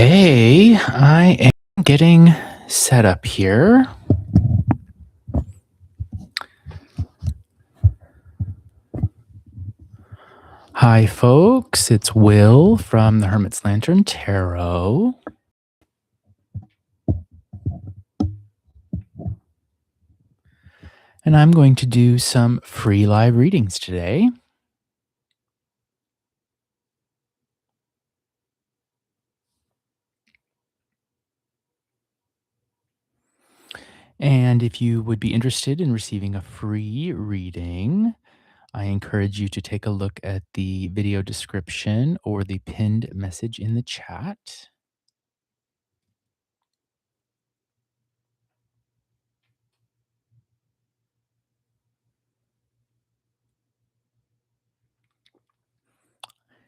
Okay, I am getting set up here. Hi, folks. It's Will from the Hermit's Lantern Tarot. And I'm going to do some free live readings today. And if you would be interested in receiving a free reading, I encourage you to take a look at the video description or the pinned message in the chat.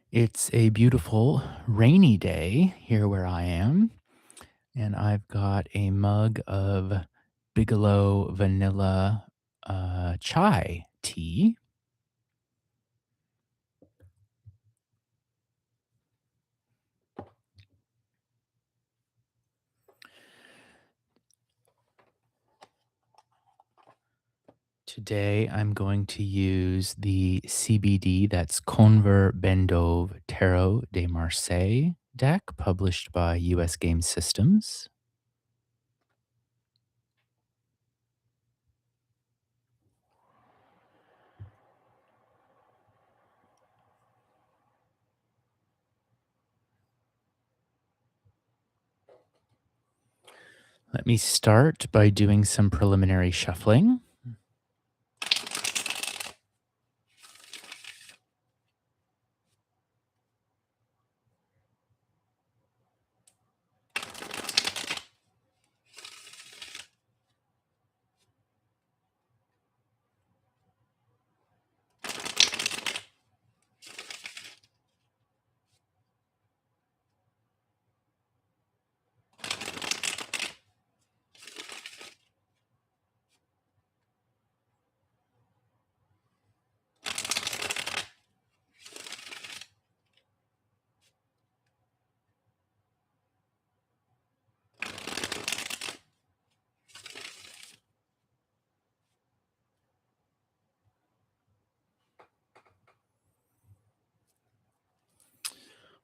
It's a beautiful rainy day here where I am, and I've got a mug of Bigelow vanilla chai tea. Today, I'm going to use the CBD, that's Conver Bendove Tarot de Marseille deck, published by US Game Systems. Let me start by doing some preliminary shuffling.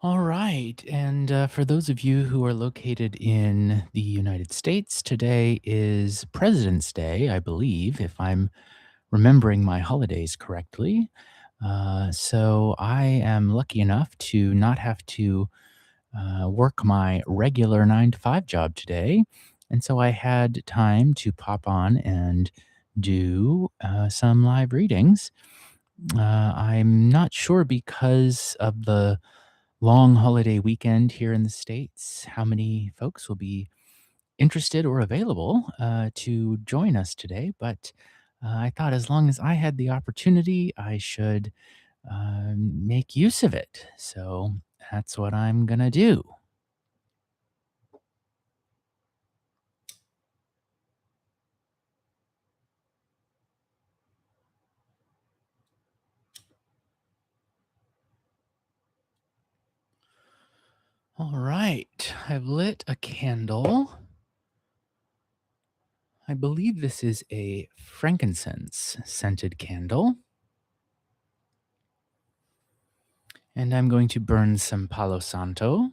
All right. And for those of you who are located in the United States, today is President's Day, I believe, if I'm remembering my holidays correctly. So I am lucky enough to not have to work my regular 9 to 5 job today. And so I had time to pop on and do some live readings. I'm not sure because of the long holiday weekend here in the States, how many folks will be interested or available to join us today. But I thought as long as I had the opportunity, I should make use of it. So that's what I'm going to do. All right, I've lit a candle. I believe this is a frankincense scented candle. And I'm going to burn some Palo Santo.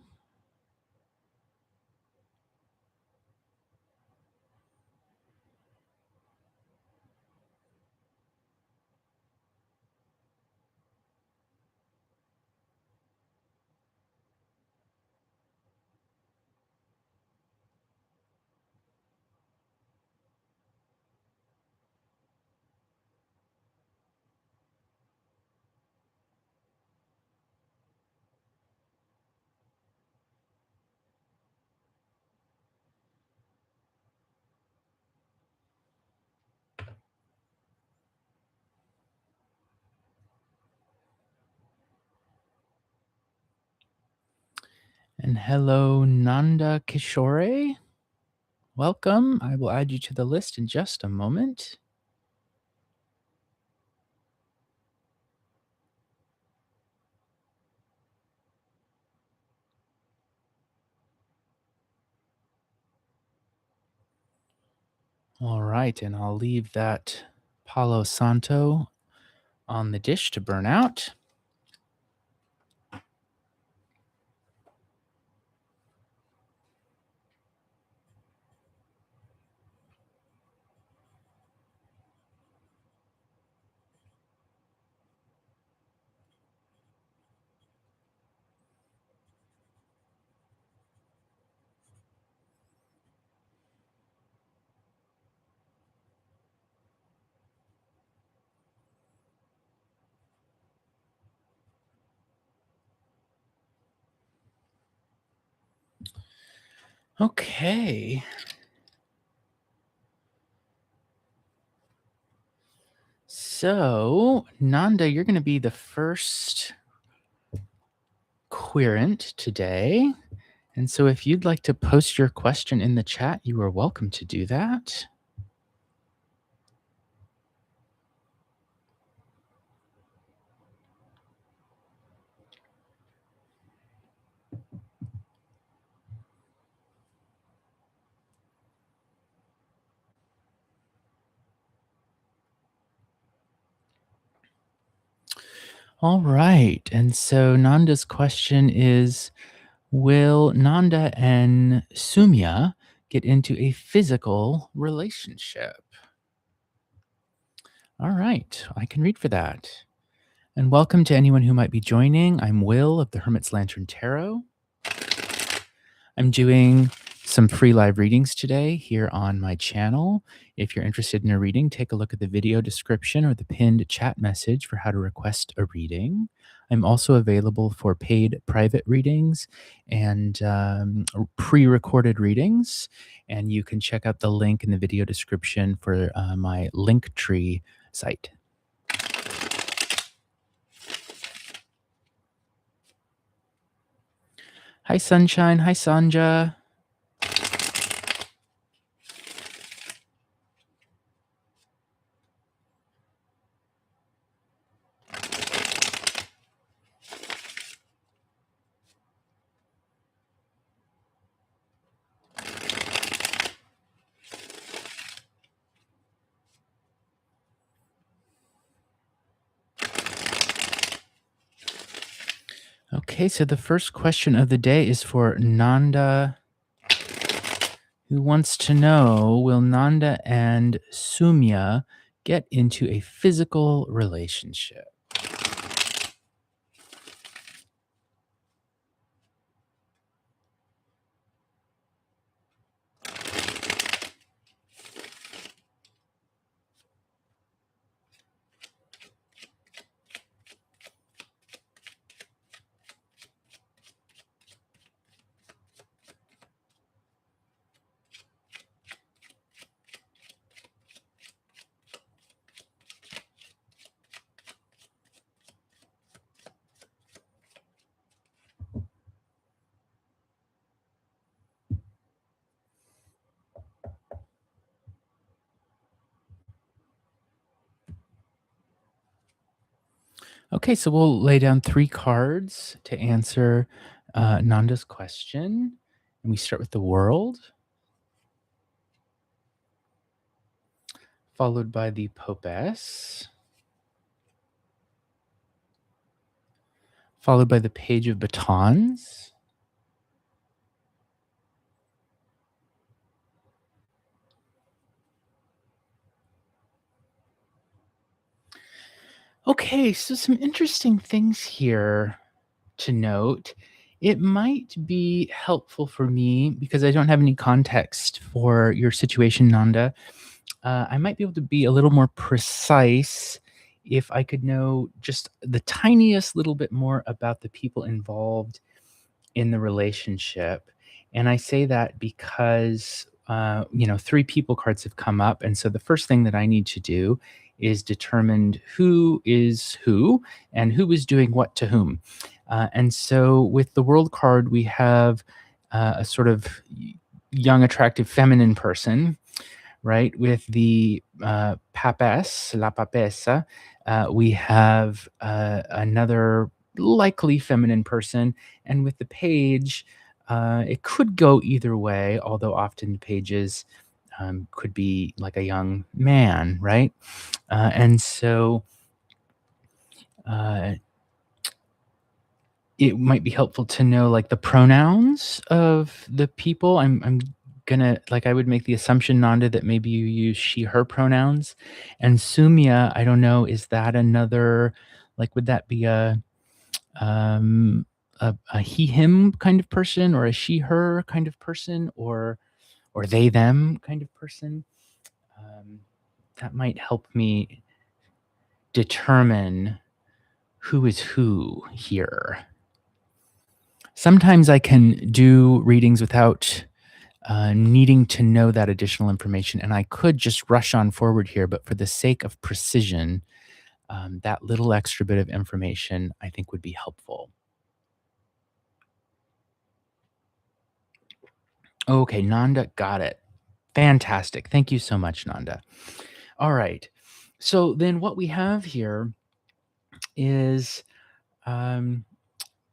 And hello, Nanda Kishore. Welcome. I will add you to the list in just a moment. All right, and I'll leave that Palo Santo on the dish to burn out. Okay. So, Nanda, you're going to be the first querent today. And so, if you'd like to post your question in the chat, you are welcome to do that. All right. And so, Nanda's question is, will Nanda and Sumya get into a physical relationship? All right, I can read for that. And welcome to anyone who might be joining. I'm Will of the Hermit's Lantern Tarot. I'm doing some free live readings today here on my channel. If you're interested in a reading, take a look at the video description or the pinned chat message for how to request a reading. I'm also available for paid private readings and pre recorded readings. And you can check out the link in the video description for my Linktree site. Hi, Sunshine. Hi, Sanja. Okay, so the first question of the day is for Nanda, who wants to know, will Nanda and Sumya get into a physical relationship? Okay, so we'll lay down 3 cards to answer Nanda's question. And we start with the world, followed by the Popess, followed by the Page of Batons, okay, so some interesting things here to note. It might be helpful for me because I don't have any context for your situation, Nanda. I might be able to be a little more precise if I could know just the tiniest little bit more about the people involved in the relationship. And I say that because, 3 people cards have come up. And so the first thing that I need to do is determine who is who and who is doing what to whom. And so with the world card, we have a sort of young, attractive, feminine person, right? With the papes, la papesa, we have another likely feminine person. And with the page, it could go either way, although often pages could be like a young man, right? And so uh, it might be helpful to know like the pronouns of the people. I'm gonna like I would make the assumption, Nanda, that maybe you use she, her pronouns. And Sumya, I don't know, is that another like would that be um a he him kind of person or a she her kind of person or they them kind of person? Um, that might help me determine who is who here. Sometimes I can do readings without needing to know that additional information, and I could just rush on forward here, but for the sake of precision, that little extra bit of information I think would be helpful. Okay, Nanda, got it. Fantastic. Thank you so much, Nanda. All right. So then what we have here is um,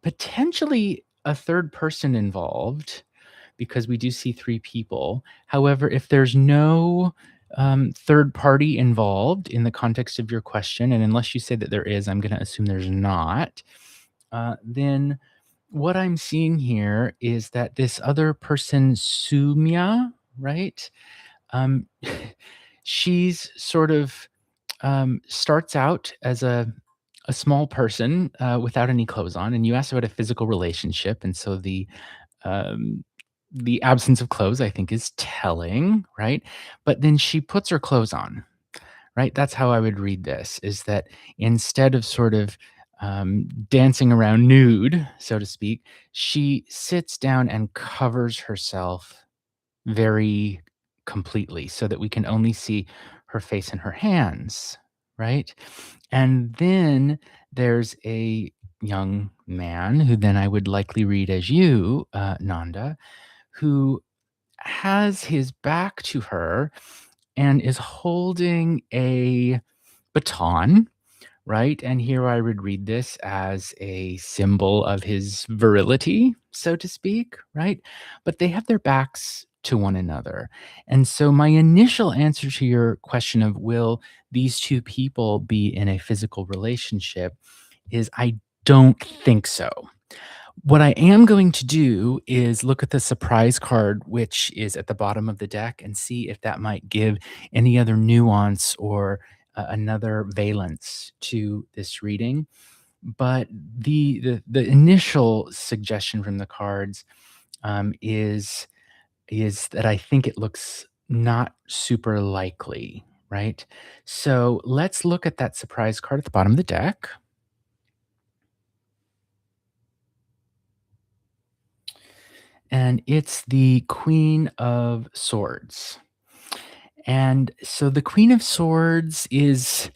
potentially a third person involved because we do see three people. However, if there's no third party involved in the context of your question, and unless you say that there is, I'm going to assume there's not, then what I'm seeing here is that this other person, Sumya, right? Um, she's sort of starts out as a small person without any clothes on, and you asked about a physical relationship, and so um, the absence of clothes, I think, is telling, right? But then she puts her clothes on, right? That's how I would read this, is that instead of sort of dancing around nude, so to speak, she sits down and covers herself very completely so that we can only see her face and her hands, right? And then there's a young man who then I would likely read as you, Nanda, who has his back to her and is holding a baton, right? And here I would read this as a symbol of his virility, so to speak, right? But they have their backs to one another. And so my initial answer to your question of will these two people be in a physical relationship is I don't think so. What I am going to do is look at the surprise card, which is at the bottom of the deck, and see if that might give any other nuance or another valence to this reading. But the initial suggestion from the cards is that I think it looks not super likely, right? So let's look at that surprise card at the bottom of the deck. And it's the Queen of Swords. And so the Queen of Swords is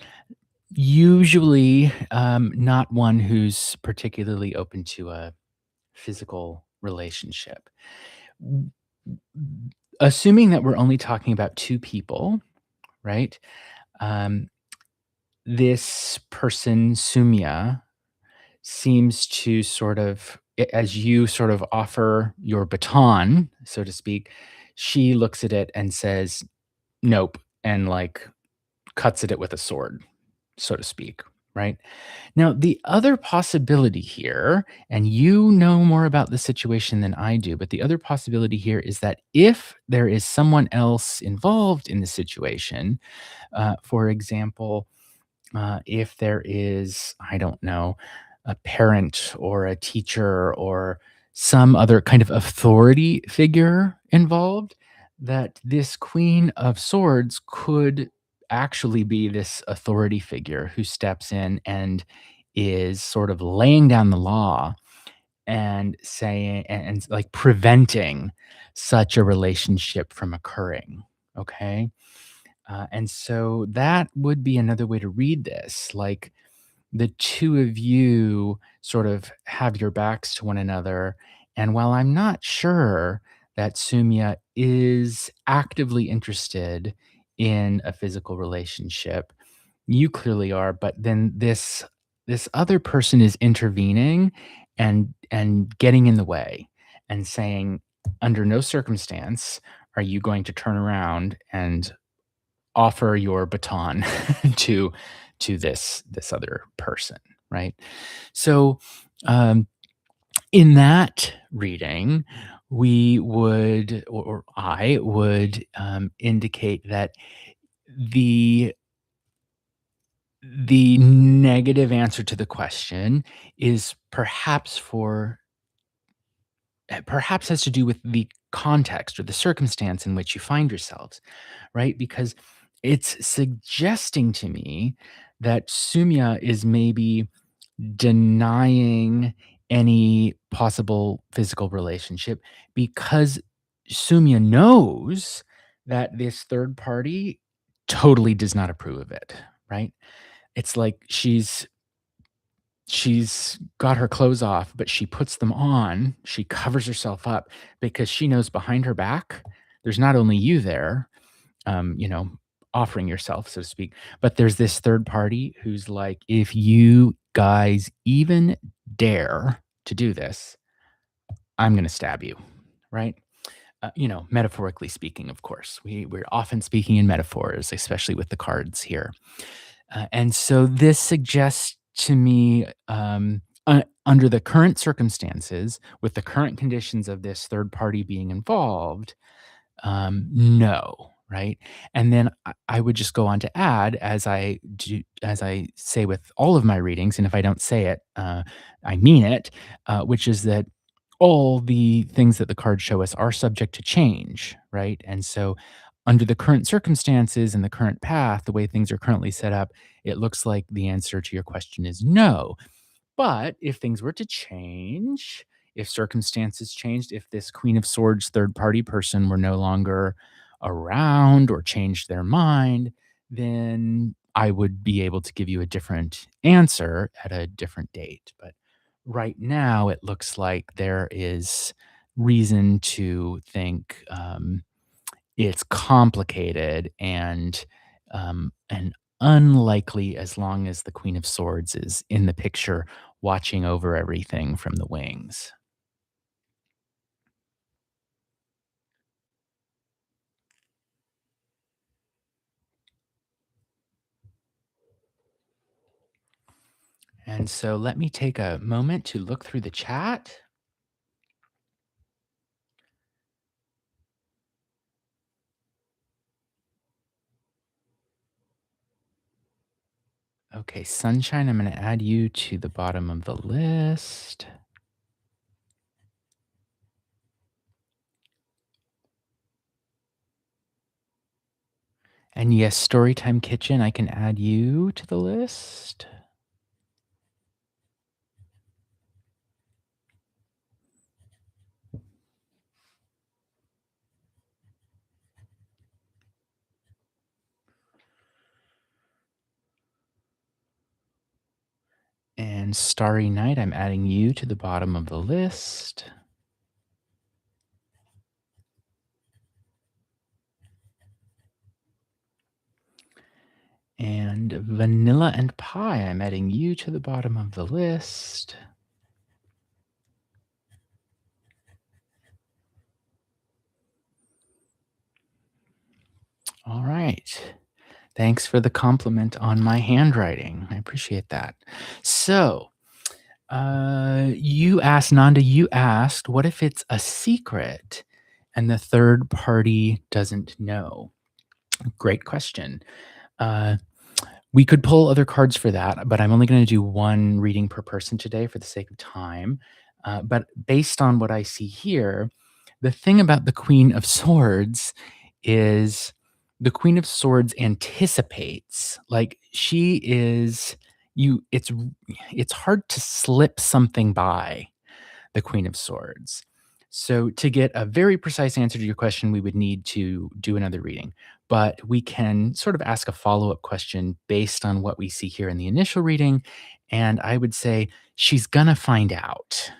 usually not one who's particularly open to a physical relationship. W- Assuming that we're only talking about two people, right? Um, this person, Sumya, seems to sort of as you sort of offer your baton, so to speak, she looks at it and says, "Nope," and, like, cuts at it with a sword, so to speak, right? Now, the other possibility here, and you know more about the situation than I do, but the other possibility here is that if there is someone else involved in the situation, for example, if there is, I don't know, a parent or a teacher or some other kind of authority figure involved, that this Queen of Swords could actually be this authority figure who steps in and is sort of laying down the law and saying and like preventing such a relationship from occurring. Okay. And so that would be another way to read this. Like the two of you sort of have your backs to one another. And while I'm not sure that Sumya is actively interested in a physical relationship, you clearly are, but then this other person is intervening and getting in the way and saying, under no circumstance are you going to turn around and offer your baton to this other person, right? So, um, in that reading, we would or I would, indicate that the the negative answer to the question is perhaps has to do with the context or the circumstance in which you find yourselves, right? Because it's suggesting to me that Sumya is maybe denying any possible physical relationship because Sumya knows that this third party totally does not approve of it, right? It's like she's got her clothes off, but she puts them on. She covers herself up because she knows behind her back, there's not only you there, you know, offering yourself, so to speak, but there's this third party who's like, if you guys even dare to do this, I'm going to stab you, right? Metaphorically speaking, of course, we're often speaking in metaphors, especially with the cards here. And so this suggests to me, under the current circumstances, with the current conditions of this third party being involved, no, right? And then I would just go on to add, as I say with all of my readings, and if I don't say it, I mean it, which is that all the things that the cards show us are subject to change, right? And so, under the current circumstances and the current path, the way things are currently set up, it looks like the answer to your question is no. But if things were to change, if circumstances changed, if this Queen of Swords third party person were no longer around or changed their mind, then I would be able to give you a different answer at a different date. But right now, it looks like there is reason to think it's complicated and unlikely as long as the Queen of Swords is in the picture watching over everything from the wings. And so let me take a moment to look through the chat. Okay, Sunshine, I'm going to add you to the bottom of the list. And yes, Storytime Kitchen, I can add you to the list. And Starry Night, I'm adding you to the bottom of the list. And Vanilla and Pie, I'm adding you to the bottom of the list. All right. Thanks for the compliment on my handwriting. I appreciate that. So, you asked, what if it's a secret and the third party doesn't know? Great question. Uh, we could pull other cards for that, but I'm only going to do one reading per person today for the sake of time. But based on what I see here, the thing about the Queen of Swords is the Queen of Swords anticipates, like she is you it's hard to slip something by the Queen of Swords. So, to get a very precise answer to your question, we would need to do another reading. But we can sort of ask a follow up question based on what we see here in the initial reading. And I would say she's going to find out.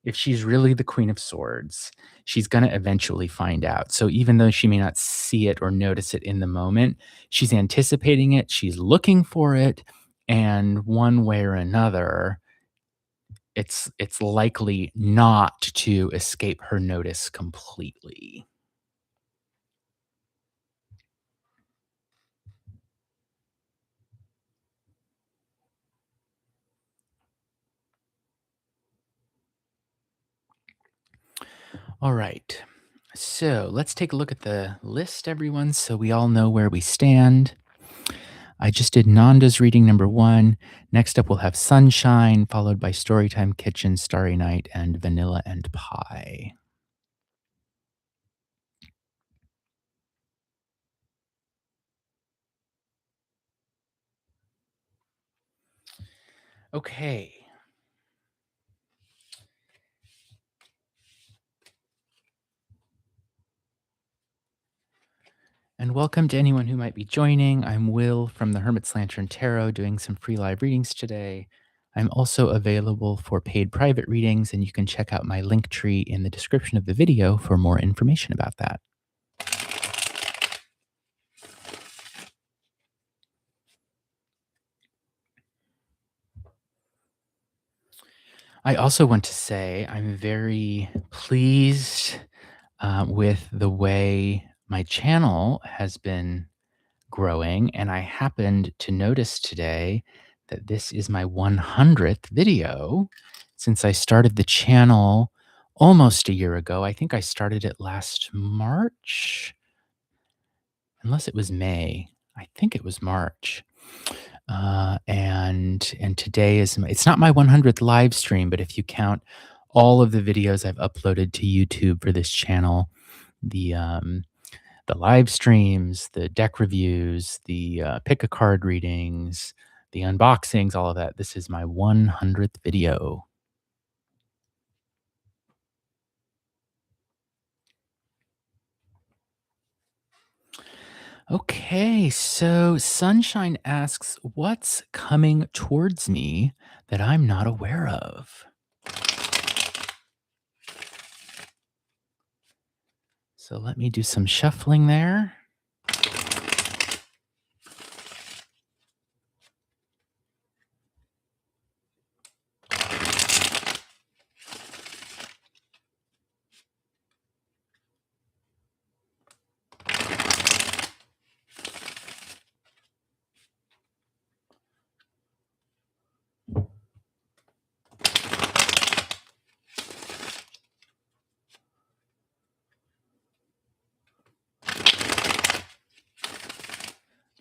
If she's really the Queen of Swords, she's going to eventually find out. So, even though she may not see it or notice it in the moment, she's anticipating it, she's looking for it. And one way or another, it's likely not to escape her notice completely. All right. So let's take a look at the list, everyone, so we all know where we stand. I just did Nanda's reading number one. Next up, we'll have Sunshine, followed by Storytime Kitchen, Starry Night, and Vanilla and Pie. Okay. And welcome to anyone who might be joining. I'm Will from the Hermit's Lantern Tarot doing some free live readings today. I'm also available for paid private readings, and you can check out my link tree in the description of the video for more information about that. I also want to say I'm very pleased with the way my channel has been growing, and I happened to notice today that this is my 100th video since I started the channel almost a year ago. I think I started it last March, unless it was May. I think it was March. And today is it's not my 100th live stream, but if you count all of the videos I've uploaded to YouTube for this channel, the the live streams, the deck reviews, the pick a card readings, the unboxings, all of that. This is my 100th video. Okay, so Sunshine asks, what's coming towards me that I'm not aware of? So let me do some shuffling there.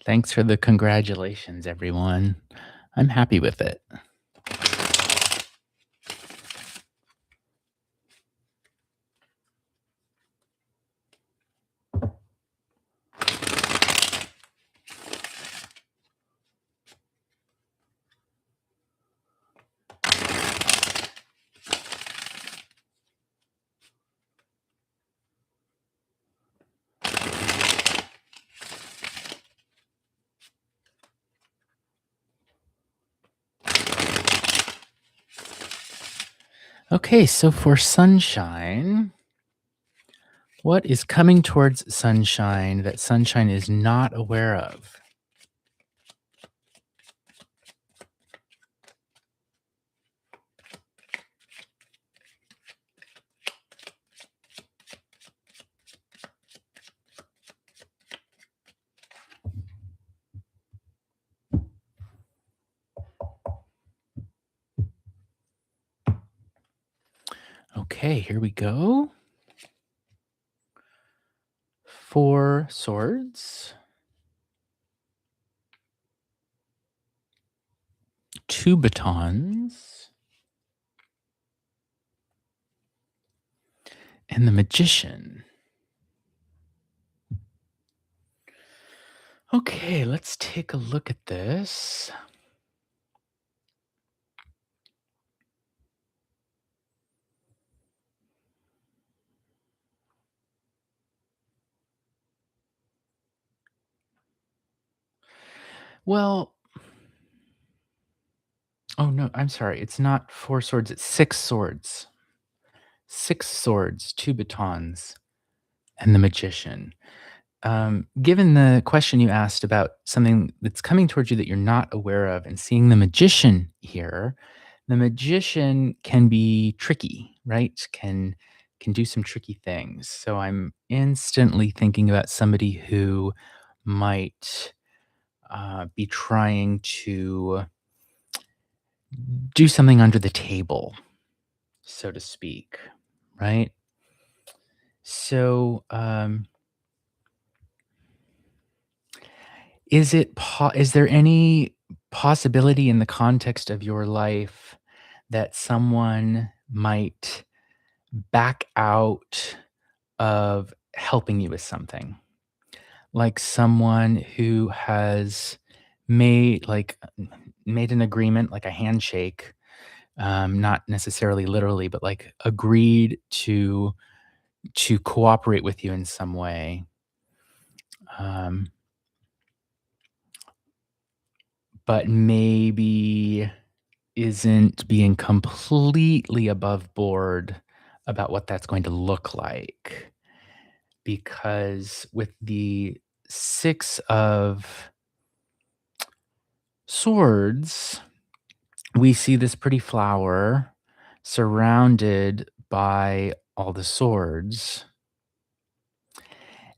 Thanks for the congratulations, everyone. I'm happy with it. Okay, so for Sunshine, what is coming towards Sunshine that Sunshine is not aware of? Okay, here we go. 4 swords, 2 batons, and the Magician. Okay, let's take a look at this. Well, oh no, I'm sorry. It's not 4 swords, it's 6 swords. 6 swords, 2 batons, and the Magician. Given the question you asked about something that's coming towards you that you're not aware of and seeing the Magician here, the Magician can be tricky, right? Can do some tricky things. So I'm instantly thinking about somebody who might be trying to do something under the table, so to speak, right? So, is there any possibility in the context of your life that someone might back out of helping you with something? Like someone who has made an agreement, like a handshake, not necessarily literally, but like agreed to cooperate with you in some way, um, but maybe isn't being completely above board about what that's going to look like. Because with the 6 of swords, we see this pretty flower surrounded by all the swords,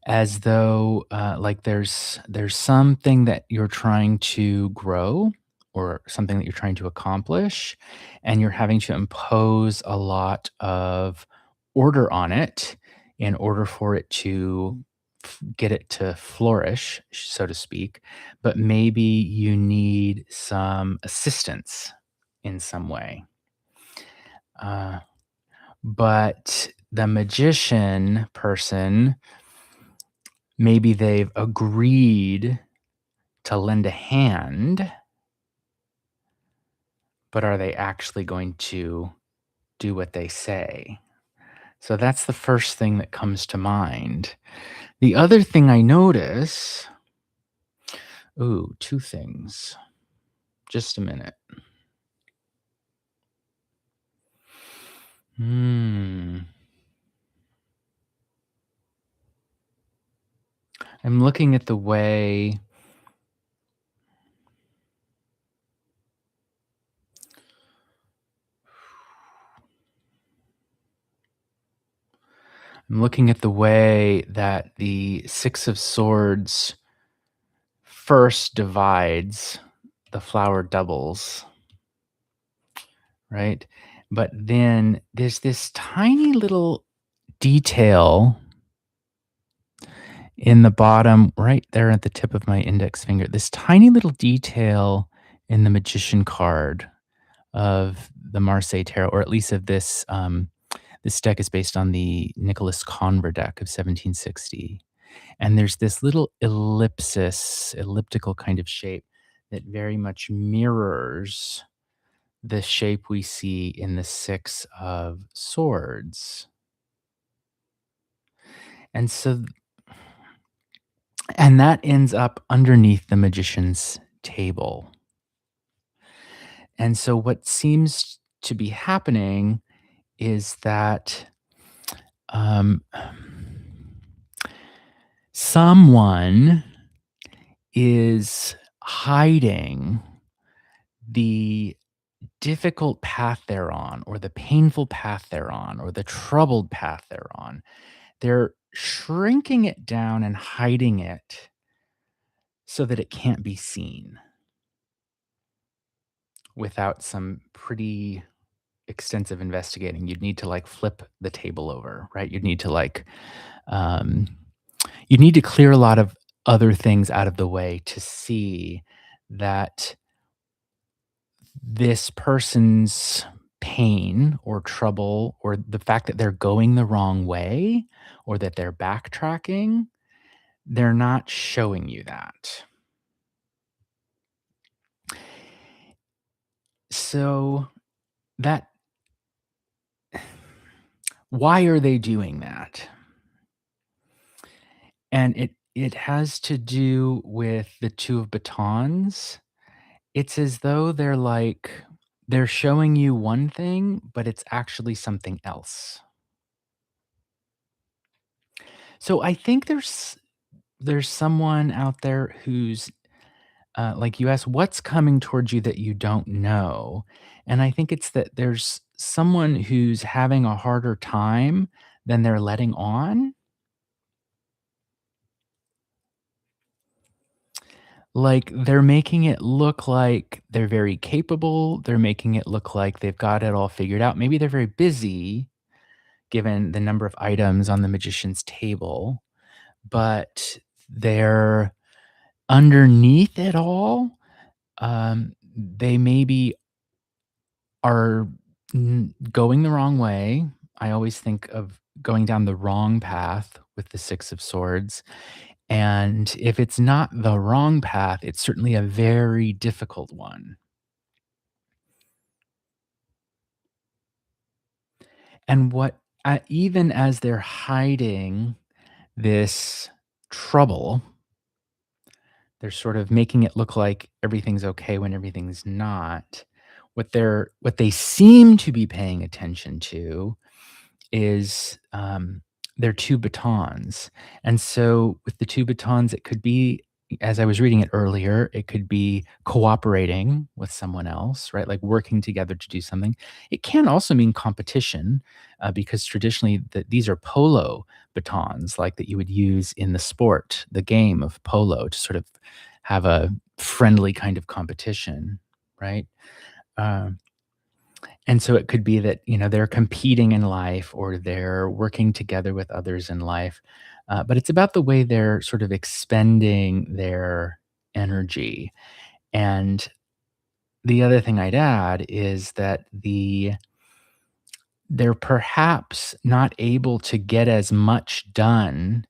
as though, like, there's something that you're trying to grow or something that you're trying to accomplish, and you're having to impose a lot of order on it in order for it to get it to flourish, so to speak, but maybe you need some assistance in some way. Uh, but the magician person, maybe they've agreed to lend a hand, but are they actually going to do what they say? So that's the first thing that comes to mind. The other thing I notice, ooh, 2 things. Just a minute. Hmm. I'm looking at the way I'm looking at the way that the 6 of swords first divides, the flower doubles, right? But then there's this tiny little detail in the bottom, right there at the tip of my index finger, this tiny little detail in the magician card of the Marseille Tarot, or at least of this, this deck is based on the Nicholas Conver deck of 1760. And there's this little elliptical kind of shape that very much mirrors the shape we see in the 6 of swords. And so and that ends up underneath the magician's table. And so what seems to be happening is that, um, someone is hiding the difficult path they're on, or the painful path they're on, or the troubled path they're on. They're shrinking it down and hiding it so that it can't be seen without some pretty extensive investigating. You'd need to, like, flip the table over, right? Um, you'd need to clear a lot of other things out of the way to see that this person's pain or trouble, or the fact that they're going the wrong way, or that they're backtracking, they're not showing you that. So that why are they doing that? And it has to do with the 2 of batons. It's as though they're showing you one thing, but it's actually something else. So I think there's someone out there who's, like you asked, "What's coming towards you that you don't know?" And I think it's that there's someone who's having a harder time than they're letting on. Like, they're making it look like they're very capable, they're making it look like they've got it all figured out. Maybe they're very busy, given the number of items on the magician's table, but they're underneath it all, they maybe are going the wrong way. I always think of going down the wrong path with the Six of Swords. And if it's not the wrong path, it's certainly a very difficult one. And even as they're hiding this trouble, they're sort of making it look like everything's okay when everything's not. What they seem to be paying attention to is, their 2 batons, and so with the 2 batons, it could be, as I was reading it earlier, it could be cooperating with someone else, right? Like working together to do something. It can also mean competition, because traditionally, these are polo batons, like, that you would use in the sport, the game of polo, to sort of have a friendly kind of competition, right? Um and so it could be that, they're competing in life or they're working together with others in life. But it's about the way they're sort of expending their energy. And the other thing I'd add is that they're perhaps not able to get as much done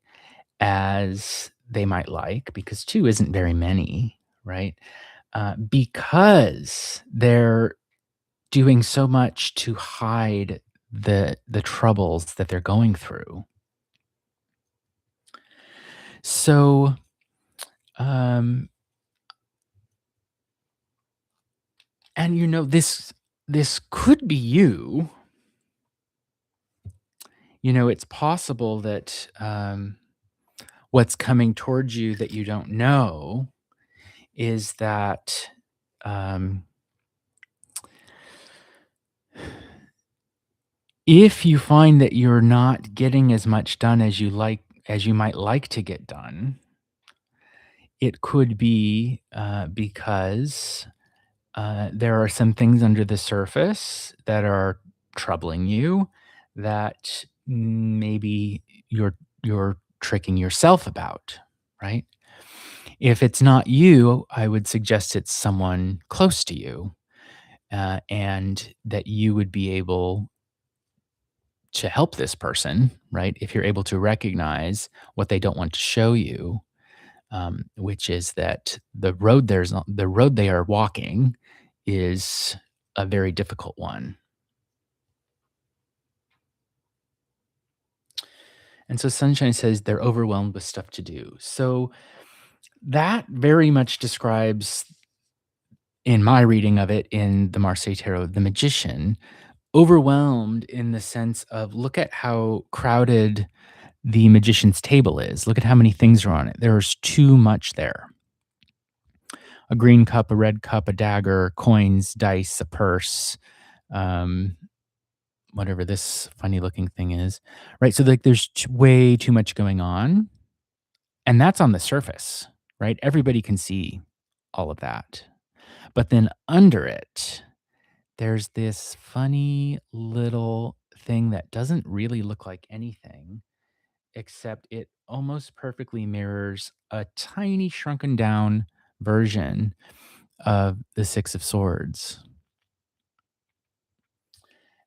as they might like, because two isn't very many, right? Because they're doing so much to hide the troubles that they're going through. So, um, and this could be you. It's possible that what's coming towards you that you don't know is that um, if you find that you're not getting as much done as you might like to get done, it could be because there are some things under the surface that are troubling you that maybe you're tricking yourself about, right? If it's not you, I would suggest it's someone close to you, and that you would be able to help this person, right? If you're able to recognize what they don't want to show you, which is that the road they are walking is a very difficult one. And so Sunshine says they're overwhelmed with stuff to do. So that very much describes, in my reading of it in the Marseille Tarot, the magician, overwhelmed in the sense of look at how crowded the magician's table is. Look at how many things are on it. There's too much there. A green cup, a red cup, a dagger, coins, dice, a purse, um, whatever this funny looking thing is, right? So like there's way too much going on, and that's on the surface, right? Everybody can see all of that. But then under it, there's this funny little thing that doesn't really look like anything, except it almost perfectly mirrors a tiny shrunken down version of the Six of Swords.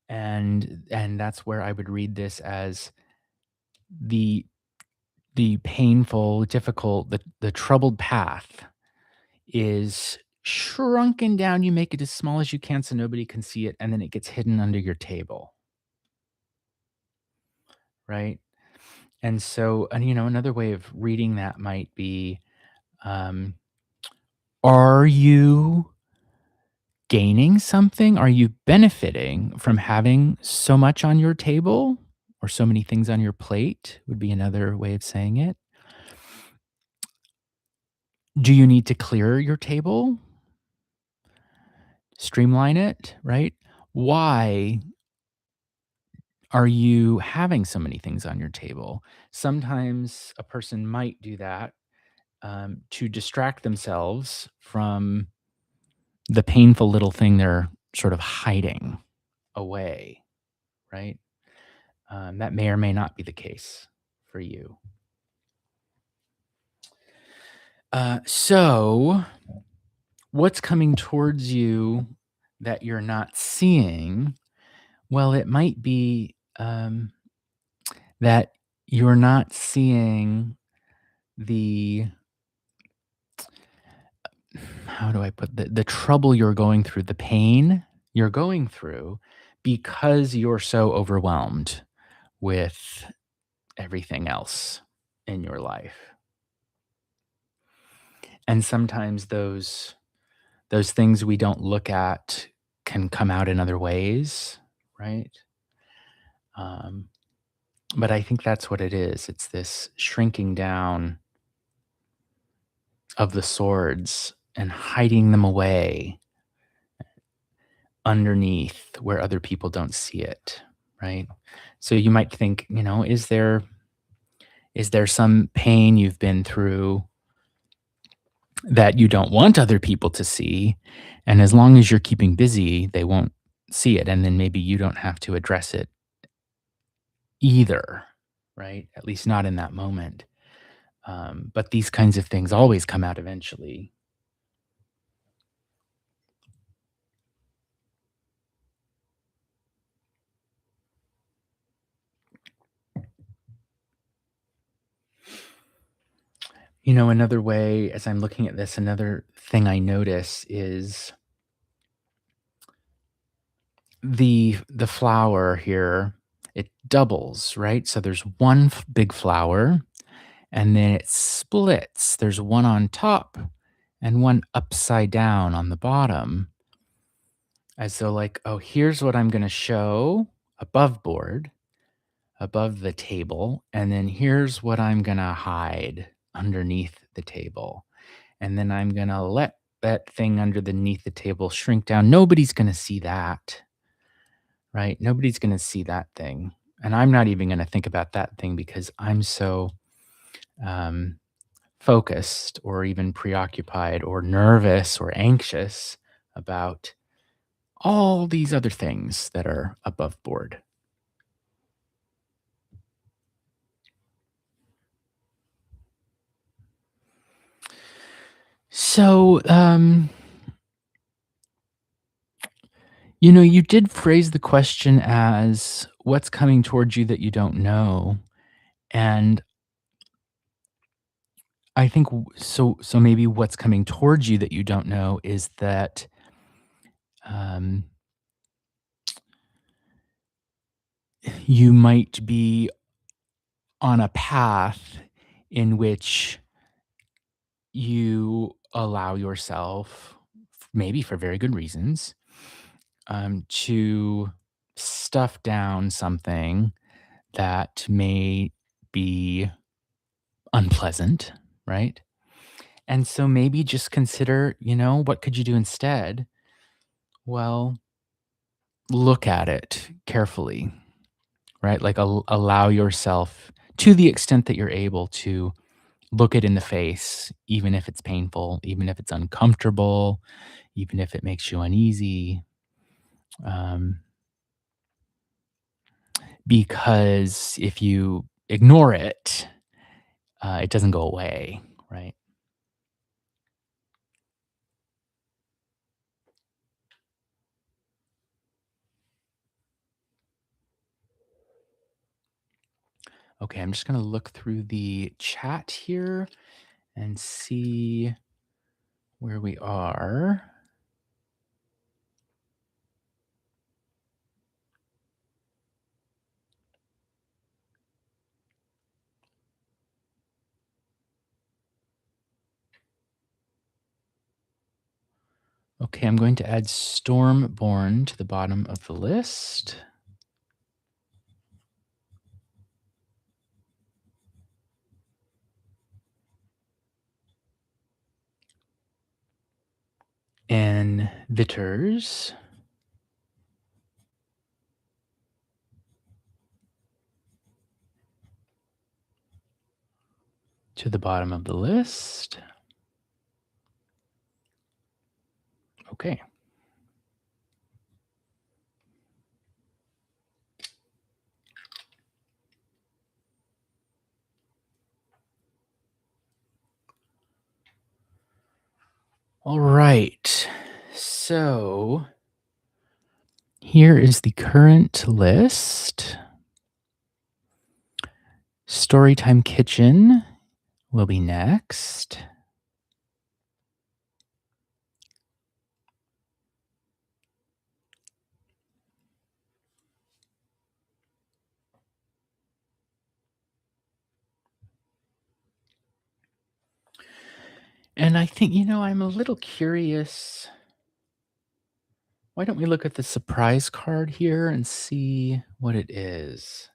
And that's where I would read this as the the painful, difficult, the troubled path is shrunken down. You make it as small as you can so nobody can see it, and then it gets hidden under your table, right? And so, and another way of reading that might be, um, are you gaining something? Are you benefiting from having so much on your table or so many things on your plate? Would be another way of saying it. Do you need to clear your table? Streamline it, right? Why are you having so many things on your table? Sometimes a person might do that to distract themselves from the painful little thing they're sort of hiding away, right? That may or may not be the case for you. So, what's coming towards you that you're not seeing? Well, it might be that you're not seeing the how do I put the trouble you're going through, the pain you're going through because you're so overwhelmed with everything else in your life. And sometimes those things we don't look at can come out in other ways, right? Um, but I think that's what it is. It's this shrinking down of the swords and hiding them away underneath where other people don't see it, right? So you might think, is there some pain you've been through that you don't want other people to see? And as long as you're keeping busy, they won't see it. And then maybe you don't have to address it either, right? At least not in that moment. But these kinds of things always come out eventually. Another way, as I'm looking at this, another thing I notice is the flower here. It doubles, right? So there's one big flower, and then it splits. There's one on top and one upside down on the bottom, as though like, oh, here's what I'm going to show above board, above the table, and then here's what I'm going to hide underneath the table. And then I'm going to let that thing underneath the table shrink down. Nobody's going to see that, right? Nobody's going to see that thing. And I'm not even going to think about that thing because I'm so um, focused or even preoccupied or nervous or anxious about all these other things that are above board. So, you did phrase the question as what's coming towards you that you don't know. And I think so maybe what's coming towards you that you don't know is that um, you might be on a path in which you allow yourself, maybe for very good reasons, to stuff down something that may be unpleasant, right? And so maybe just consider, what could you do instead? Well, look at it carefully, right? Like allow yourself to the extent that you're able to look it in the face, even if it's painful, even if it's uncomfortable, even if it makes you uneasy. Um, because if you ignore it, it doesn't go away, right? Okay, I'm just going to look through the chat here and see where we are. Okay, I'm going to add Stormborn to the bottom of the list. And Vitters to the bottom of the list. Okay. All right. So here is the current list. Storytime Kitchen will be next. And I think, I'm a little curious. Why don't we look at the surprise card here and see what it is?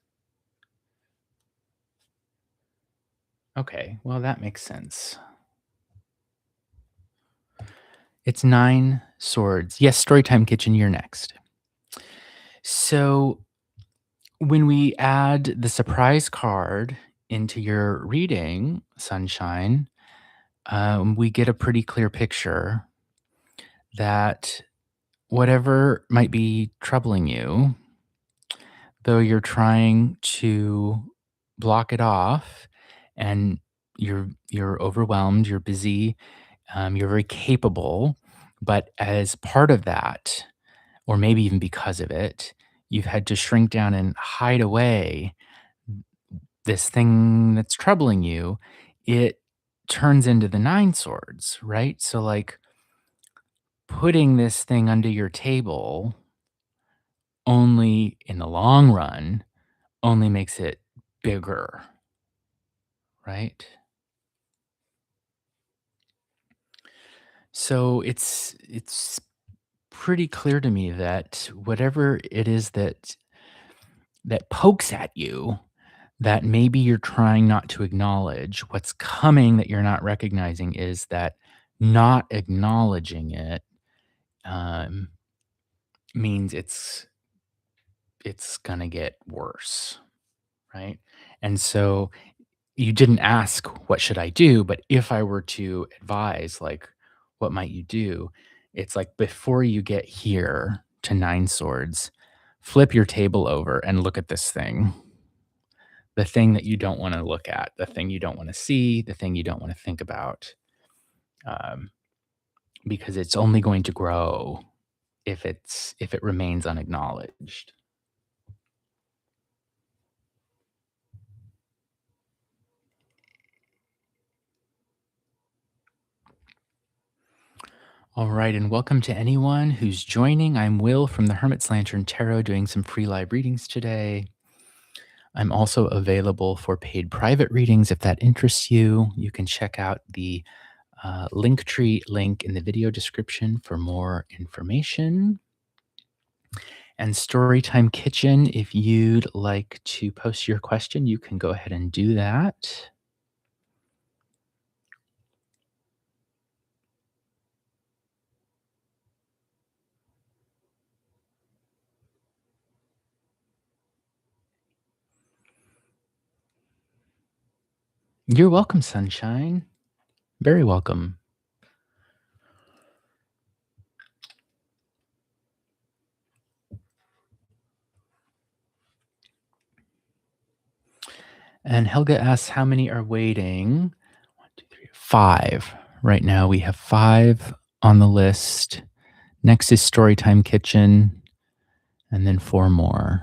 Okay, well, that makes sense. It's nine swords. Yes, Storytime Kitchen, you're next. So when we add the surprise card into your reading, Sunshine, we get a pretty clear picture that whatever might be troubling you, though you're trying to block it off and you're overwhelmed, you're busy, you're very capable, but as part of that, or maybe even because of it, you've had to shrink down and hide away this thing that's troubling you. It turns into the nine swords, right? So like putting this thing under your table only in the long run only makes it bigger, right? So it's pretty clear to me that whatever it is that pokes at you, that maybe you're trying not to acknowledge, what's coming that you're not recognizing is that not acknowledging it um, means it's gonna get worse, right? And so you didn't ask, "What should I do?" But if I were to advise, like, what might you do? It's like before you get here to nine swords, flip your table over and look at this thing. The thing that you don't wanna look at, the thing you don't wanna see, the thing you don't wanna think about, um, because it's only going to grow if it remains unacknowledged. All right, and welcome to anyone who's joining. I'm Will from the Hermit's Lantern Tarot doing some free live readings today. I'm also available for paid private readings if that interests you. You can check out the Linktree link in the video description for more information. And Storytime Kitchen, if you'd like to post your question, you can go ahead and do that. You're welcome, Sunshine. Very welcome. And Helga asks, how many are waiting? One, two, three, five. Right now, we have five on the list. Next is Storytime Kitchen, and then four more.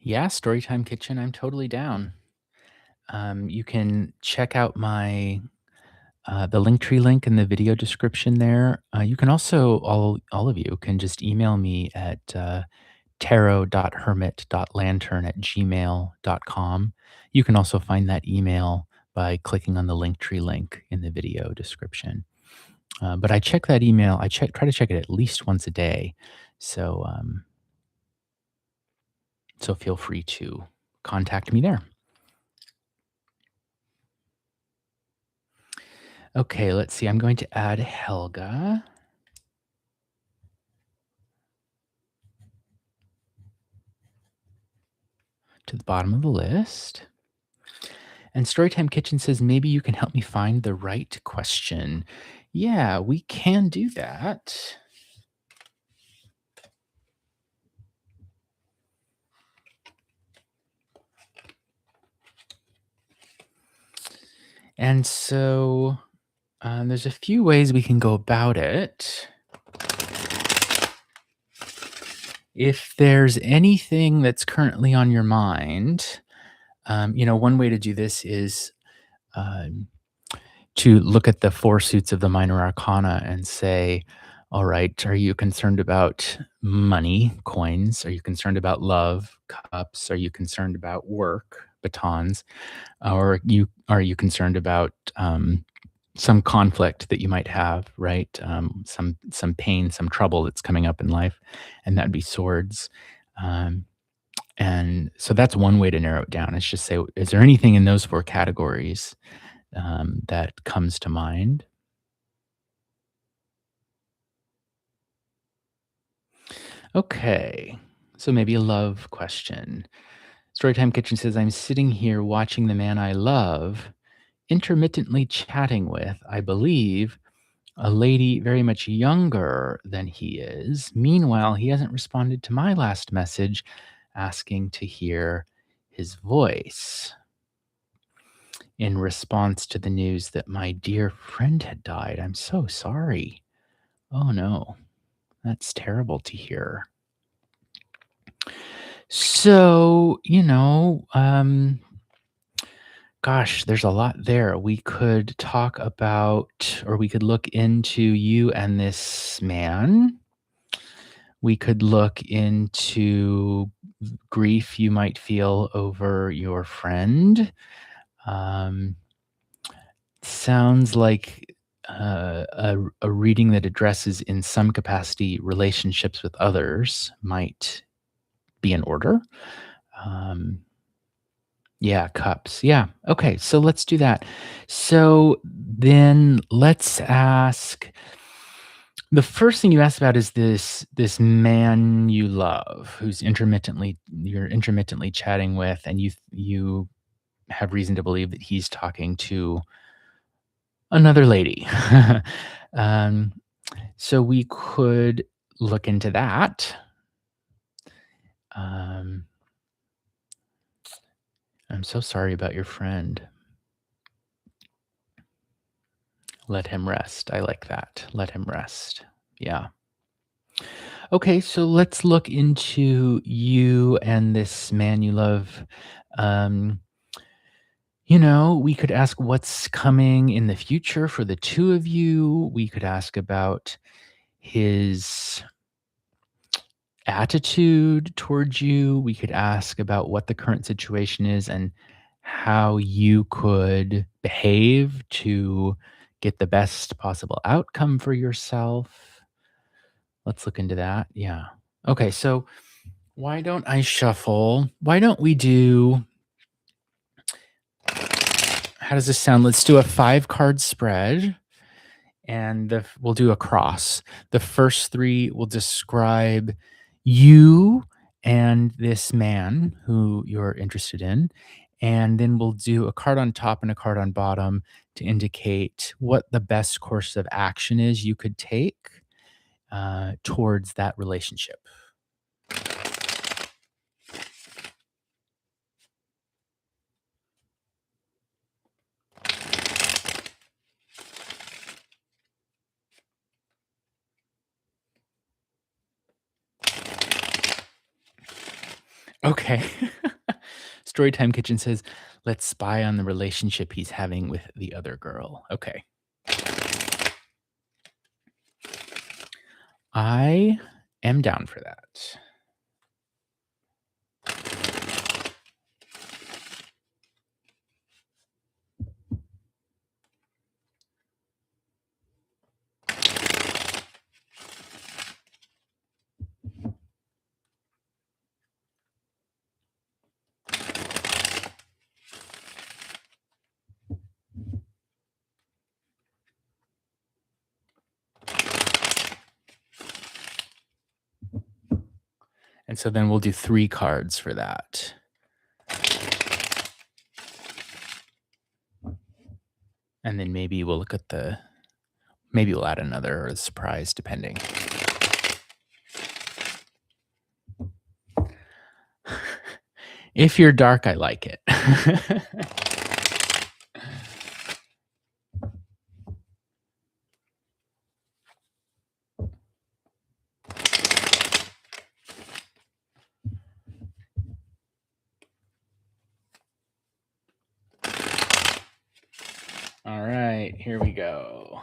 Yeah, Storytime Kitchen, I'm totally down. You can check out my the Linktree link in the video description there. You can also all of you can just email me at tarot.hermit.lantern@gmail.com. You can also find that email by clicking on the Linktree link in the video description. But I check that email. Try to check it at least once a day. So so feel free to contact me there. Okay, let's see. I'm going to add Helga to the bottom of the list. And Storytime Kitchen says, maybe you can help me find the right question. Yeah, we can do that. And so there's a few ways we can go about it. If there's anything that's currently on your mind, one way to do this is um, to look at the four suits of the minor arcana and say, all right, are you concerned about money, coins? Are you concerned about love, cups? Are you concerned about work, batons? Or are you concerned about some conflict that you might have, right? Some pain, some trouble that's coming up in life, and that'd be swords. Um, and so that's one way to narrow it down. Is just say, is there anything in those four categories that comes to mind? Okay, so maybe a love question. Storytime Kitchen says, I'm sitting here watching the man I love intermittently chatting with, I believe, a lady very much younger than he is. Meanwhile, he hasn't responded to my last message asking to hear his voice in response to the news that my dear friend had died. I'm so sorry. Oh no, that's terrible to hear. So, gosh, there's a lot there. We could talk about, or we could look into you and this man. We could look into grief you might feel over your friend. Um, sounds like a reading that addresses, in some capacity, relationships with others might be in order. Um, yeah, cups. Yeah. Okay. So let's do that. So then let's ask, the first thing you asked about is this man you love who's you're intermittently chatting with, and you have reason to believe that he's talking to another lady. um, so we could look into that. Um, I'm so sorry about your friend. Let him rest. I like that. Let him rest. Yeah. Okay, so let's look into you and this man you love. Um, we could ask what's coming in the future for the two of you. We could ask about his attitude towards you. We could ask about what the current situation is and how you could behave to get the best possible outcome for yourself. Let's look into that. Yeah. Okay, so why don't I shuffle? Why don't we do, how does this sound? Let's do a 5 card spread, and we'll do a cross. The first 3 will describe you and this man who you're interested in, and then we'll do a card on top and a card on bottom to indicate what the best course of action is you could take towards that relationship. Okay. Storytime Kitchen says, let's spy on the relationship he's having with the other girl. Okay. I am down for that. And so then we'll do 3 cards for that. And then maybe we'll look at Maybe we'll add another surprise depending. If you're dark, I like it. All right, here we go.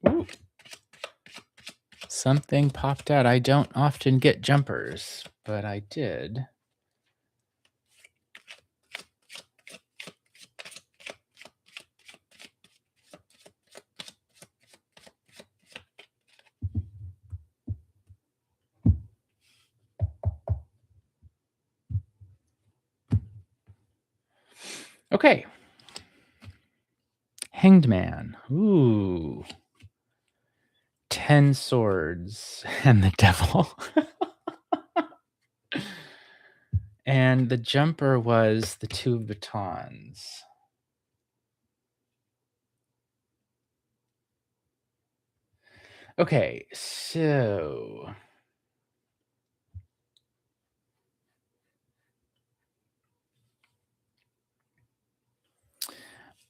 Ooh. Something popped out. I don't often get jumpers, but I did. Okay. Hanged Man. Ooh. 10 swords and the devil. And the jumper was the 2 of batons. Okay, so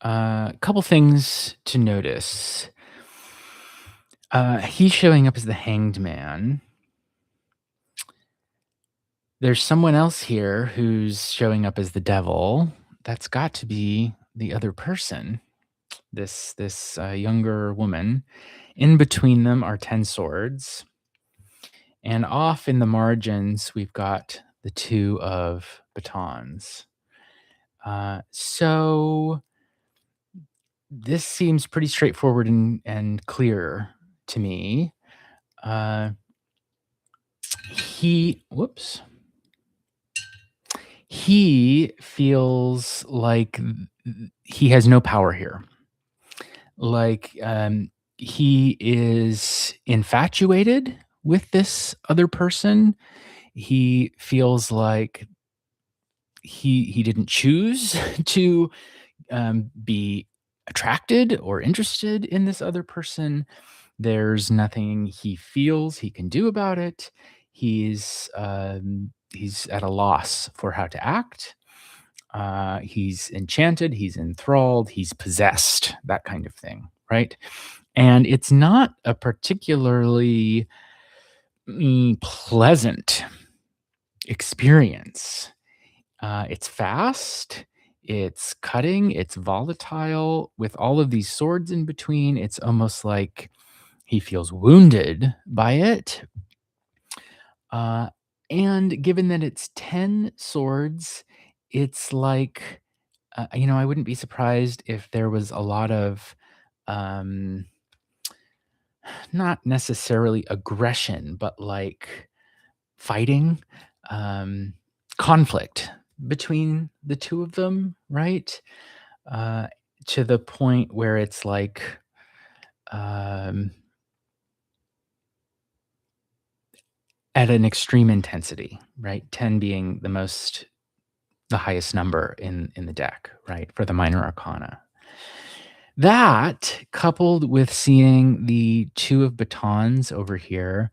a couple things to notice. He's showing up as the Hanged Man. There's someone else here who's showing up as the devil. That's got to be the other person. This younger woman. In between them are 10 swords. And off in the margins, we've got the 2 of batons. So this seems pretty straightforward and clear to me. Uh, whoops. He feels like he has no power here. Like, he is infatuated with this other person. He feels like he didn't choose to be attracted or interested in this other person. There's nothing he feels he can do about it. He's at a loss for how to act. He's enchanted, he's enthralled, he's possessed, that kind of thing, right? And it's not a particularly pleasant experience. It's fast, it's cutting, it's volatile. With all of these swords in between, it's almost like he feels wounded by it. Uh, and given that it's 10 swords, it's like, I wouldn't be surprised if there was a lot of, um, not necessarily aggression, but like fighting, um, conflict between the 2 of them, right? Uh, to the point where it's like, um, at an extreme intensity, right? 10 being the highest number in the deck, right, for the minor arcana. That, coupled with seeing the 2 of batons over here,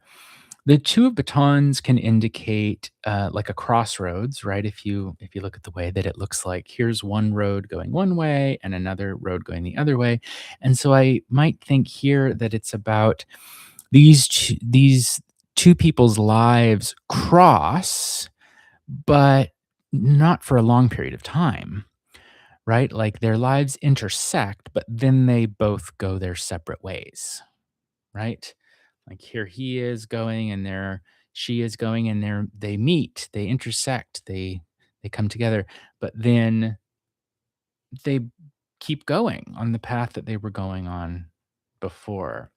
the 2 of batons can indicate, like a crossroads, right? If you look at the way that it looks like, here's one road going one way and another road going the other way, and so I might think here that it's about these 2 people's lives cross, but not for a long period of time, right? Like, their lives intersect, but then they both go their separate ways, right? Like, here he is going and there she is going, and they meet, they intersect, they come together, but then they keep going on the path that they were going on before.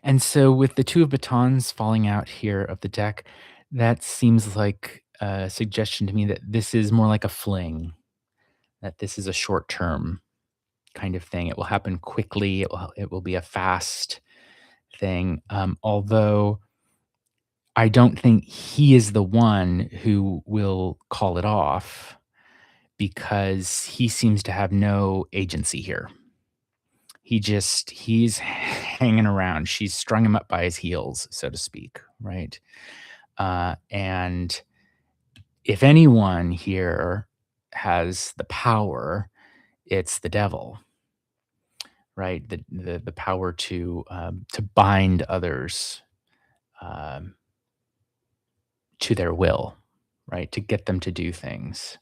And so with the 2 of batons falling out here of the deck, that seems like a suggestion to me that this is more like a fling, that this is a short-term kind of thing. It will happen quickly. It will be a fast thing. Although I don't think he is the one who will call it off. because he seems to have no agency here. He's hanging around. She's strung him up by his heels, so to speak, right? And if anyone here has the power, it's the devil, right? The power to bind others um, to their will, right? To get them to do things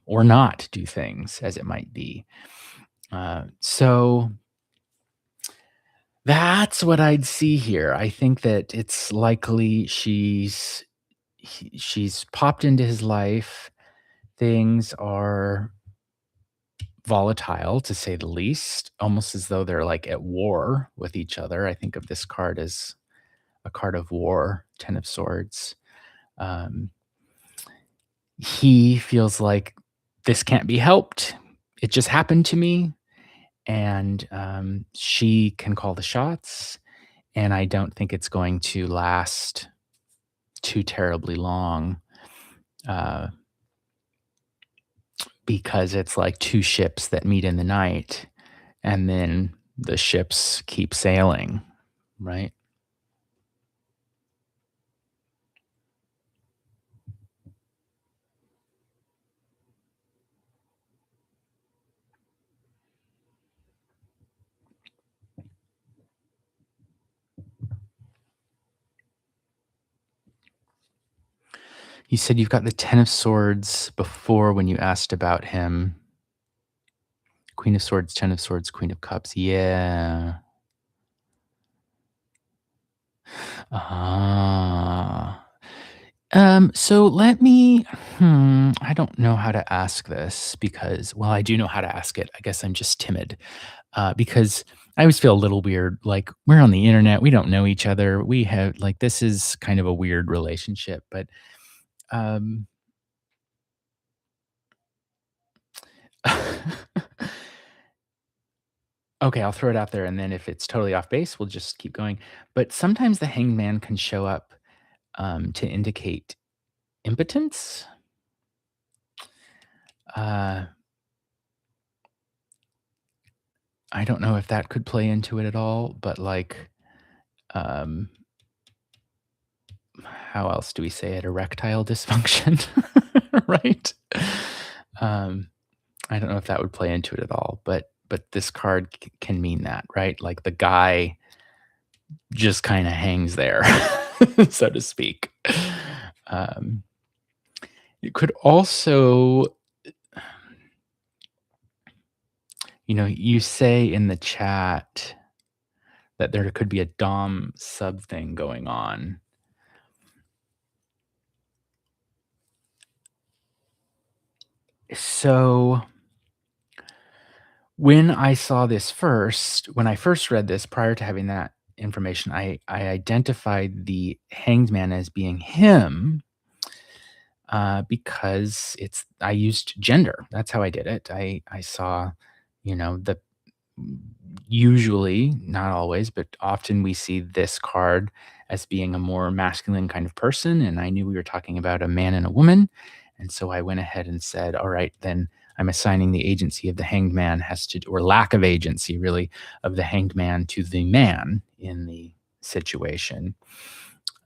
or not do things, as it might be. So that's what I'd see here. I think that it's likely she's popped into his life. Things are volatile, to say the least, almost as though they're like at war with each other. I think of this card as a card of war, Ten of Swords. Um, he feels like this can't be helped. It just happened to me. And she can call the shots. And I don't think it's going to last too terribly long uh, because it's like two ships that meet in the night and then the ships keep sailing, right? You said you've got the Ten of Swords before when you asked about him. Queen of Swords, Ten of Swords, Queen of Cups. Yeah. Ah. So let me I don't know how to ask this because well, I do know how to ask it. I guess I'm just timid. Because I always feel a little weird. Like we're on the internet, we don't know each other. We have like this is kind of a weird relationship, but um okay, I'll throw it out there and then if it's totally off base, we'll just keep going. But sometimes the hanged man can show up to indicate impotence. Uh I don't know if that could play into it at all, but like um how else do we say it? Erectile dysfunction, right? Um I don't know if that would play into it at all, but this card can mean that, right? Like the guy just kind of hangs there, so to speak. Um, it could also, you say in the chat that there could be a dom sub thing going on. So when I first read this, prior to having that information, I identified the hanged man as being him because I used gender. That's how I did it. I saw, the usually, not always, but often we see this card as being a more masculine kind of person, and I knew we were talking about a man and a woman, and so I went ahead and said, "All right, then I'm assigning the agency of the hanged man or lack of agency, really, of the hanged man to the man in the situation."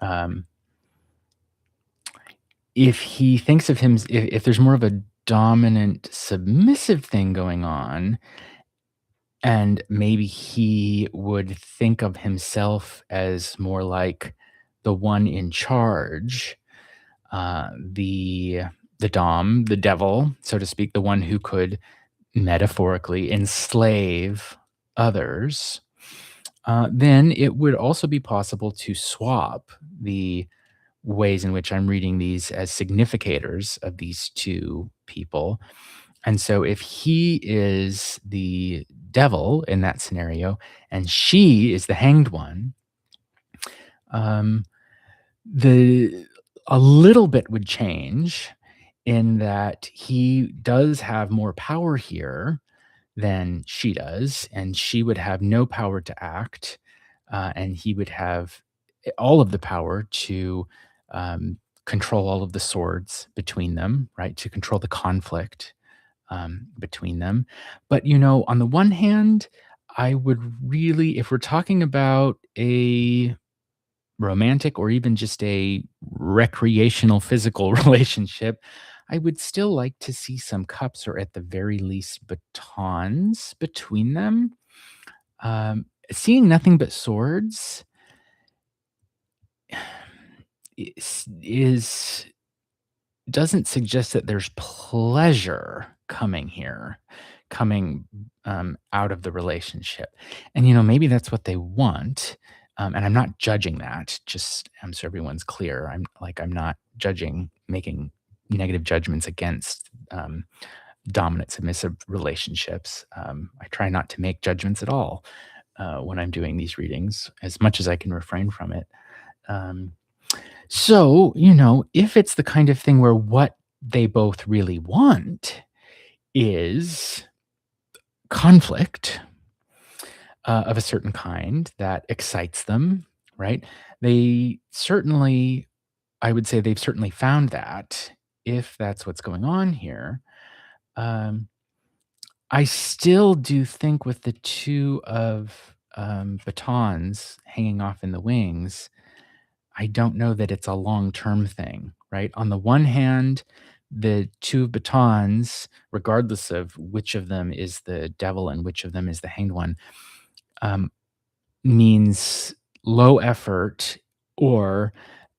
Um, if he thinks of him, if there's more of a dominant submissive thing going on, and maybe he would think of himself as more like the one in charge, the dom, the devil, so to speak, the one who could metaphorically enslave others, then it would also be possible to swap the ways in which I'm reading these as significators of these two people. And so if he is the devil in that scenario and she is the hanged one, um, the a little bit would change in that he does have more power here than she does, and she would have no power to act, and he would have all of the power to um, control all of the swords between them, right? To control the conflict between them. But, on the one hand, I would really, if we're talking about a romantic or even just a recreational physical relationship, I would still like to see some cups or at the very least batons between them. Seeing nothing but swords is doesn't suggest that there's pleasure coming here, coming, out of the relationship. And, maybe that's what they want, and I'm not judging that, just, so everyone's clear. I'm not judging, making negative judgments against, dominant submissive relationships. I try not to make judgments at all, when I'm doing these readings, as much as I can refrain from it. Um so, if it's the kind of thing where what they both really want is conflict of a certain kind that excites them, right? They certainly, I would say they've certainly found that if that's what's going on here. Um, I still do think with the two of batons hanging off in the wings, I don't know that it's a long-term thing, right? On the one hand, the 2 batons, regardless of which of them is the devil and which of them is the hanged one, um, means low effort or,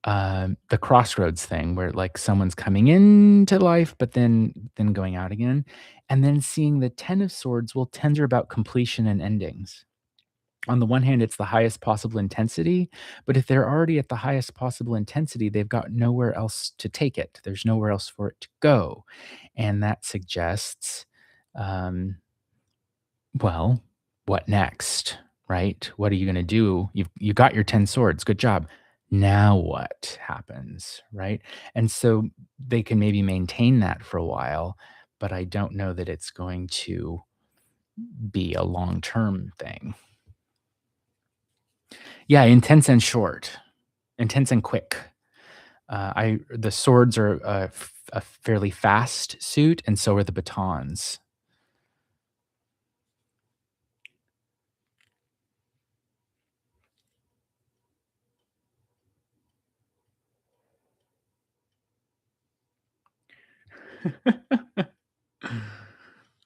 the crossroads thing where, like, someone's coming into life, but then going out again, and then seeing the 10 of swords will tender about completion and endings. On the one hand, it's the highest possible intensity, but if they're already at the highest possible intensity, they've got nowhere else to take it. There's nowhere else for it to go. And that suggests, um, well, what next, right? What are you going to do? You got your 10 swords. Good job. Now what happens, right? And so they can maybe maintain that for a while, but I don't know that it's going to be a long-term thing. Yeah, intense and short. Intense and quick. I the swords are a fairly fast suit, and so are the batons.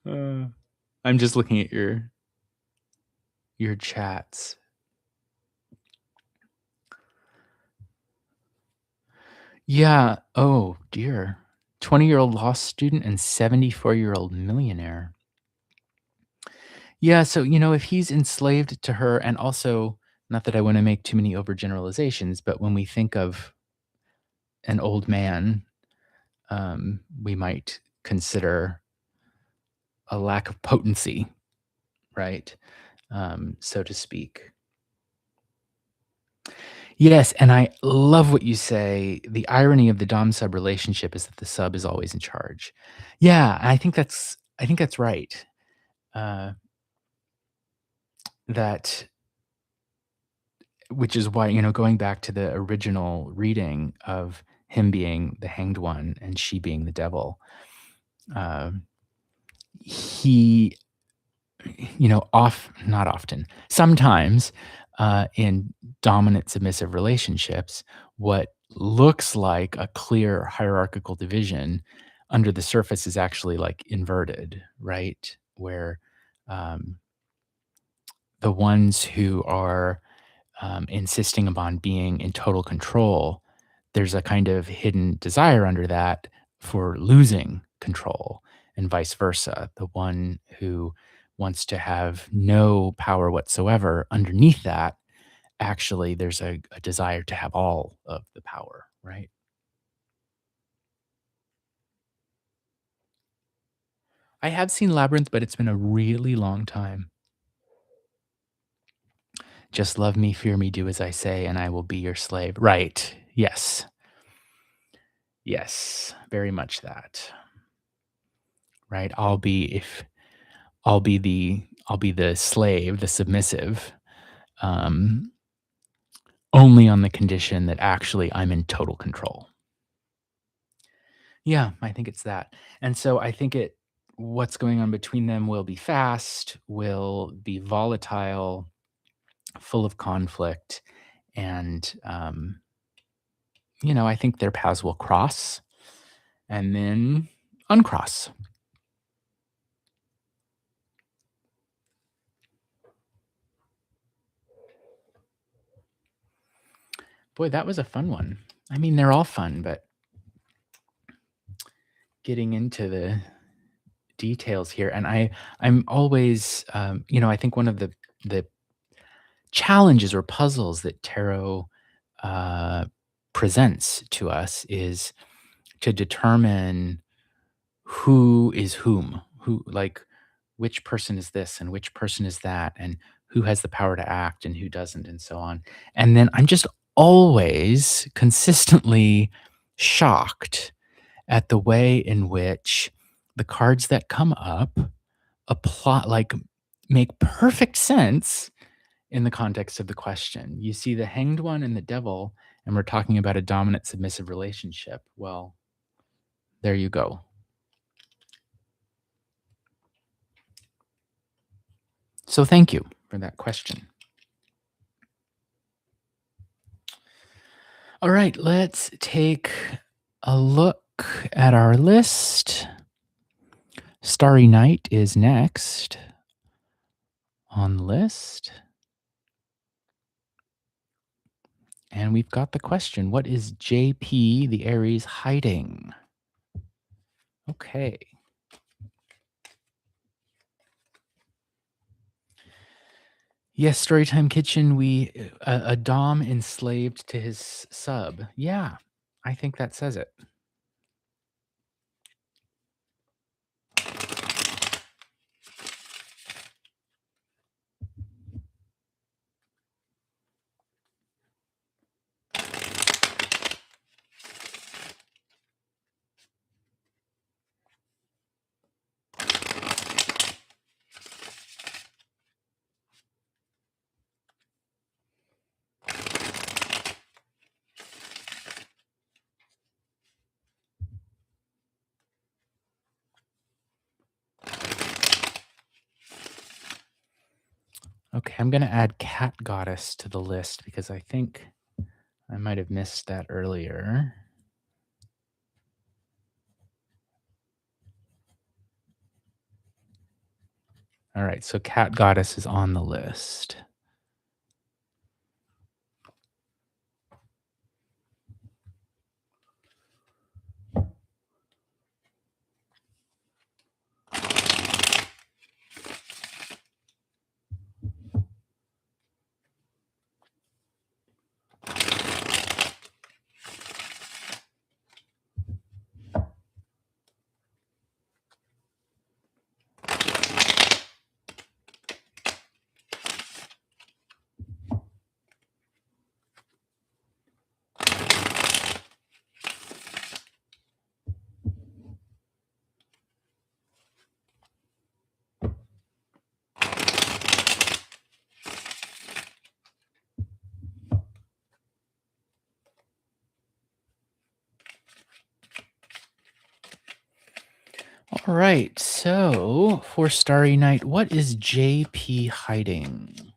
Uh, I'm just looking at your chats. Yeah. Oh, dear. 20-year-old law student and 74-year-old millionaire. Yeah, so, if he's enslaved to her and also not that I wanna make too many overgeneralizations, but when we think of an old man, we might consider a lack of potency, right? So to speak. Yes, and I love what you say. The irony of the dom sub relationship is that the sub is always in charge. Yeah, I think that's right. Uh, that which is why, going back to the original reading of him being the hanged one and she being the devil, um, he off not often, sometimes, in dominant submissive relationships, what looks like a clear hierarchical division under the surface is actually, like, inverted, right? Where, um, the ones who are, insisting upon being in total control, there's a kind of hidden desire under that for losing control and vice versa. The one who wants to have no power whatsoever, underneath that, actually, there's a desire to have all of the power, right? I have seen Labyrinth, but it's been a really long time. Just love me, fear me, do as I say, and I will be your slave. Right. Yes. Yes. Very much that. Right? I'll be the slave, the submissive, um, only on the condition that actually I'm in total control. Yeah, I think it's that. And so I think what's going on between them will be fast, will be volatile, full of conflict, and I think their paths will cross and then uncross. Boy, that was a fun one. I mean, they're all fun, but getting into the details here, and I'm always, I think one of the challenges or puzzles that tarot uh, presents to us is to determine who is whom, who like which person is this and which person is that, and who has the power to act and who doesn't, and so on. And then I'm just always consistently shocked at the way in which the cards that come up apply, like, make perfect sense in the context of the question. You see the Hanged One and the Devil, and we're talking about a dominant submissive relationship. Well, there you go. So thank you for that question. All right, let's take a look at our list. Starry Night is next on the list. And we've got the question, what is JP, the Aries, hiding? Okay. Yes, Storytime Kitchen, a dom enslaved to his sub. Yeah, I think that says it. Okay, I'm gonna add Cat Goddess to the list because I think I might have missed that earlier. All right, so Cat Goddess is on the list. All right, so for Starry Night, what is JP hiding?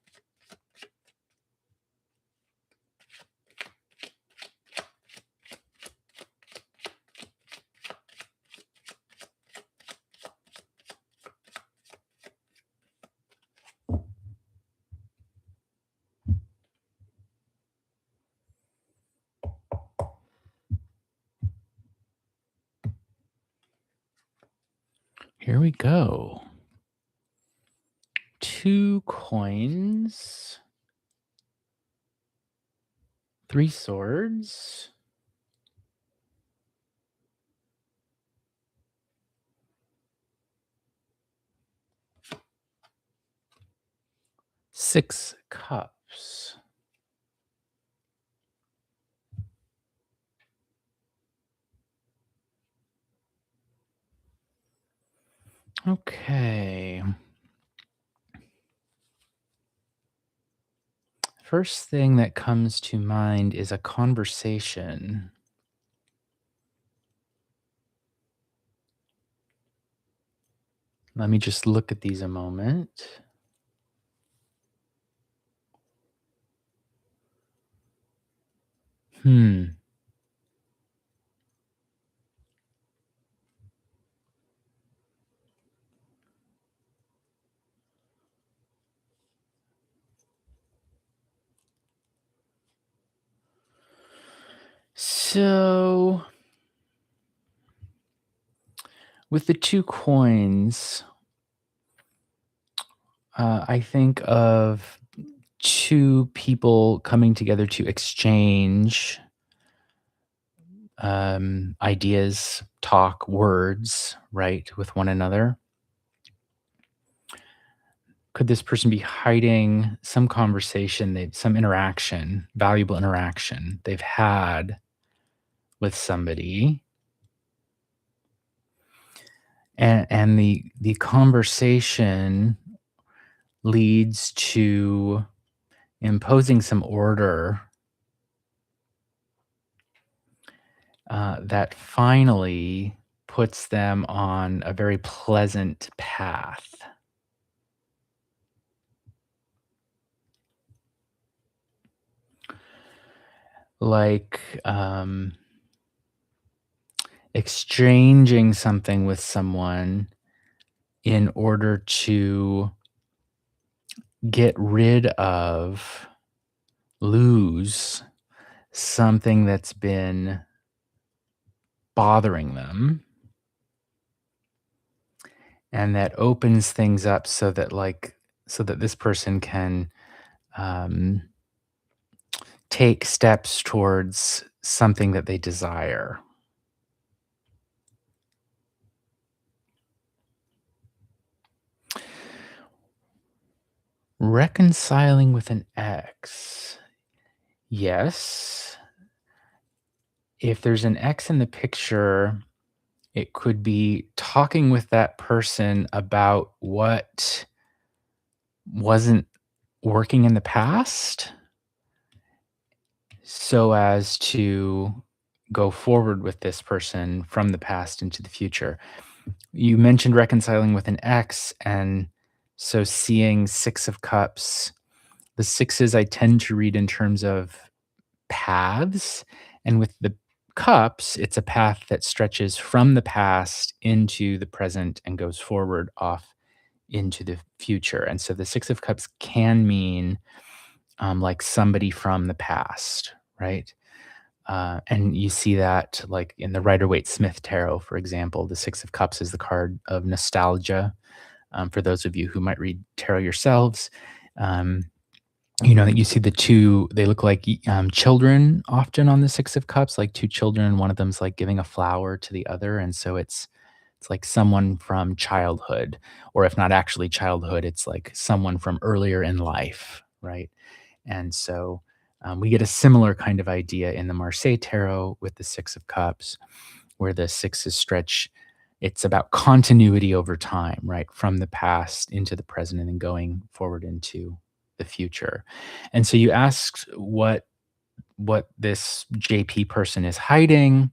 Here we go. 2 coins, 3 swords, 6 cups. Okay. First thing that comes to mind is a conversation. Let me just look at these a moment. Hmm. So, with the two coins, I think of two people coming together to exchange ideas, talk, words, right, with one another. Could this person be hiding some conversation, some interaction, valuable interaction they've had with somebody, and the conversation leads to imposing some order that finally puts them on a very pleasant path. Like, exchanging something with someone in order to get rid of, lose something that's been bothering them, and that opens things up so that, so that this person can, um, take steps towards something that they desire. Reconciling with an ex. Yes. If there's an ex in the picture, it could be talking with that person about what wasn't working in the past so as to go forward with this person from the past into the future. You mentioned reconciling with an ex, and so seeing 6 of Cups. The sixes I tend to read in terms of paths, and with the cups, it's a path that stretches from the past into the present and goes forward off into the future. And so the 6 of Cups can mean, like somebody from the past, right? And you see that like in the Rider-Waite-Smith tarot, for example. The 6 of Cups is the card of nostalgia. For those of you who might read tarot yourselves, um, that you see the two, they look like children often on the 6 of Cups, like two children, and one of them's like giving a flower to the other. And so it's like someone from childhood, or if not actually childhood, it's like someone from earlier in life, right? And so we get a similar kind of idea in the Marseille Tarot with the 6 of Cups, where the sixes stretch. It's about continuity over time, right? From the past into the present and then going forward into the future. And so you asked what this JP person is hiding.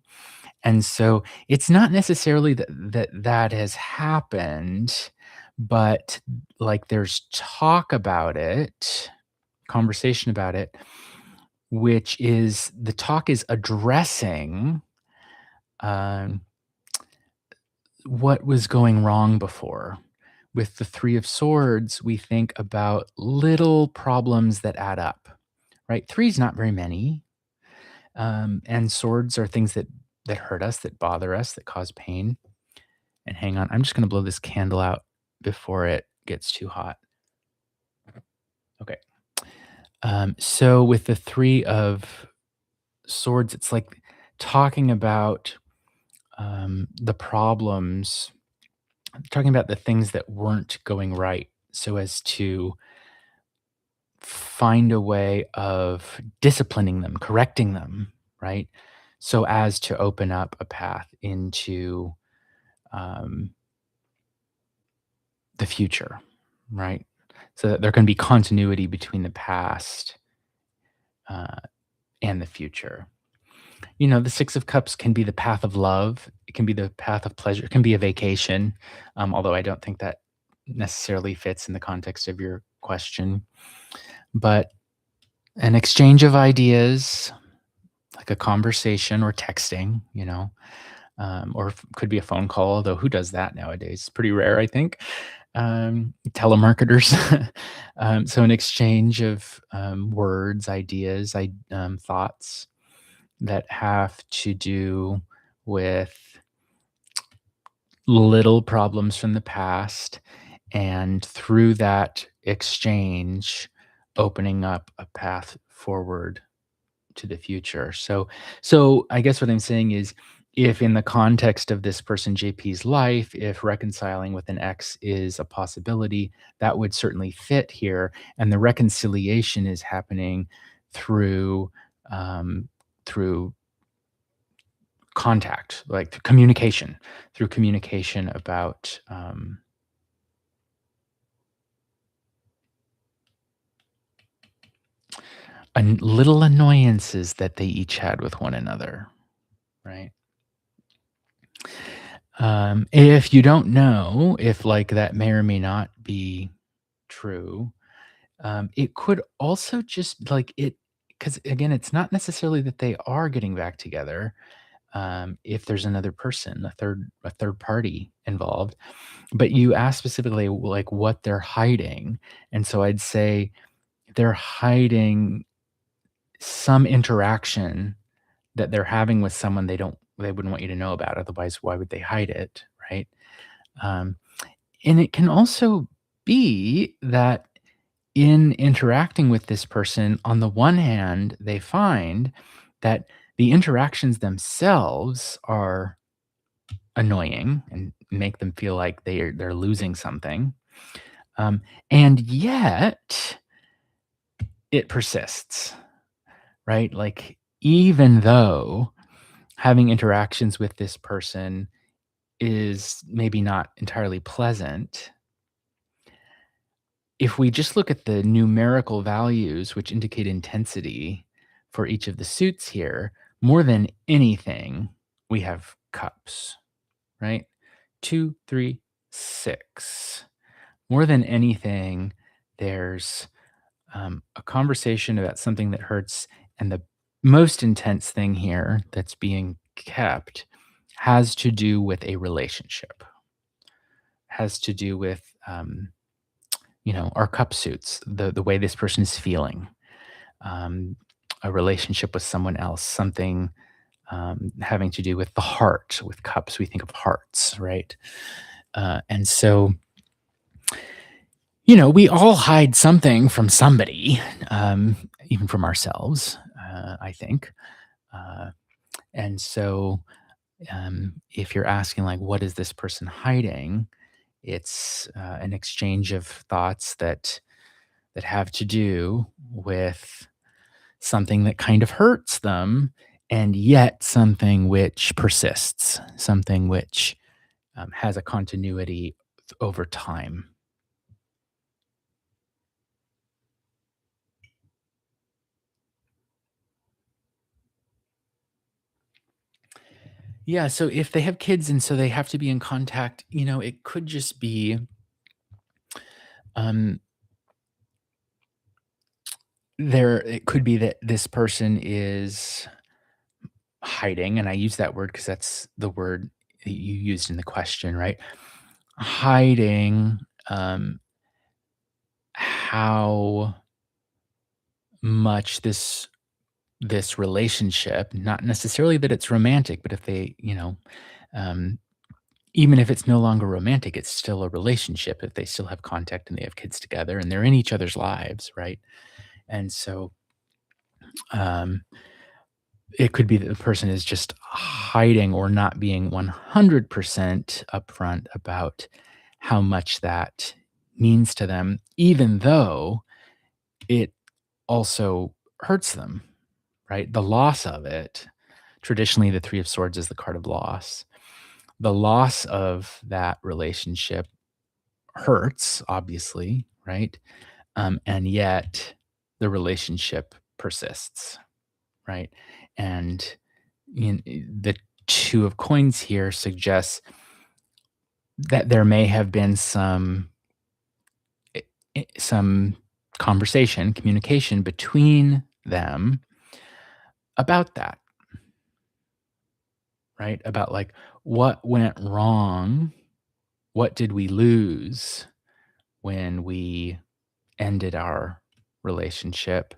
And so it's not necessarily that has happened, but like there's talk about it, conversation about it, which is the talk is addressing um, what was going wrong before. With the 3 of Swords, we think about little problems that add up, right? 3 is not very many. And swords are things that hurt us, that bother us, that cause pain. And hang on, I'm just gonna blow this candle out before it gets too hot. Okay. So with the 3 of Swords, it's like talking about the problems, talking about the things that weren't going right, so as to find a way of disciplining them, correcting them, right? So as to open up a path into um, the future, right? So that there can be continuity between the past uh, and the future. The Six of Cups can be the path of love. It can be the path of pleasure. It can be a vacation, although I don't think that necessarily fits in the context of your question. But an exchange of ideas, like a conversation or texting, or could be a phone call, although who does that nowadays? It's pretty rare, I think. Telemarketers. So an exchange of words, ideas, thoughts that have to do with little problems from the past, and through that exchange, opening up a path forward to the future. So I guess what I'm saying is, if in the context of this person JP's life, if reconciling with an ex is a possibility, that would certainly fit here. And the reconciliation is happening through um, through contact, like through communication about little annoyances that they each had with one another, right? If you don't know if like that may or may not be true, it could also just like it, because again, it's not necessarily that they are getting back together. If there's another person, a third party involved, but you asked specifically like what they're hiding, and so I'd say they're hiding some interaction that they're having with someone they wouldn't want you to know about. Otherwise, why would they hide it, right? Um, and it can also be that in interacting with this person, on the one hand, they find that the interactions themselves are annoying and make them feel like they're losing something. Um, and yet it persists, right? Like, even though having interactions with this person is maybe not entirely pleasant, if we just look at the numerical values, which indicate intensity for each of the suits here, more than anything, we have cups, right? 2, 3, 6. More than anything, there's a conversation about something that hurts, and the most intense thing here that's being kept has to do with a relationship, has to do with our cup suits, the way this person is feeling, um, a relationship with someone else, something having to do with the heart. With cups, we think of hearts, right? And so, we all hide something from somebody, even from ourselves, I think. Uh, and so, if you're asking, like, what is this person hiding? It's an exchange of thoughts that have to do with something that kind of hurts them, and yet something which persists, something which has a continuity over time. Yeah, so if they have kids and so they have to be in contact, it could just be um it could be that this person is hiding, and I use that word because that's the word that you used in the question, right? Hiding how much this relationship, not necessarily that it's romantic, but if they, um, even if it's no longer romantic, it's still a relationship if they still have contact and they have kids together and they're in each other's lives, right? And so um, it could be that the person is just hiding or not being 100% upfront about how much that means to them, even though it also hurts them, right? The loss of it, traditionally, the Three of Swords is the card of loss. The loss of that relationship hurts, obviously, right? And yet the relationship persists, right? And The two of coins here suggests that there may have been some conversation, communication between them about that, right? About like what went wrong, what did we lose when we ended our relationship?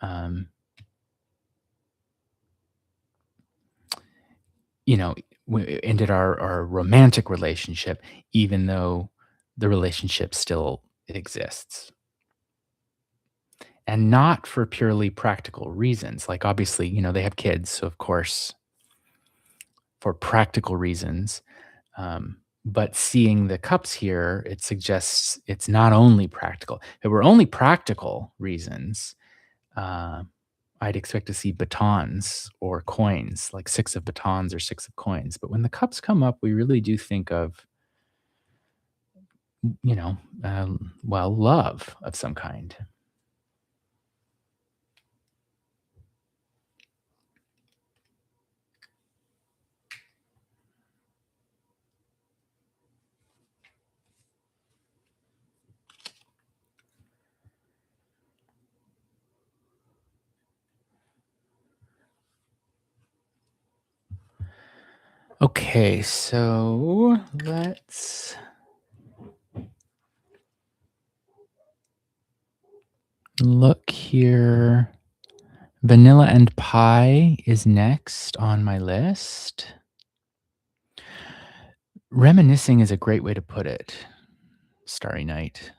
Um, you know, we ended our romantic relationship, even though the relationship still exists. And not for purely practical reasons. Like, obviously, they have kids. So, of course, for practical reasons. But seeing the cups here, it suggests it's not only practical. If it were only practical reasons, uh, I'd expect to see batons or coins, like six of batons or six of coins. But when the cups come up, we really do think of, well, love of some kind. Okay, so let's look here. Vanilla and pie is next on my list. Reminiscing is a great way to put it, Starry Night.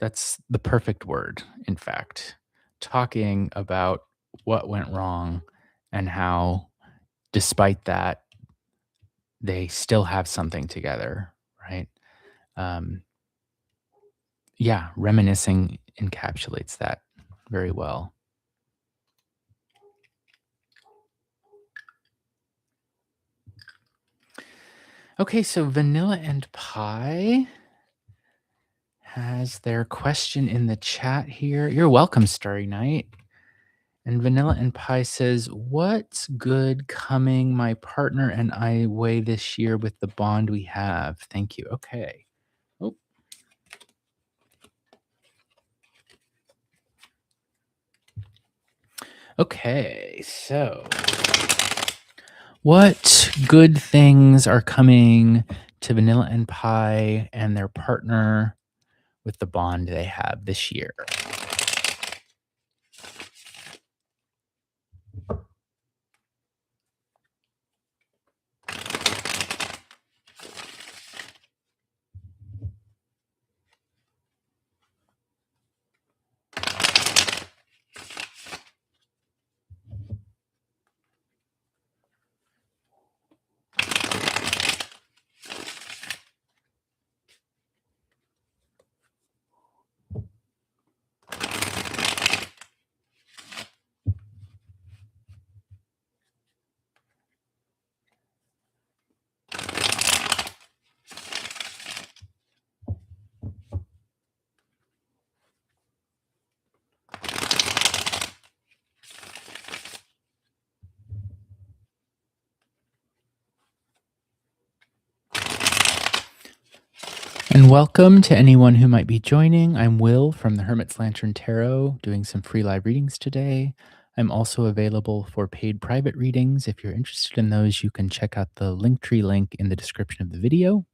That's the perfect word, in fact. Talking about what went wrong and how, despite that, they still have something together, right? Um, yeah, reminiscing encapsulates that very well. Okay, so Vanilla and Pie has their question in the chat here. You're welcome, Starry Night. And Vanilla and Pie says, "What's good coming my partner and I way this year with the bond we have? Thank you." Okay. Oh, okay. So, what good things are coming to Vanilla and Pie and their partner with the bond they have this year? And welcome to anyone who might be joining. I'm Will from the Hermit's Lantern Tarot, doing some free live readings today. I'm also available for paid private readings. If you're interested in those, you can check out the Linktree link in the description of the video.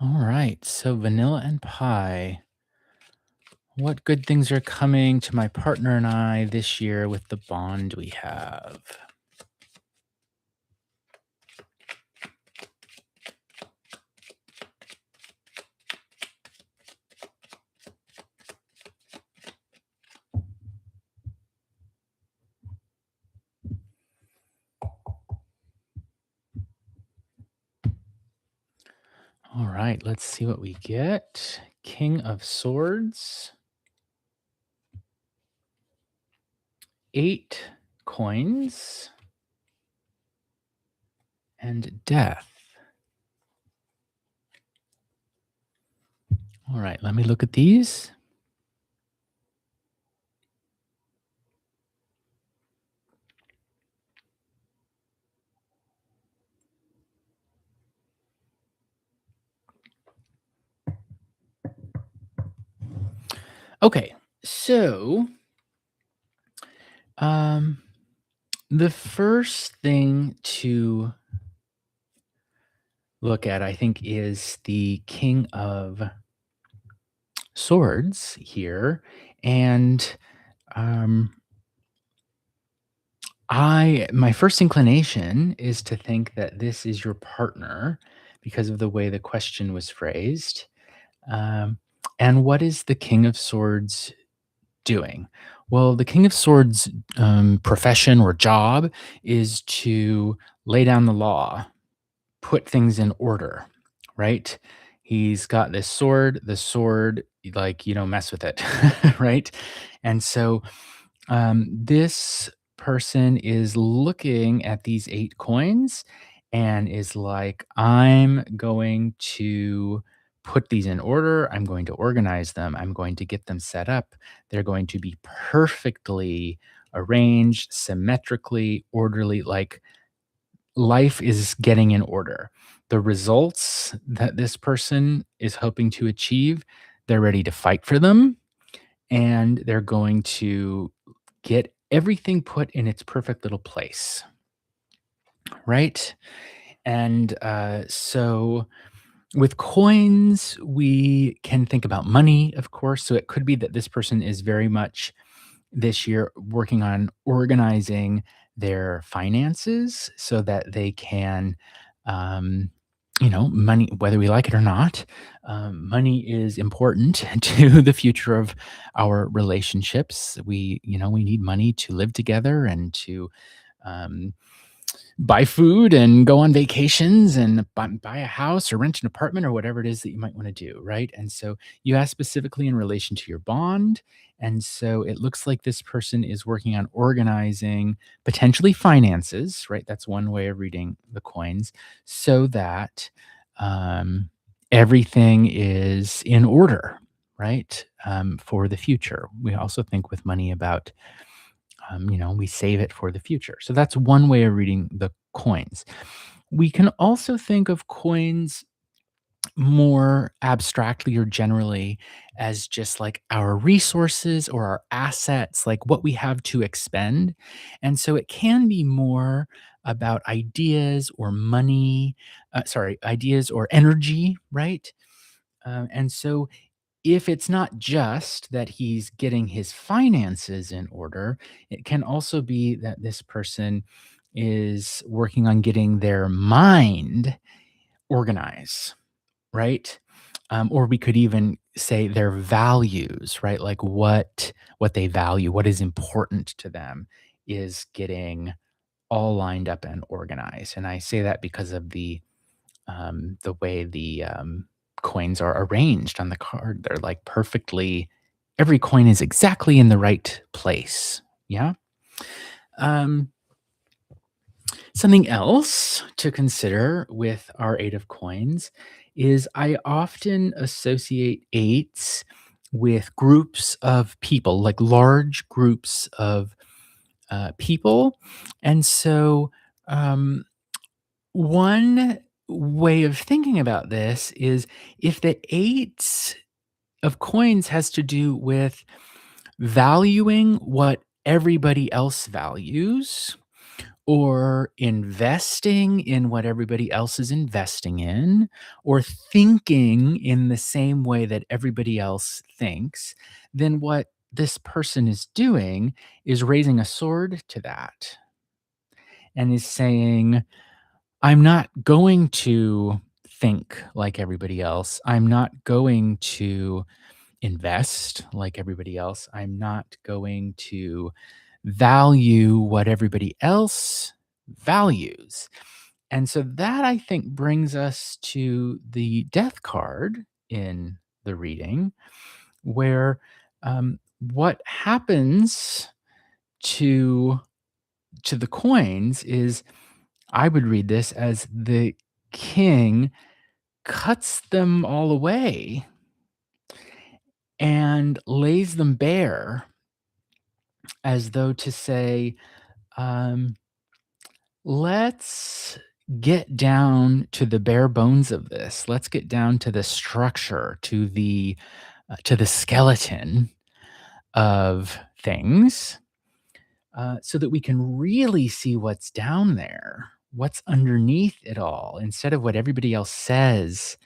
All right, so Vanilla and Pie. What good things are coming to my partner and I this year with the bond we have? All right, let's see what we get. King of Swords, 8 coins, and Death. All right, let me look at these. Okay, so um, the first thing to look at, I think, is the King of Swords here, and um, I my first inclination is to think that this is your partner because of the way the question was phrased. Um, and what is the King of Swords doing? Well, the King of Swords profession or job is to lay down the law, put things in order, right? He's got this sword. The sword, like, you don't mess with it, right? And so this person is looking at these 8 coins and is like, I'm going to put these in order. I'm going to organize them. I'm going to get them set up. They're going to be perfectly arranged, symmetrically, orderly, like life is getting in order. The results that this person is hoping to achieve, they're ready to fight for them, and they're going to get everything put in its perfect little place, right? And so with coins, we can think about money, of course. So it could be that this person is very much this year working on organizing their finances so that they can, um, money, whether we like it or not, money is important to the future of our relationships. We need money to live together and to um, buy food and go on vacations and buy a house or rent an apartment or whatever it is that you might want to do, right? And so you asked specifically in relation to your bond. And so it looks like this person is working on organizing potentially finances, right? That's one way of reading the coins, so that um, everything is in order, right? For the future. We also think with money about we save it for the future. So that's one way of reading the coins. We can also think of coins more abstractly or generally as just like our resources or our assets, like what we have to expend. And so it can be more about ideas or money, ideas or energy, right? And so if it's not just that he's getting his finances in order, it can also be that this person is working on getting their mind organized, right? Or we could even say their values, right? Like what they value, what is important to them is getting all lined up and organized. And I say that because of the way the coins are arranged on the card. They're like perfectly, every coin is exactly in the right place. Yeah. Um, Something else to consider with our 8 of coins is I often associate eights with groups of people, like large groups of people. And so, um, one way of thinking about this is if the 8 of coins has to do with valuing what everybody else values or investing in what everybody else is investing in or thinking in the same way that everybody else thinks, then what this person is doing is raising a sword to that and is saying, I'm not going to think like everybody else. I'm not going to invest like everybody else. I'm not going to value what everybody else values. And so that I think brings us to the death card in the reading, where what happens to the coins is I would read this as the king cuts them all away and lays them bare as though to say, um, let's get down to the bare bones of this. Let's get down to the structure, to the skeleton of things, so that we can really see what's down there, what's underneath it all, instead of what everybody else says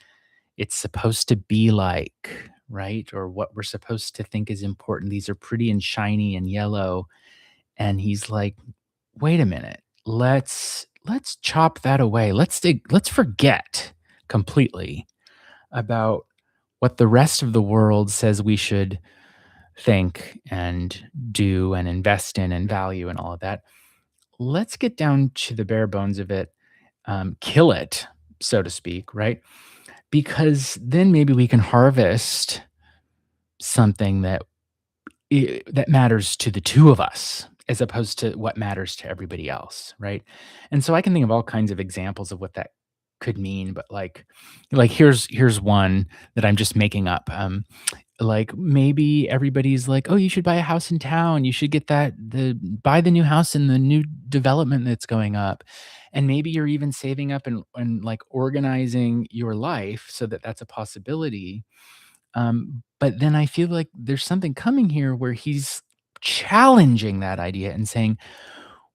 it's supposed to be like, right? Or what we're supposed to think is important. These are pretty and shiny and yellow. And he's like, wait a minute. Let's chop that away. Let's forget completely about what the rest of the world says we should think and do and invest in and value and all of that. Let's get down to the bare bones of it, kill it, so to speak, right? Because then maybe we can harvest something that matters to the two of us as opposed to what matters to everybody else, right? And so I can think of all kinds of examples of what that could mean, but like here's one that I'm just making up. Like maybe everybody's like, "Oh, you should buy a house in town. You should get the buy the new house in the new development that's going up." And maybe you're even saving up and like organizing your life so that that's a possibility. But then I feel like there's something coming here where he's challenging that idea and saying,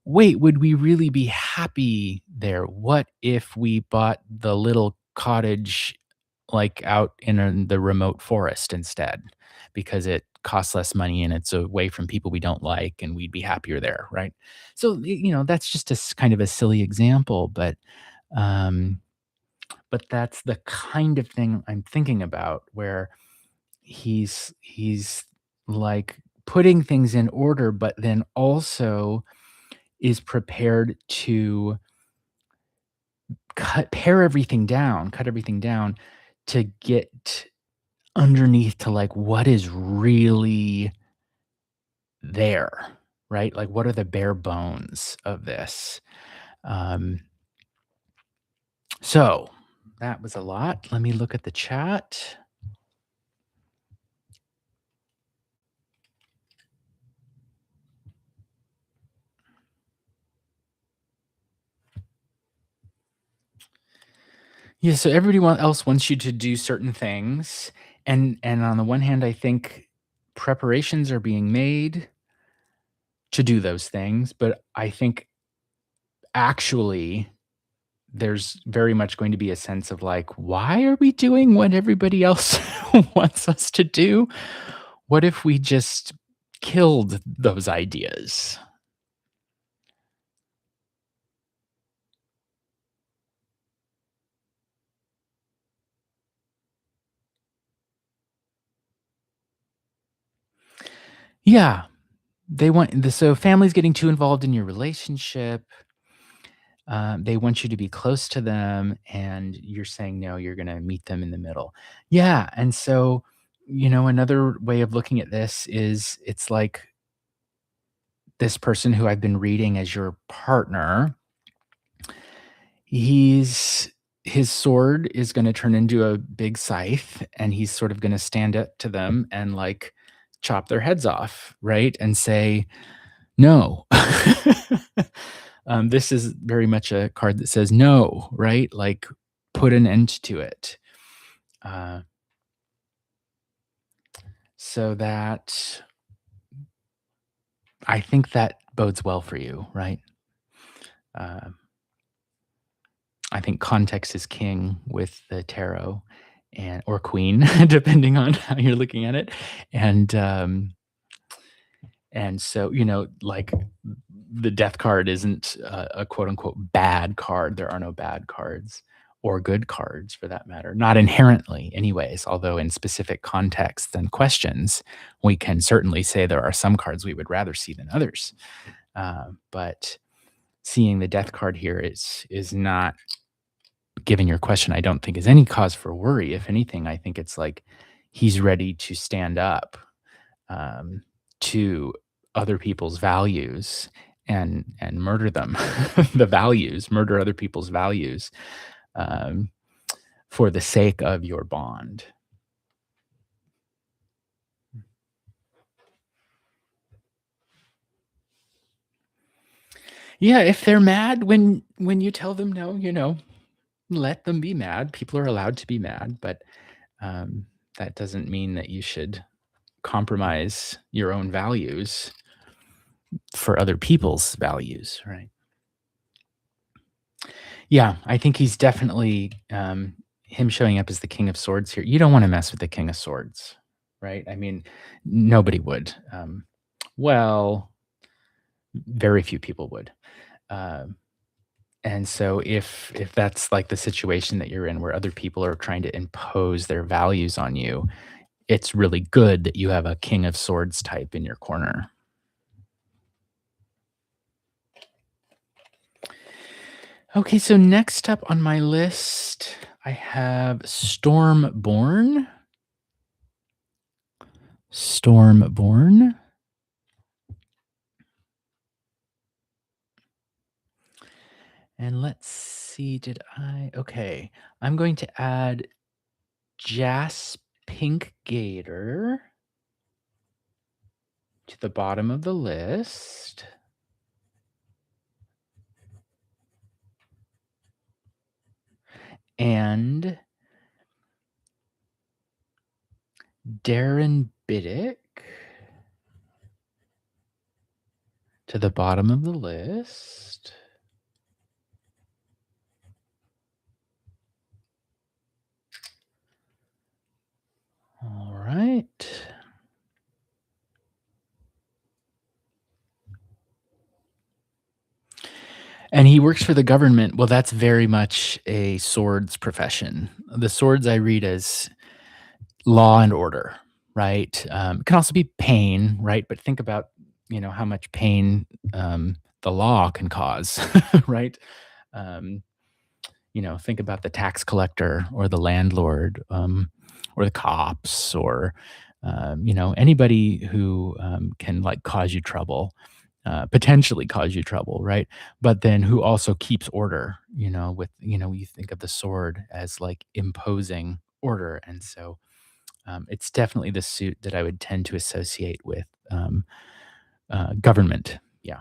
wait, would we really be happy there? What if we bought the little cottage like out in the remote forest instead? Because it costs less money and it's away from people we don't like and we'd be happier there, right? So, that's just kind of a silly example, um, but that's the kind of thing I'm thinking about where he's like putting things in order, but then also is prepared to cut everything down to get underneath to like what is really there, right? Like what are the bare bones of this? Um, so that was a lot. Let me look at the chat. Yeah, so else wants you to do certain things, and on the one hand, I think preparations are being made to do those things, but I think actually there's very much going to be a sense of like, why are we doing what everybody else wants us to do? What if we just killed those ideas? Yeah, so families getting too involved in your relationship. They want you to be close to them, and you're saying, "No, you're gonna meet them in the middle." Yeah, and so, another way of looking at this is it's like this person who I've been reading as your partner, he's his sword is gonna turn into a big scythe, and he's sort of gonna stand up to them and, like, chop their heads off, right? And say, "No." This is very much a card that says no, right? Like, put an end to it. Uh, so that I think that bodes well for you, right? Uh, I think context is king with the tarot and or queen, depending on how you're looking at it. And and so, like the death card isn't a quote unquote bad card. There are no bad cards or good cards for that matter, not inherently, anyways. Although, in specific contexts and questions, we can certainly say there are some cards we would rather see than others. But seeing the death card here is not, given your question, I don't think is any cause for worry. If anything, I think it's like he's ready to stand up um, to other people's values and murder them. The values, murder other people's values um, for the sake of your bond. Yeah, if they're mad when you tell them no, let them be mad. People are allowed to be mad, but um, that doesn't mean that you should compromise your own values for other people's values, right? Yeah, I think he's definitely him showing up as the King of Swords here. You don't want to mess with the King of Swords, right? I mean, nobody would. Well, very few people would. Um, and so if that's like the situation that you're in where other people are trying to impose their values on you, it's really good that you have a King of Swords type in your corner. Okay, so next up on my list, I have Stormborn. Stormborn. And let's see, okay. I'm going to add Jaspink Gator to the bottom of the list. And Darren Biddick to the bottom of the list. All right. And he works for the government. Well, that's very much a swords profession. The swords I read as law and order, right? It can also be pain, right? But think about, how much pain the law can cause, right? Um, think about the tax collector or the landlord or the cops or, anybody who can like cause you trouble. Potentially cause you trouble, right? But then who also keeps order, with, you think of the sword as like imposing order. And so it's definitely the suit that I would tend to associate with government. Yeah.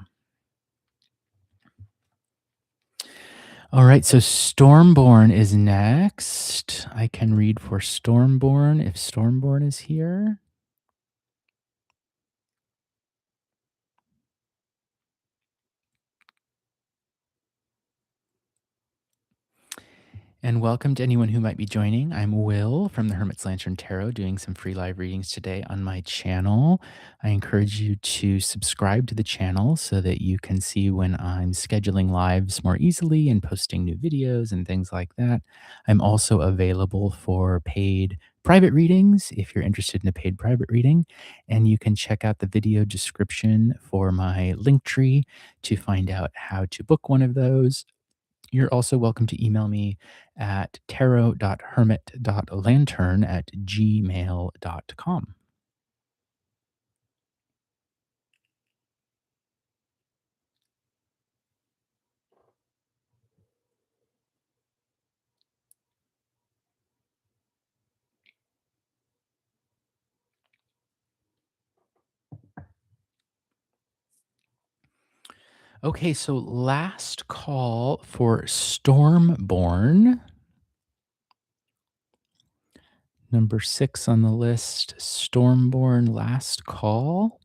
All right. So Stormborn is next. I can read for Stormborn if Stormborn is here. And welcome to anyone who might be joining. I'm Will from the Hermit's Lantern Tarot, doing some free live readings today on my channel. I encourage you to subscribe to the channel so that you can see when I'm scheduling lives more easily and posting new videos and things like that. I'm also available for paid private readings if you're interested in a paid private reading. And you can check out the video description for my link tree to find out how to book one of those. You're also welcome to email me at tarot.hermit.lantern@gmail.com. Okay, so last call for Stormborn. Number 6 on the list, Stormborn, last call.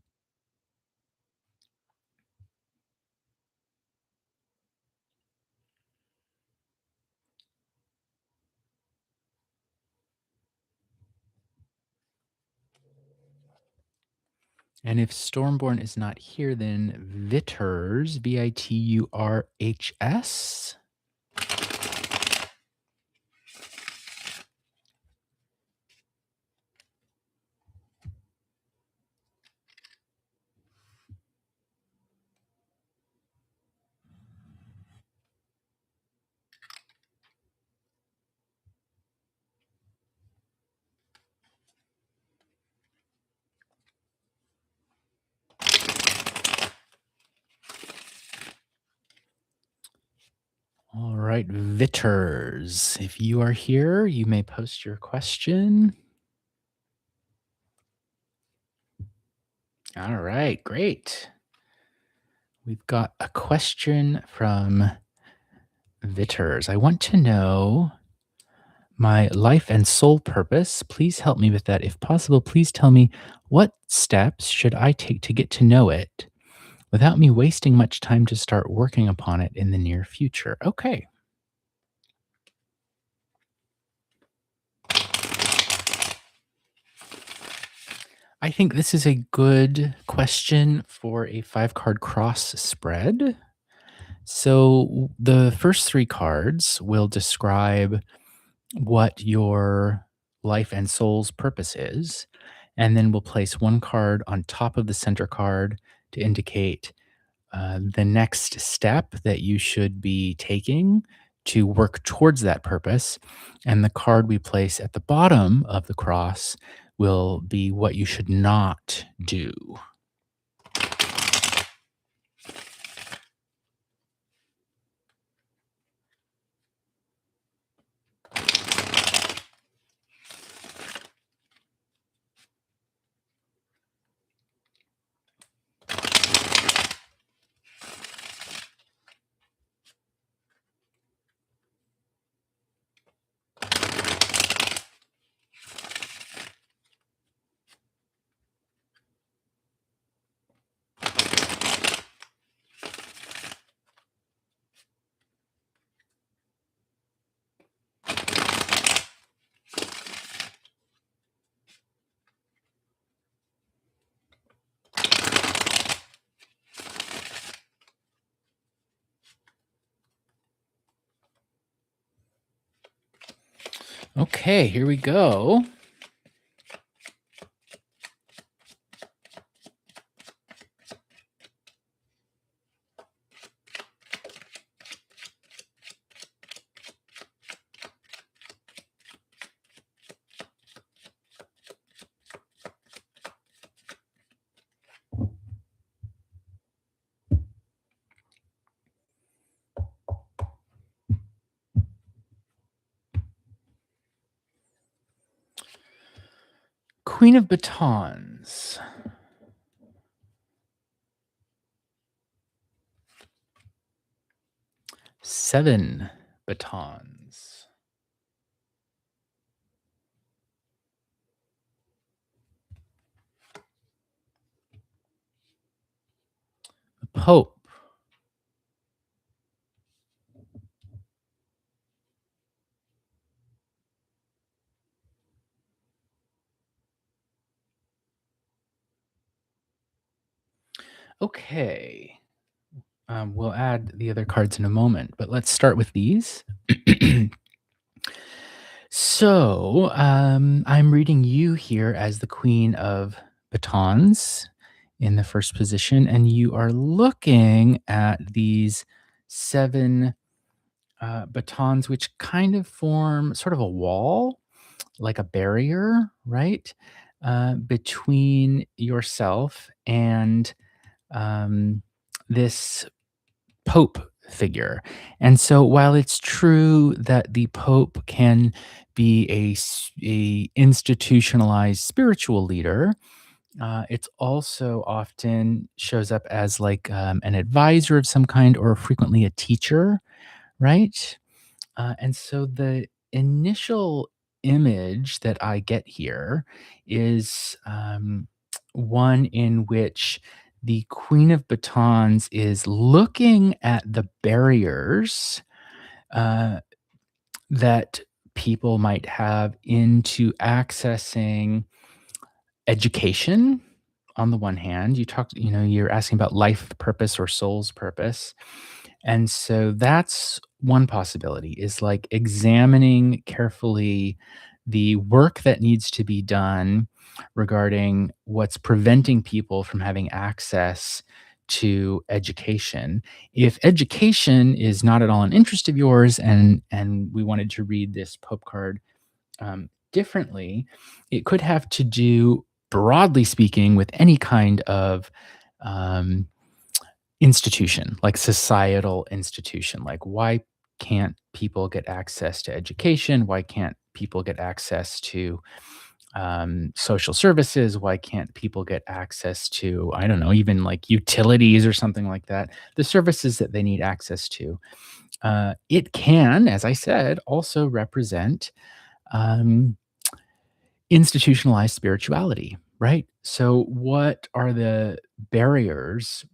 And if Stormborn is not here, then Vitur's, Viturhs. right, Vitters, if you are here, you may post your question. All right, great. We've got a question from Vitters. I want to know my life and soul purpose. Please help me with that. If possible, please tell me what steps should I take to get to know it without me wasting much time to start working upon it in the near future. Okay. I think this is a good question for a 5 card cross spread. So the first 3 cards will describe what your life and soul's purpose is. And then we'll place 1 card on top of the center card to indicate the next step that you should be taking to work towards that purpose. And the card we place at the bottom of the cross will be what you should not do. Okay, here we go. Queen of Batons. Seven batons. The Pope. Okay. We'll add the other cards in a moment, but let's start with these. So, I'm reading you here as the Queen of Batons in the first position, and you are looking at these 7 batons, which kind of form sort of a wall, like a barrier, right? Between yourself and this Pope figure. And so while it's true that the Pope can be a institutionalized spiritual leader, it's also often shows up as like an advisor of some kind or frequently a teacher, right? And so the initial image that I get here is one in which the Queen of Batons is looking at the barriers uh, that people might have into accessing education on the one hand. You're asking about life purpose or soul's purpose. And so that's one possibility is like examining carefully the work that needs to be done regarding what's preventing people from having access to education. If education is not at all an interest of yours and we wanted to read this Pope card differently, it could have to do, broadly speaking, with any kind of um, institution, like societal institution. Like, why can't people get access to education? Why can't people get access to social services? Why can't people get access to, I don't know, even like utilities or something like that? The services that they need access to. It can, as I said, also represent um, institutionalized spirituality, right? So, what are the barriers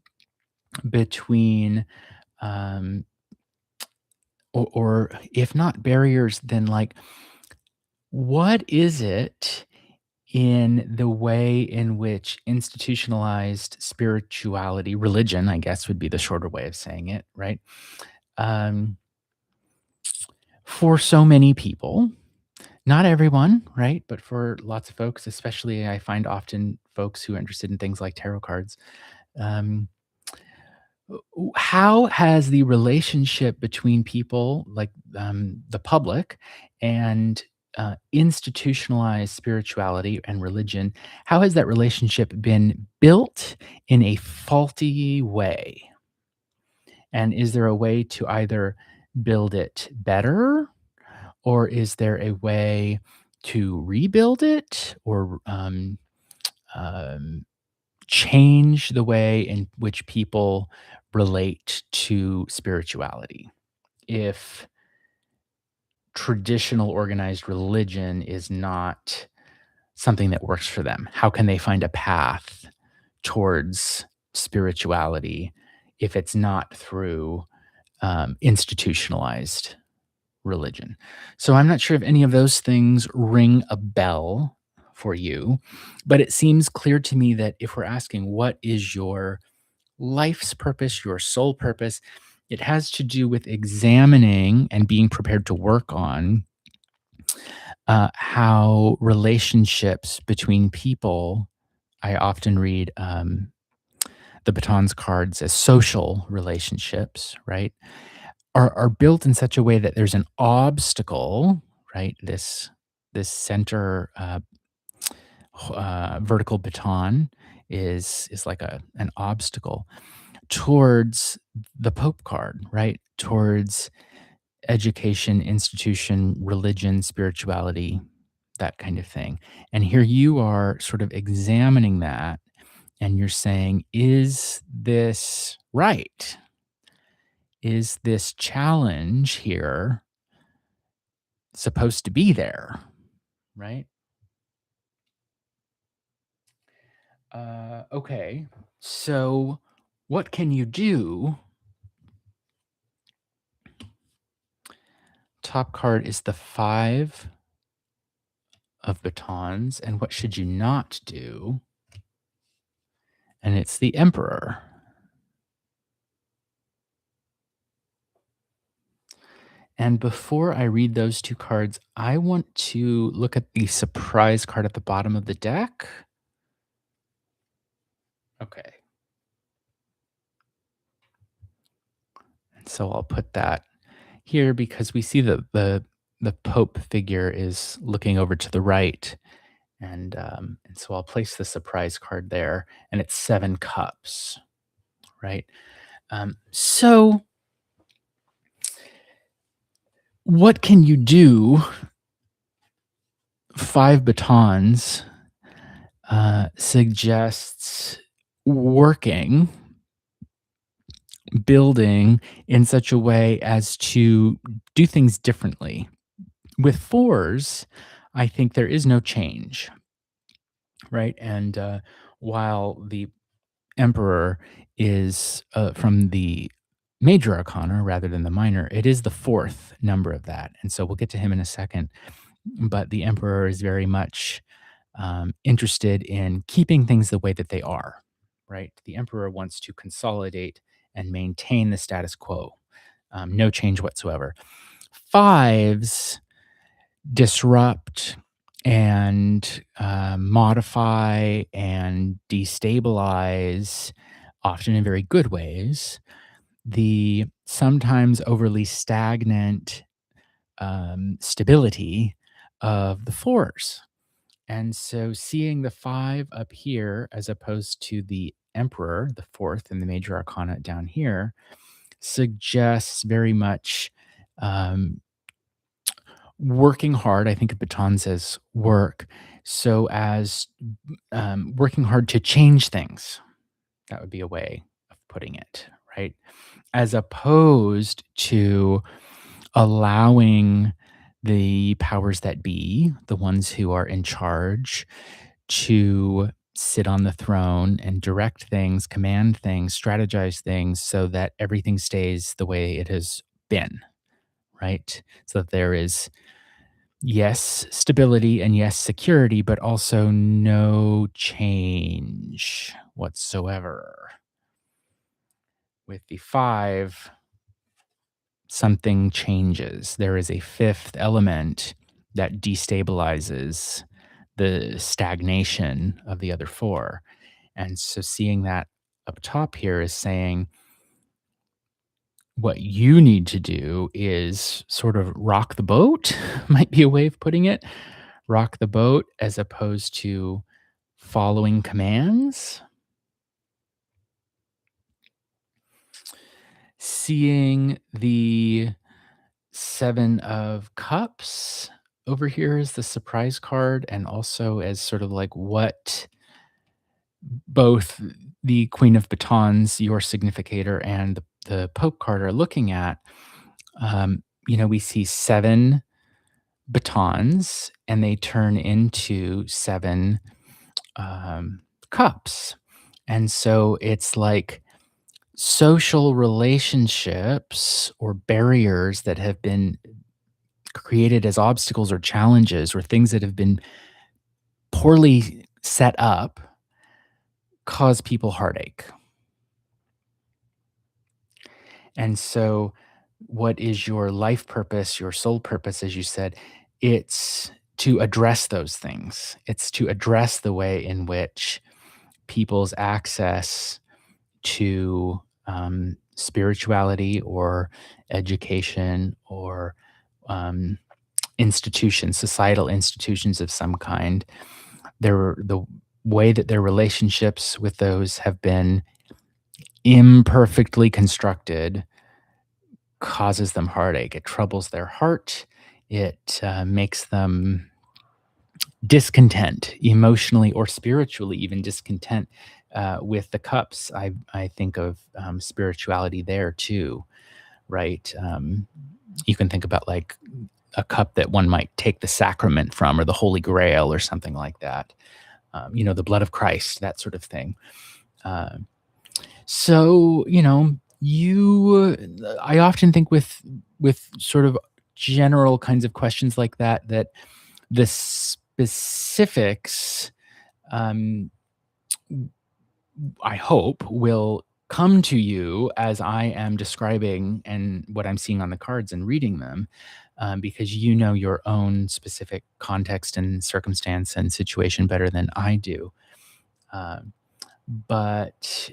between, um, or if not barriers, then like, what is it in the way in which institutionalized spirituality, religion, I guess would be the shorter way of saying it, right? Um, for so many people, not everyone, right? But for lots of folks, especially I find often folks who are interested in things like tarot cards, um, how has the relationship between people, like the public, and institutionalized spirituality and religion, how has that relationship been built in a faulty way? And is there a way to either build it better, or is there a way to rebuild it, or um, change the way in which people relate to spirituality? If traditional organized religion is not something that works for them, how can they find a path towards spirituality if it's not through institutionalized religion? So I'm not sure if any of those things ring a bell for you, but it seems clear to me that if we're asking what is your life's purpose, your soul purpose, it has to do with examining and being prepared to work on how relationships between people. I often read the batons cards as social relationships, right? Are built in such a way that there's an obstacle, right? This center vertical baton is like an obstacle towards the Pope card, right? Towards education, institution, religion, spirituality, that kind of thing. And here you are sort of examining that and you're saying, is this right? Is this challenge here supposed to be there? Right? Okay. So, what can you do? Top card is the five of batons. And what should you not do? And it's the emperor. And before I read those two cards, I want to look at the surprise card at the bottom of the deck. Okay. And so I'll put that here because we see that the Pope figure is looking over to the right. And so I'll place the surprise card there, and it's 7 cups, right? So what can you do? 5 batons suggests working, building in such a way as to do things differently. With fours, I think there is no change, right? And while the emperor is from the major arcana rather than the minor, it is the fourth number of that. And so we'll get to him in a second. But the emperor is very much interested in keeping things the way that they are, right? The emperor wants to consolidate and maintain the status quo, no change whatsoever. Fives disrupt and modify and destabilize, often in very good ways, the sometimes overly stagnant stability of the fours. And so seeing the five up here as opposed to the emperor, the fourth in the major arcana down here, suggests very much um, working hard. I think of batons as work, so as working hard to change things. That would be a way of putting it, right? As opposed to allowing the powers that be, the ones who are in charge, to sit on the throne and direct things, command things, strategize things so that everything stays the way it has been, right? So that there is, yes, stability and yes, security, but also no change whatsoever. With the five, something changes. There is a fifth element that destabilizes the stagnation of the other four. And so seeing that up top here is saying what you need to do is sort of rock the boat, might be a way of putting it. Rock the boat as opposed to following commands. Seeing the Seven of Cups over here is the surprise card, and also as sort of like what both the Queen of Batons, your significator, and the Pope card are looking at. We see seven batons, and they turn into seven cups. And so it's like social relationships or barriers that have been created as obstacles or challenges or things that have been poorly set up cause people heartache. And so, what is your life purpose, your soul purpose, as you said? It's to address those things. It's to address the way in which people's access to spirituality or education or um, institutions, societal institutions of some kind, the way that their relationships with those have been imperfectly constructed causes them heartache. It troubles their heart. It makes them discontent, emotionally or spiritually, even discontent with the cups. I think of spirituality there too, right? You can think about like a cup that one might take the sacrament from, or the Holy Grail, or something like that. The blood of Christ, that sort of thing. Uh, so I often think with sort of general kinds of questions like that, that the specifics, um, I hope, will come to you as I am describing and what I'm seeing on the cards and reading them, because you know your own specific context and circumstance and situation better than I do. Um, but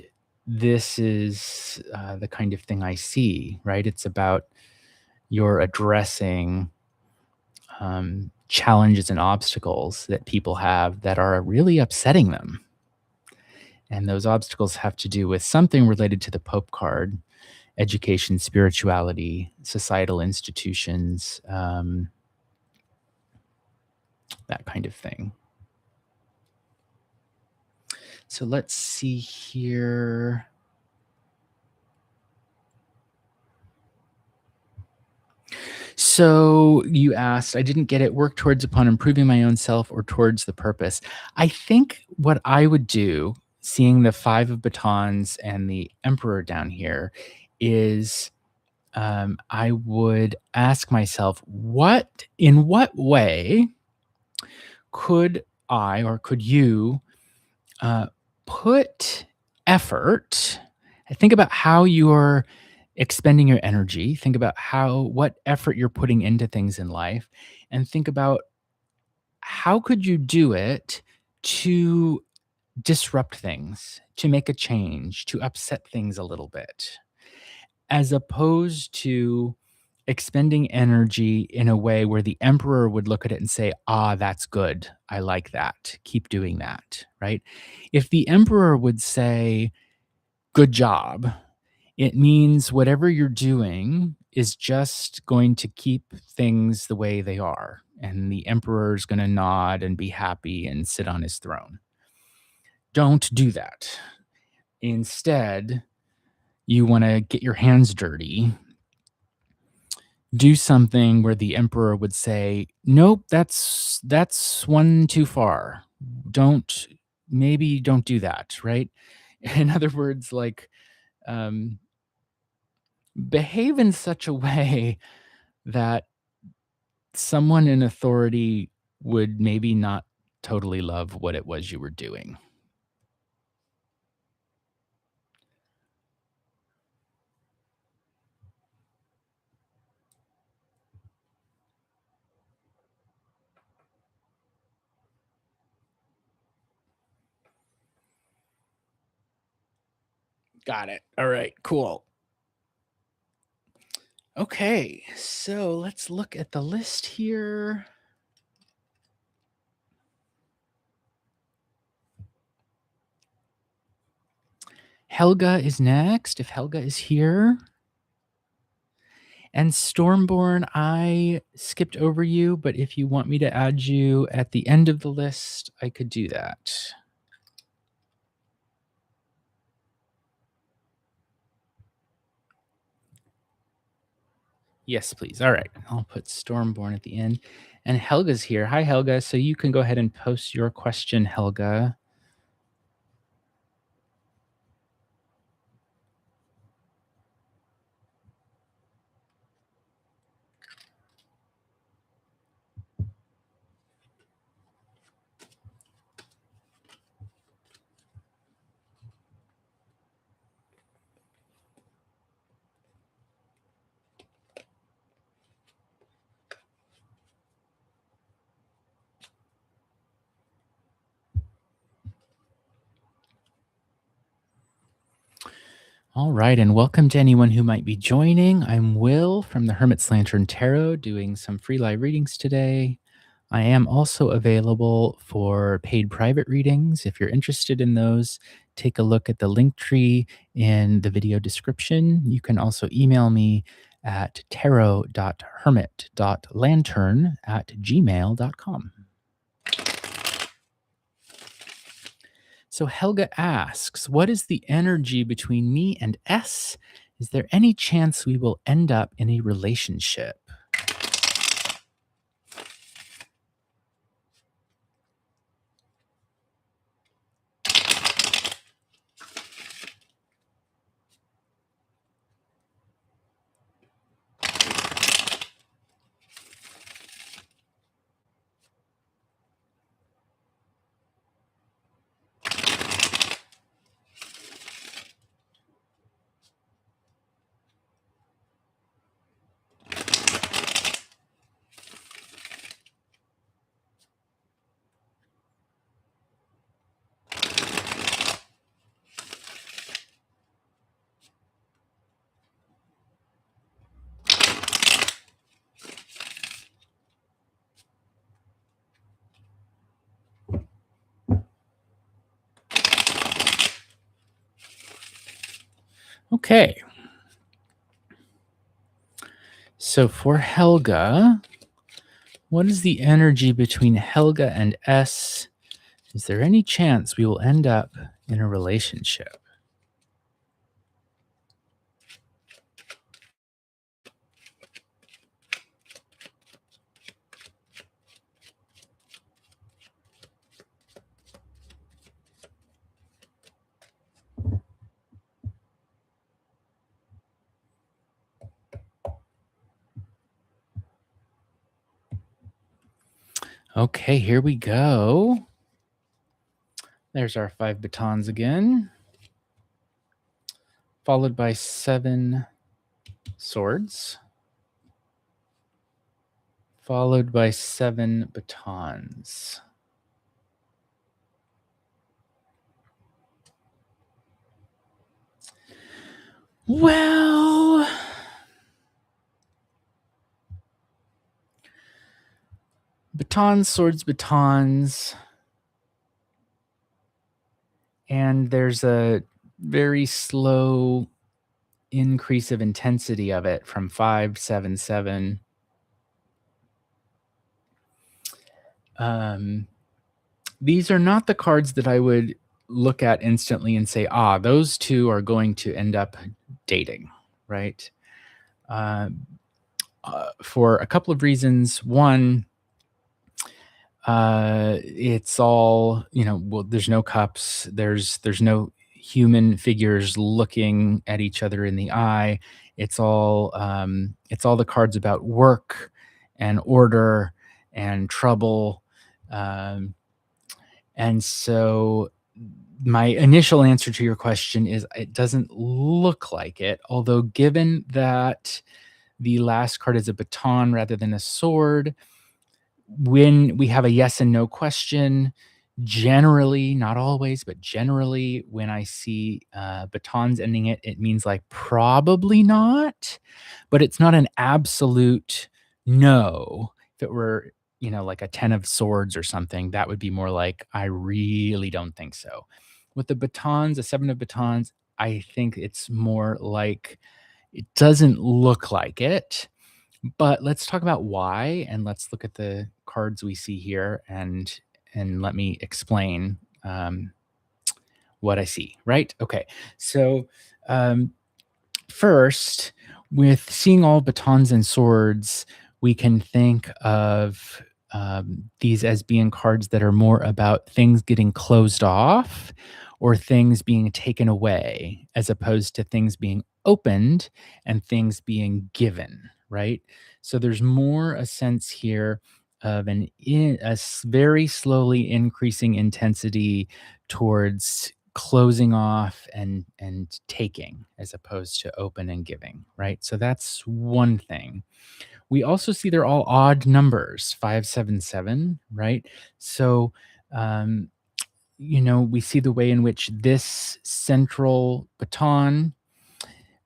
this is the kind of thing I see, right? It's about you're addressing challenges and obstacles that people have that are really upsetting them. And those obstacles have to do with something related to the Pope card: education, spirituality, societal institutions, that kind of thing. So let's see here. So you asked, I didn't get it, work towards upon improving my own self or towards the purpose. I think what I would do, seeing the Five of Batons and the Emperor down here, is I would ask myself, in what way could I or could you uh, put effort? Think about how you're expending your energy. Think about what effort you're putting into things in life, and think about how could you do it to disrupt things, to make a change, to upset things a little bit, as opposed to expending energy in a way where the emperor would look at it and say, "Ah, that's good. I like that. Keep doing that." Right? If the emperor would say, "Good job," it means whatever you're doing is just going to keep things the way they are, and the emperor is going to nod and be happy and sit on his throne. Don't do that. Instead, you want to get your hands dirty, do something where the emperor would say, "Nope, that's one too far. Don't maybe don't do that," right? In other words, like, um, behave in such a way that someone in authority would maybe not totally love what it was you were doing. Got it. All right, cool. Okay, so let's look at the list here. Helga is next, if Helga is here. And Stormborn, I skipped over you, but if you want me to add you at the end of the list, I could do that. Yes, please. All right. I'll put Stormborn at the end. And Helga's here. Hi, Helga. So you can go ahead and post your question, Helga. All right, and welcome to anyone who might be joining. I'm Will from the Hermit's Lantern Tarot doing some free live readings today. I am also available for paid private readings. If you're interested in those, take a look at the link tree in the video description. You can also email me at tarot.hermit.lantern@gmail.com. So Helga asks, what is the energy between me and S? Is there any chance we will end up in a relationship? Okay. So for Helga, what is the energy between Helga and S? Is there any chance we will end up in a relationship? Okay, here we go. There's our 5 batons again, followed by 7 swords, followed by 7 batons. Well, batons, swords, batons. And there's a very slow increase of intensity of it from 577. These are not the cards that I would look at instantly and say, ah, those two are going to end up dating, right? Um, for a couple of reasons. One, it's all, well, there's no cups, there's no human figures looking at each other in the eye. It's all the cards about work and order and trouble. Um, and so my initial answer to your question is it doesn't look like it, although given that the last card is a baton rather than a sword, when we have a yes and no question, generally, not always, but generally, when I see batons ending it, it means like probably not, but it's not an absolute no. If it were, like a 10 of swords or something, that would be more like, I really don't think so. With the batons, a seven of batons, I think it's more like it doesn't look like it, but let's talk about why, and let's look at the cards we see here, and let me explain what I see. Right? Okay. So um, first, with seeing all batons and swords, we can think of these as being cards that are more about things getting closed off or things being taken away, as opposed to things being opened and things being given, right? So there's more a sense here of very slowly increasing intensity towards closing off and taking, as opposed to open and giving, right? So that's one thing. We also see they're all odd numbers, 577, right? So um we see the way in which this central baton,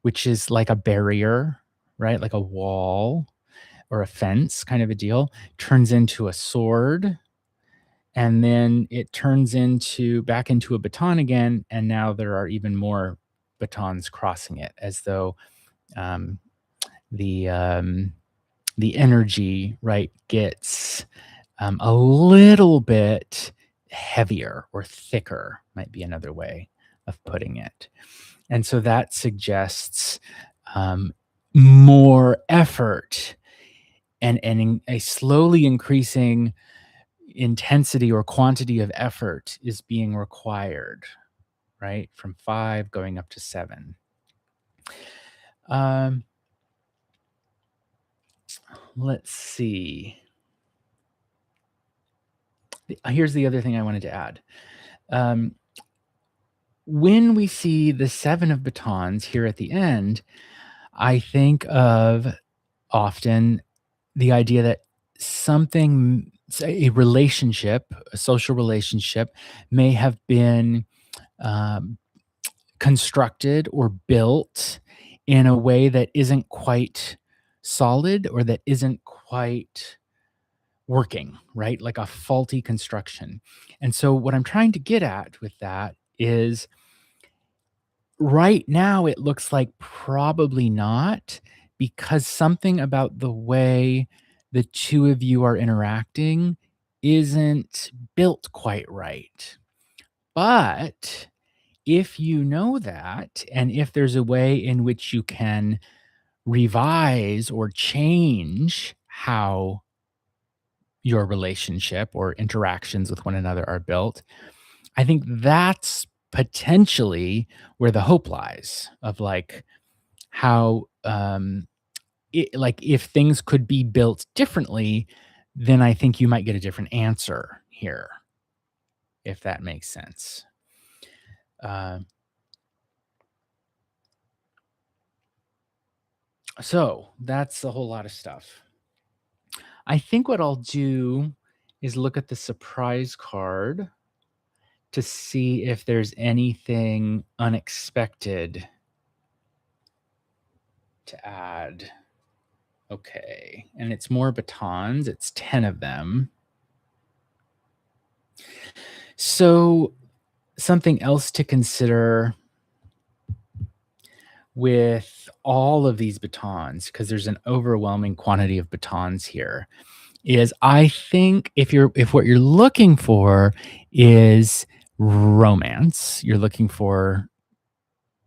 which is like a barrier, right? Like a wall or a fence kind of a deal, turns into a sword, and then it turns into back into a baton again, and now there are even more batons crossing it, as though um, the the energy, right, gets a little bit heavier or thicker, might be another way of putting it. And so that suggests um, more effort and a slowly increasing intensity or quantity of effort is being required, right? From 5 going up to 7. Um, let's see. Here's the other thing I wanted to add. Um, when we see the 7 of batons here at the end, I think of often the idea that something, say a relationship, a social relationship, may have been um, constructed or built in a way that isn't quite solid or that isn't quite working, right? Like a faulty construction. And so, what I'm trying to get at with that is right now, it looks like probably not, because something about the way the two of you are interacting isn't built quite right. But if you know that, and if there's a way in which you can revise or change how your relationship or interactions with one another are built, I think that's potentially where the hope lies of like how like if things could be built differently, then I think you might get a different answer here, if that makes sense. Uh, so that's a whole lot of stuff. I think what I'll do is look at the surprise card to see if there's anything unexpected to add. Okay, and it's more batons, it's 10 of them. So, something else to consider with all of these batons, because there's an overwhelming quantity of batons here, is I think if what you're looking for is romance, you're looking for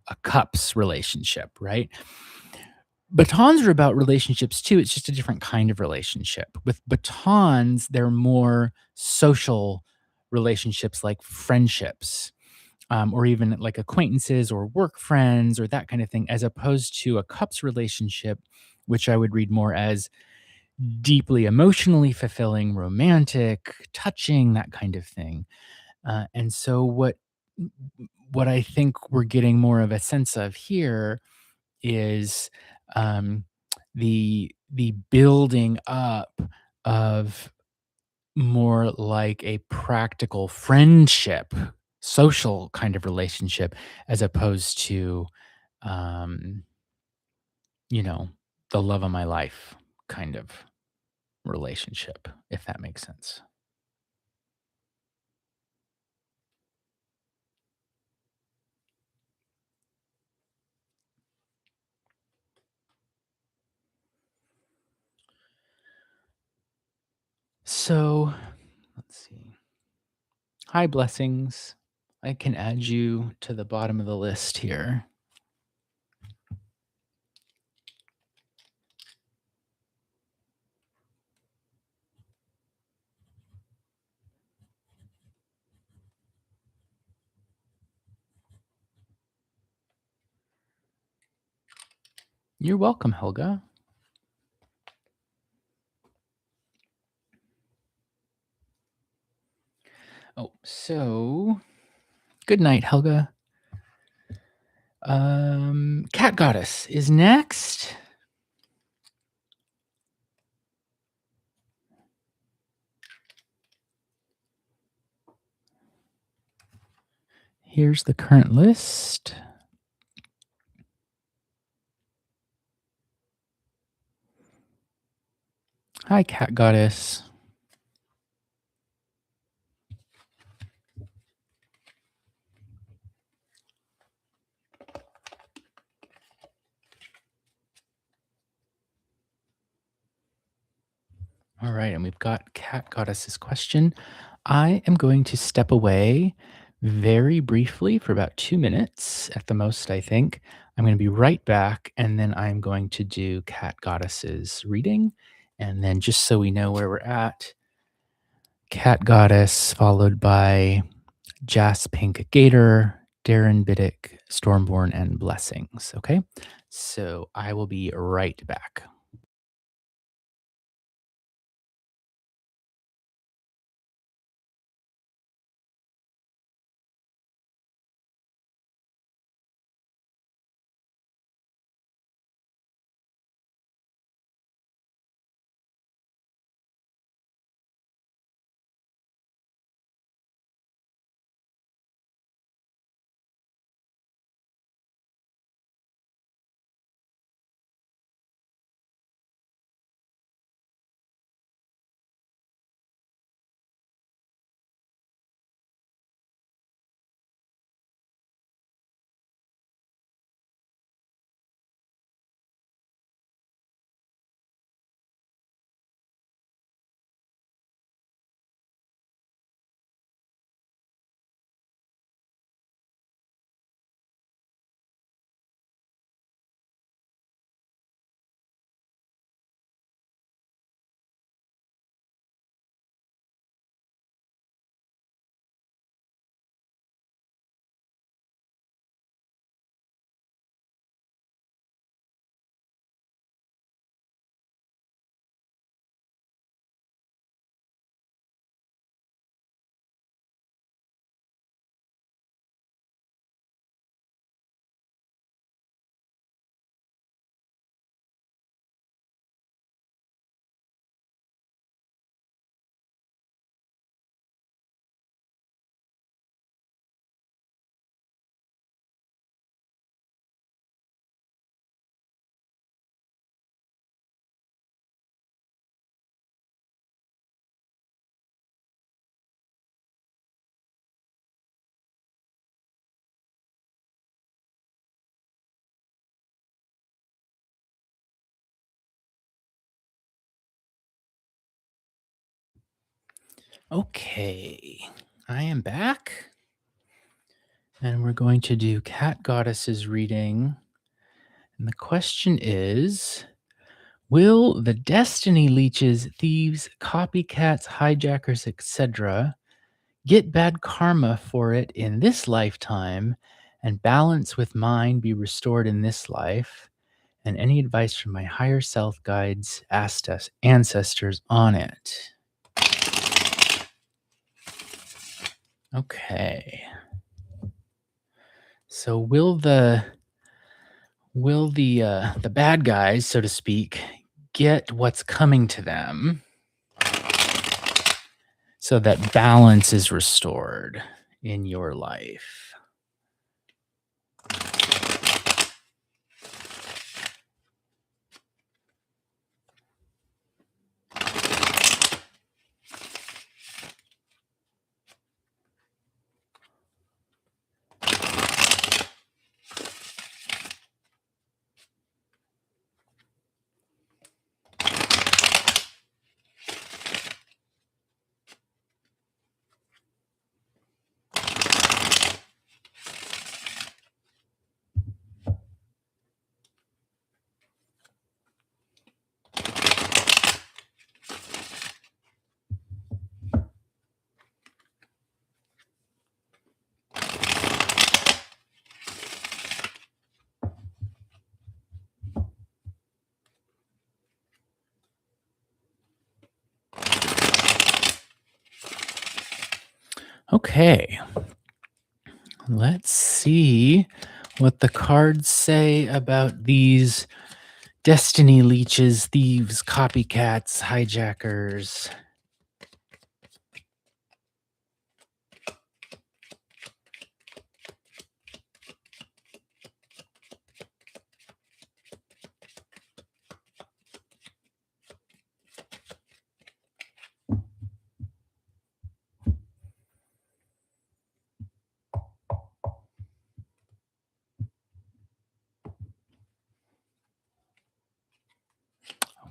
a cups relationship, right? Batons are about relationships too. It's just a different kind of relationship. With batons, they're more social relationships like friendships, or even like acquaintances or work friends or that kind of thing, as opposed to a cups relationship, which I would read more as deeply emotionally fulfilling, romantic, touching, that kind of thing. And so what I think we're getting more of a sense of here is um, the building up of more like a practical friendship, social kind of relationship, as opposed to um, you know, the love of my life kind of relationship, if that makes sense. So let's see. Hi, blessings. I can add you to the bottom of the list here. You're welcome, Helga. Oh, so good night, Helga. Cat Goddess is next. Here's the current list. Hi, Cat Goddess. All right, and we've got Cat Goddess's question. I am going to step away very briefly for about 2 minutes at the most, I think. I'm going to be right back, and then I'm going to do Cat Goddess's reading. And then, just so we know where we're at, Cat Goddess, followed by Jas Pink Gator, Darren Biddick, Stormborn, and Blessings. Okay, so I will be right back. Okay, I am back, and we're going to do Cat Goddess's reading. And the question is: will the destiny leeches, thieves, copycats, hijackers, etc., get bad karma for it in this lifetime, and balance with mind be restored in this life? And any advice from my higher self guides, asked us ancestors on it. Okay. So will the bad guys, so to speak, get what's coming to them so that balance is restored in your life? Okay. Let's see what the cards say about these destiny leeches, thieves, copycats, hijackers.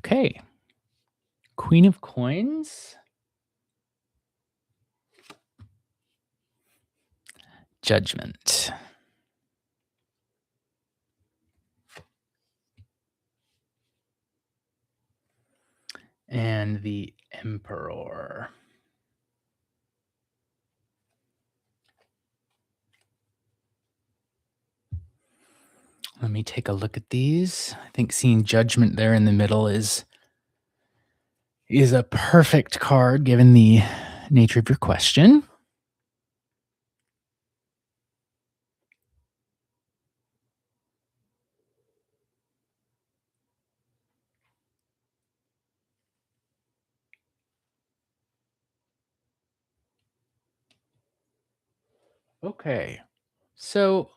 Okay. Queen of Coins. Judgment. And the Emperor. Let me take a look at these. I think seeing Judgment there in the middle is a perfect card given the nature of your question. Okay. So,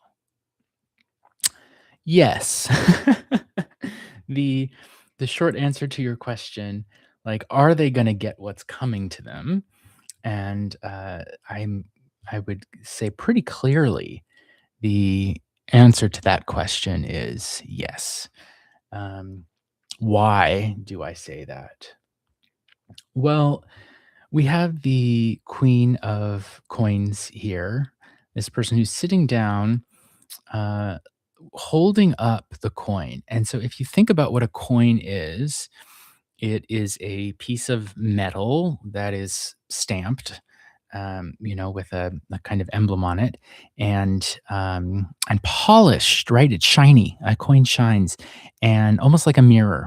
yes. the the short answer to your question, like, are they going to get what's coming to them? And I would say pretty clearly the answer to that question is yes. Um, why do I say that? Well, we have the Queen of Coins here, this person who's sitting down, uh, holding up the coin. And so, if you think about what a coin is, it is a piece of metal that is stamped, with a kind of emblem on it, and polished. Right, it's shiny. A coin shines, and almost like a mirror.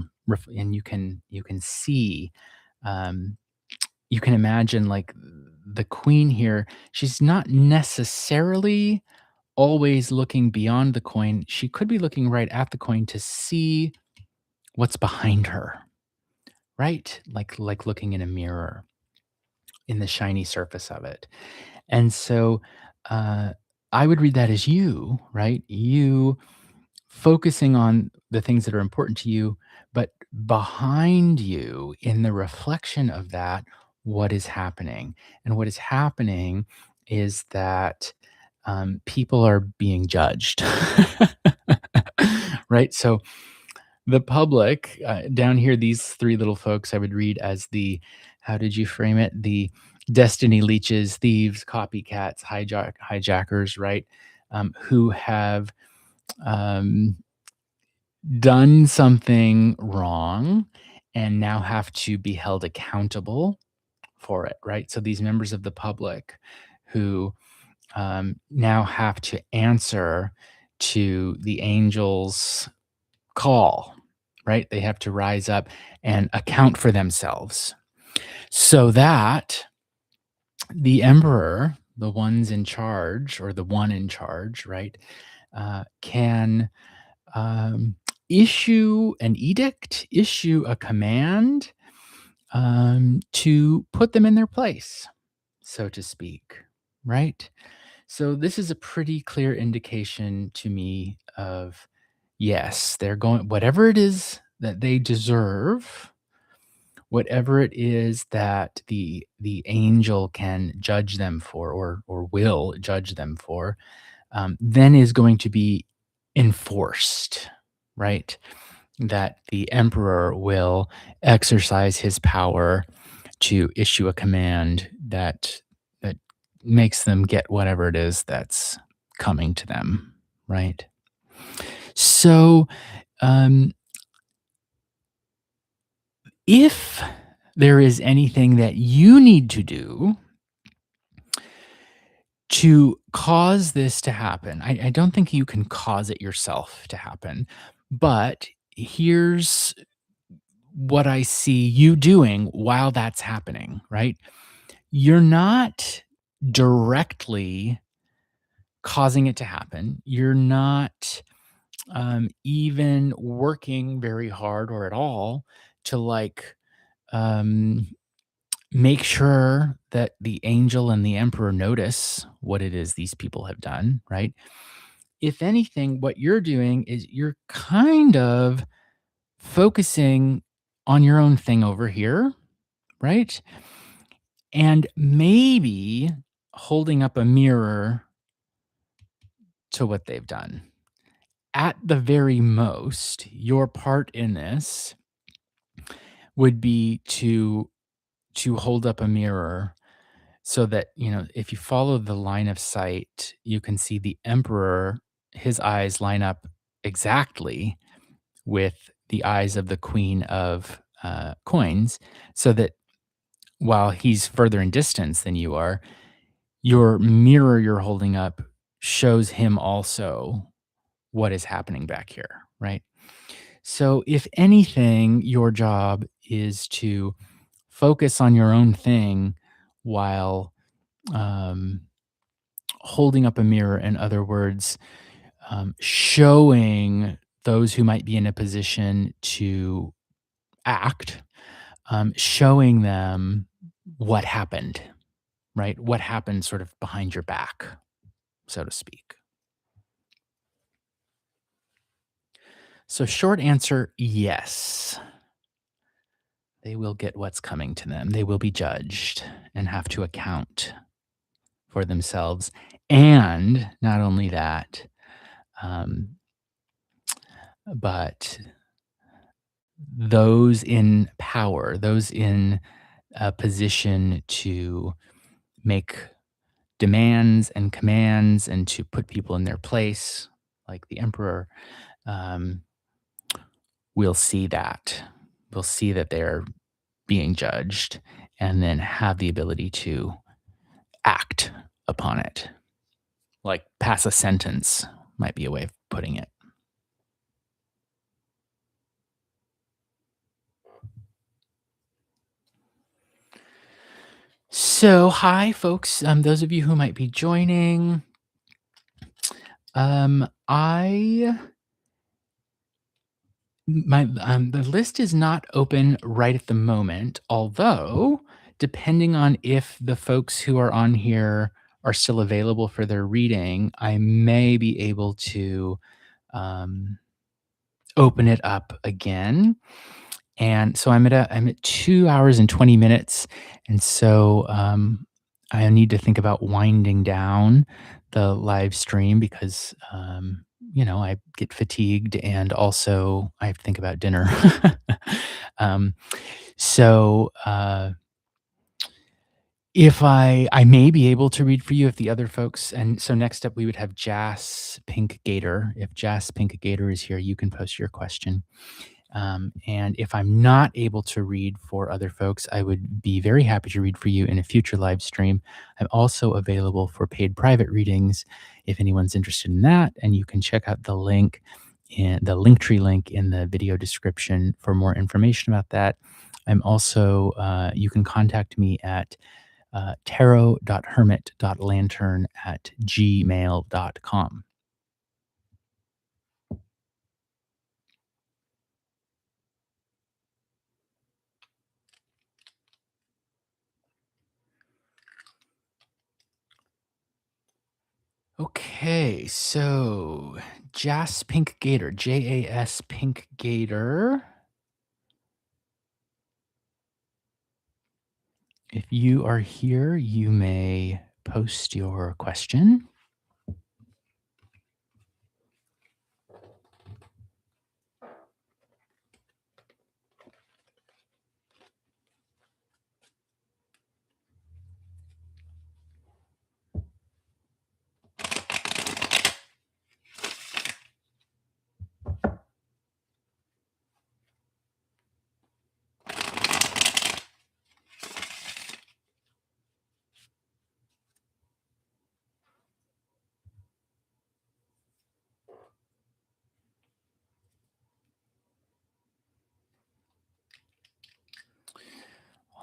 And you can see, um, you can imagine like the queen here. She's not necessarily always looking beyond the coin. She could be looking right at the coin to see what's behind her. Right? Like looking in a mirror, in the shiny surface of it. And so, uh, I would read that as you, right? You focusing on the things that are important to you, but behind you in the reflection of that, what is happening? And what is happening is that, people are being judged. Right? So the public, down here, these 3 little folks I would read as the how did you frame it? destiny leeches, thieves, copycats, hijackers, right? Who have um, done something wrong and now have to be held accountable for it, right? So these members of the public who now have to answer to the angel's call, right? They have to rise up and account for themselves so that the emperor, the ones in charge, or the one in charge, right, can um, issue an edict, issue a command to put them in their place, so to speak, right? So this is a pretty clear indication to me of yes, they're going whatever it is that they deserve, whatever it is that the angel can judge them for or will judge them for, then is going to be enforced, right? That the emperor will exercise his power to issue a command that makes them get whatever it is that's coming to them, right? So, um, if there is anything that you need to do to cause this to happen, I don't think you can cause it yourself to happen, but here's what I see you doing while that's happening, right? You're not directly causing it to happen. You're not even working very hard or at all to um, make sure that the angel and the emperor notice what it is these people have done, right? If anything, what you're doing is you're kind of focusing on your own thing over here, right? And maybe holding up a mirror to what they've done. At the very most, your part in this would be to hold up a mirror so that, if you follow the line of sight, you can see the emperor, his eyes line up exactly with the eyes of the queen of coins, so that while he's further in distance than you are, your mirror you're holding up shows him also what is happening back here, right? So, if anything, your job is to focus on your own thing while um, holding up a mirror. In other words, showing those who might be in a position to act, showing them what happened, right? What happened sort of behind your back, so to speak. So, short answer yes, they will get what's coming to them. They will be judged and have to account for themselves. And not only that, um, but those in power, those in a position to make demands and commands and to put people in their place, like the emperor, um, will see that. Will see that they're being judged and then have the ability to act upon it. Like pass a sentence might be a way of putting it. So, hi, folks. Those of you who might be joining, I my the list is not open right at the moment. Although, depending on if the folks who are on here are still available for their reading, I may be able to um, open it up again. And so I'm at 2 hours and 20 minutes, and so, I need to think about winding down the live stream because, I get fatigued and also I have to think about dinner. Um, so, If I may be able to read for you if the other folks, and so next up we would have Jas Pink Gator. If Jas Pink Gator is here, you can post your question. And if I'm not able to read for other folks, I would be very happy to read for you in a future live stream. I'm also available for paid private readings if anyone's interested in that. And you can check out the link in the Linktree link in the video description for more information about that. I'm also, you can contact me at tarot.hermit.lantern@gmail.com. Okay, so Jas Pink Gator, Jas Pink Gator. If you are here, you may post your question.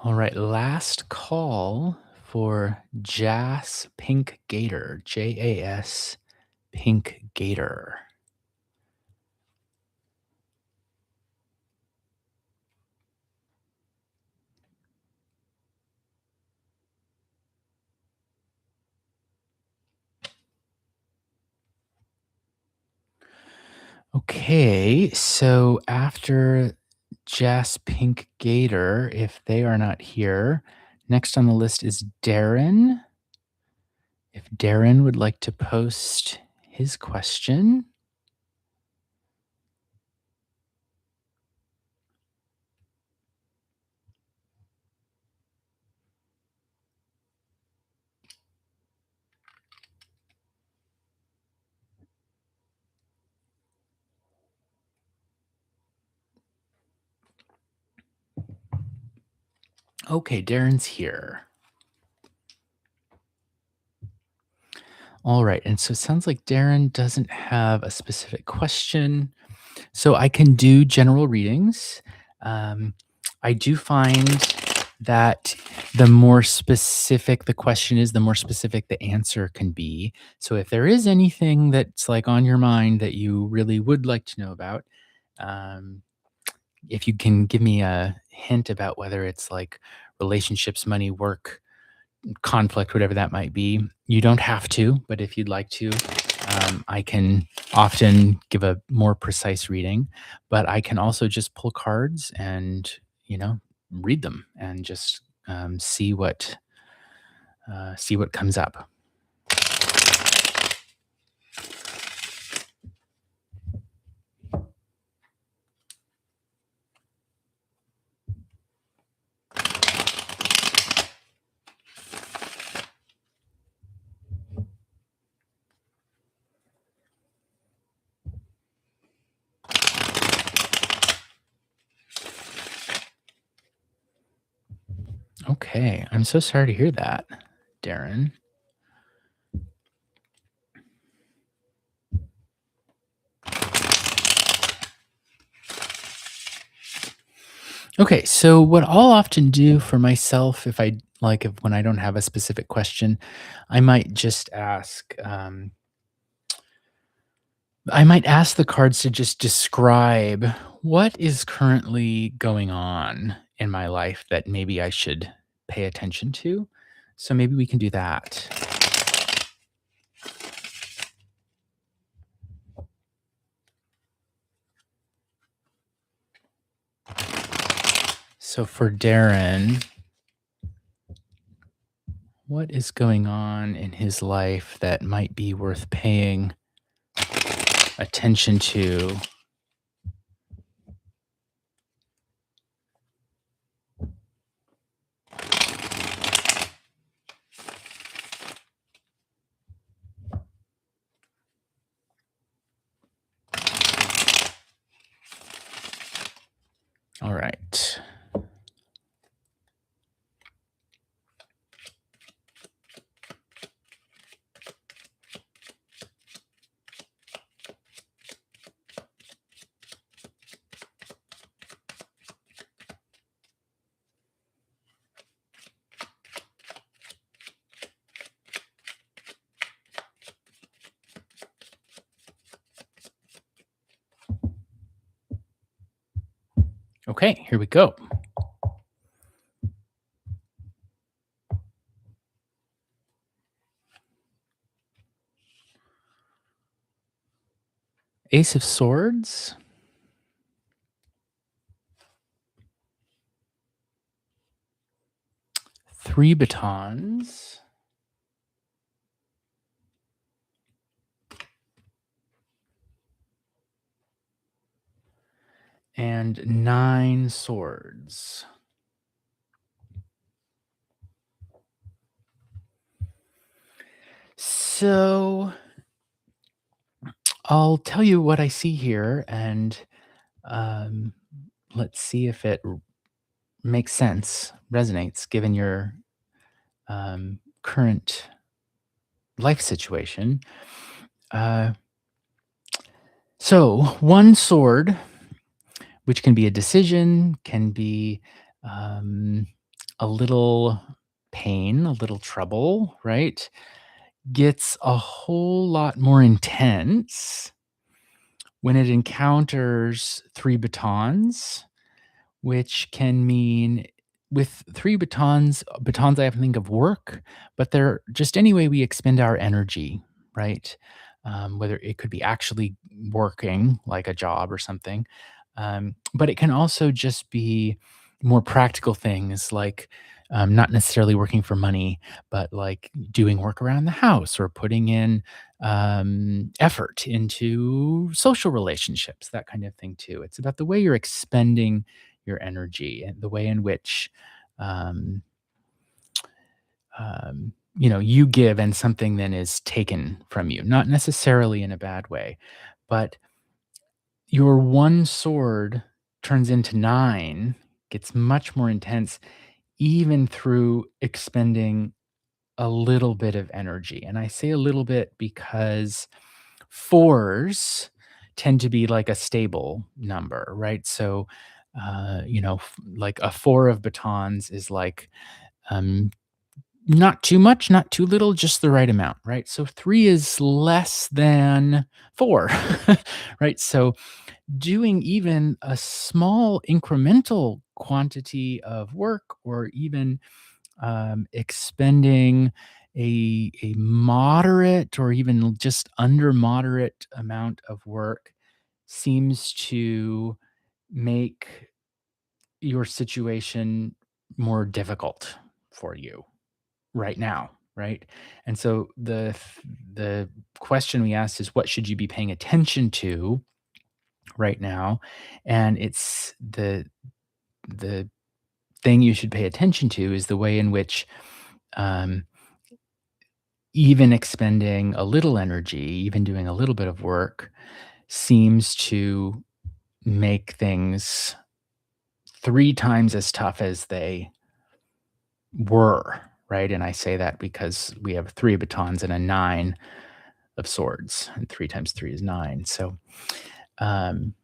All right, last call for Jas Pink Gator, Jas Pink Gator. Okay, so after Jas Pink Gator, if they are not here, next on the list is Darren. If Darren would like to post his question. Okay, Darren's here. All right, and so it sounds like Darren doesn't have a specific question. So I can do general readings. I do find that the more specific the question is, the more specific the answer can be. So if there is anything that's like on your mind that you really would like to know about, um, if you can give me a hint about whether it's like relationships, money, work, conflict, whatever that might be. You don't have to, but if you'd like to, I can often give a more precise reading, but I can also just pull cards and, read them and just see what comes up. Okay, I'm so sorry to hear that, Darren. Okay, so what I'll often do for myself, if when I don't have a specific question, I might just ask. I might ask the cards to just describe what is currently going on in my life that maybe I should pay attention to. So maybe we can do that. So for Darren, what is going on in his life that might be worth paying attention to? All right. Okay, here we go. Ace of Swords, three batons, and nine swords. So I'll tell you what I see here, and um, let's see if it makes sense, resonates, given your current life situation. Uh, so, one sword, which can be a decision, can be um, a little pain, a little trouble, right? Gets a whole lot more intense when it encounters three batons, which can mean with three batons I often think of work, but they're just any way we expend our energy, right? Whether it could be actually working, like a job or something, but it can also just be more practical things like not necessarily working for money, but like doing work around the house or putting in effort into social relationships, that kind of thing too. It's about the way you're expending your energy and the way in which um, you give and something then is taken from you, not necessarily in a bad way, but your one sword turns into nine, gets much more intense, even through expending a little bit of energy. And I say a little bit because fours tend to be like a stable number, right? So, like a four of batons is like um, not too much, not too little, just the right amount, right? So three is less than four, right? So doing even a small incremental quantity of work or even expending a moderate or even just under moderate amount of work seems to make your situation more difficult for you right now, right? And so the question we asked is what should you be paying attention to right now? And it's the thing you should pay attention to is the way in which um, even expending a little energy, even doing a little bit of work, seems to make things three times as tough as they were, right? And I say that because we have three batons and a nine of swords, and three times three is nine. Um,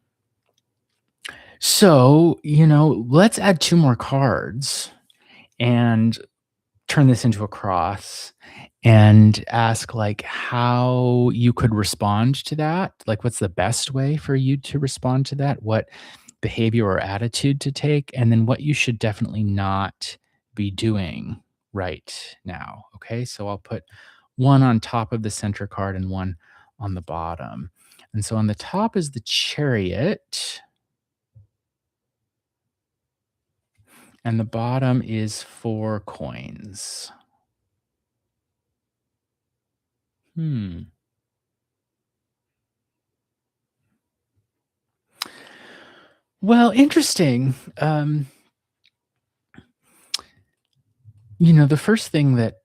let's add two more cards and turn this into a cross and ask like how you could respond to that. Like, what's the best way for you to respond to that? What behavior or attitude to take? And then what you should definitely not be doing right now. Okay. So I'll put one on top of the center card and one on the bottom. And so on the top is the Chariot, and the bottom is four coins. Hmm. Well, interesting. The first thing that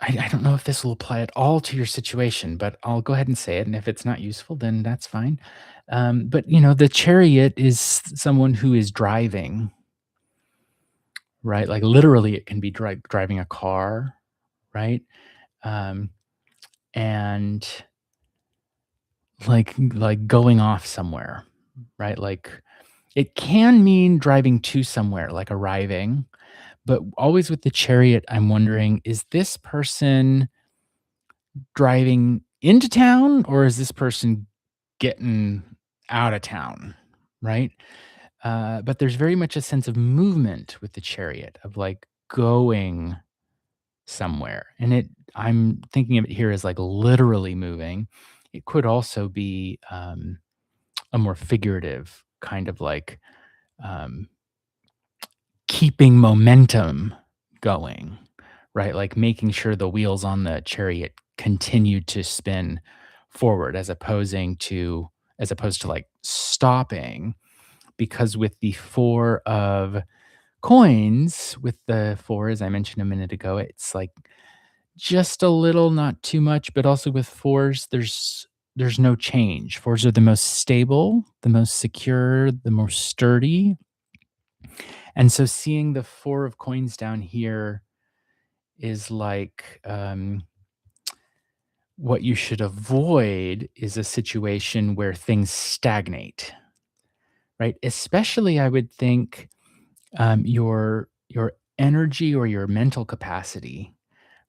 I don't know if this will apply at all to your situation, but I'll go ahead and say it, and if it's not useful, then that's fine. But, the chariot is someone who is driving, right? Like, literally, it can be driving a car, right? Um, and, like going off somewhere, right? Like, it can mean driving to somewhere, like arriving, but always with the chariot, I'm wondering, is this person driving into town, or is this person getting out of town, right? But there's very much a sense of movement with the chariot, of like going somewhere. And I'm thinking of it here as like literally moving. It could also be a more figurative kind of like um, keeping momentum going, right? Like making sure the wheels on the chariot continue to spin forward as opposed to like stopping, because with the 4 of coins, with the 4, as I mentioned a minute ago, it's like just a little, not too much, but also with 4s, there's no change. 4s are the most stable, the most secure, the most sturdy, and so seeing the 4 of coins down here is like, what you should avoid is a situation where things stagnate, right? Especially, I would think, your energy or your mental capacity,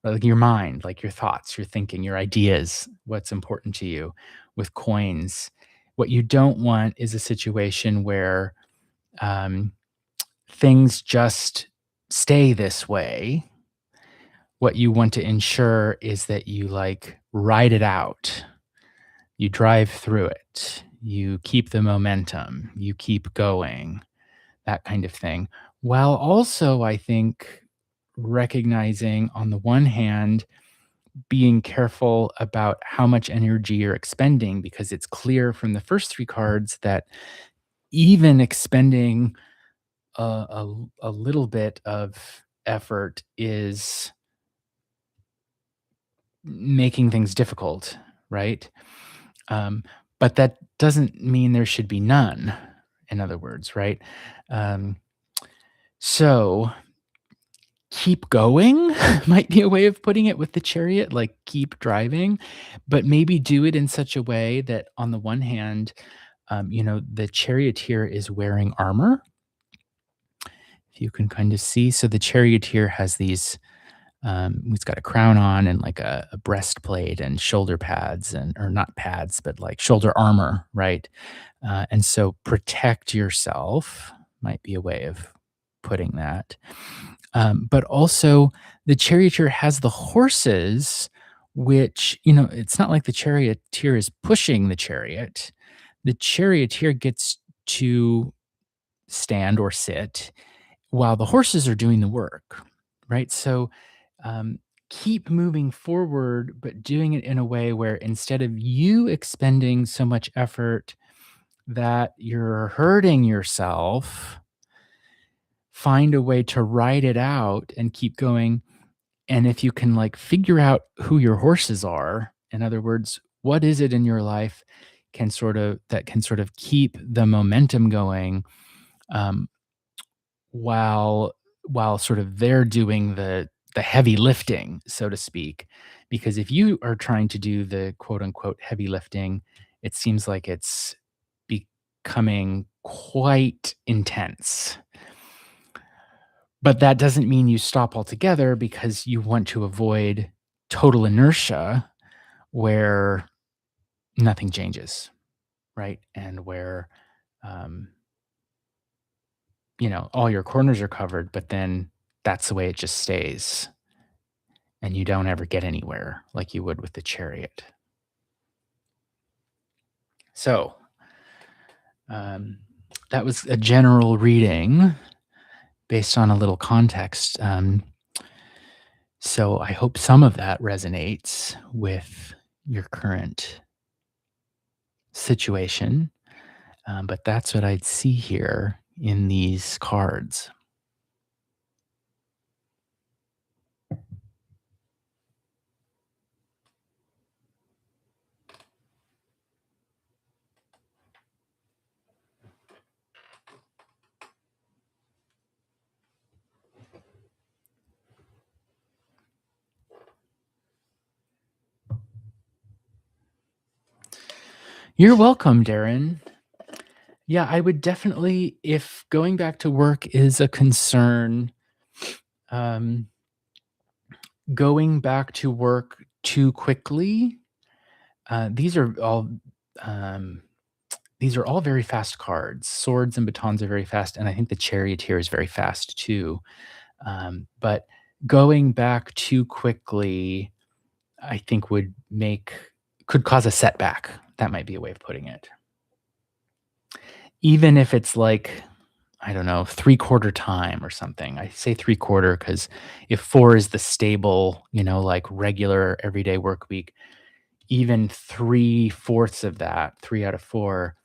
like your mind, like your thoughts, your thinking, your ideas, what's important to you with coins. What you don't want is a situation where um, things just stay this way. What you want to ensure is that you like ride it out, you drive through it, you keep the momentum, you keep going, that kind of thing. While also, I think, recognizing on the one hand, being careful about how much energy you're expending, because it's clear from the first 3 cards that even expending a little bit of effort is making things difficult, right? Um, but that doesn't mean there should be none, in other words, right? Um, so keep going might be a way of putting it with the chariot, like keep driving, but maybe do it in such a way that on the one hand, the charioteer is wearing armor. If you can kind of see, so the charioteer has these. He's got a crown on and like a breastplate and shoulder pads, and or not pads, but like shoulder armor, right? And so protect yourself might be a way of putting that. But also, the charioteer has the horses, which, it's not like the charioteer is pushing the chariot. The charioteer gets to stand or sit while the horses are doing the work, right? So, um, keep moving forward, but doing it in a way where instead of you expending so much effort that you're hurting yourself, find a way to ride it out and keep going. And if you can like figure out who your horses are, in other words, what is it in your life can sort of keep the momentum going, um, while sort of they're doing the heavy lifting, so to speak. Because if you are trying to do the quote unquote heavy lifting, it seems like it's becoming quite intense. But that doesn't mean you stop altogether, because you want to avoid total inertia where nothing changes, right? And where, um, all your corners are covered, but then that's the way it just stays. And you don't ever get anywhere like you would with the chariot. So, um, that was a general reading based on a little context. So I hope some of that resonates with your current situation. But that's what I'd see here in these cards. You're welcome, Darren. Yeah, I would definitely, if going back to work is a concern, um, going back to work too quickly, these are all um, these are all very fast cards. Swords and batons are very fast, and I think the charioteer is very fast too. But going back too quickly, I think could cause a setback. That might be a way of putting it. Even if it's like, I don't know, three-quarter time or something. I say three-quarter because if 4 is the stable, like regular everyday work week, even three-fourths of that, 3 out of 4,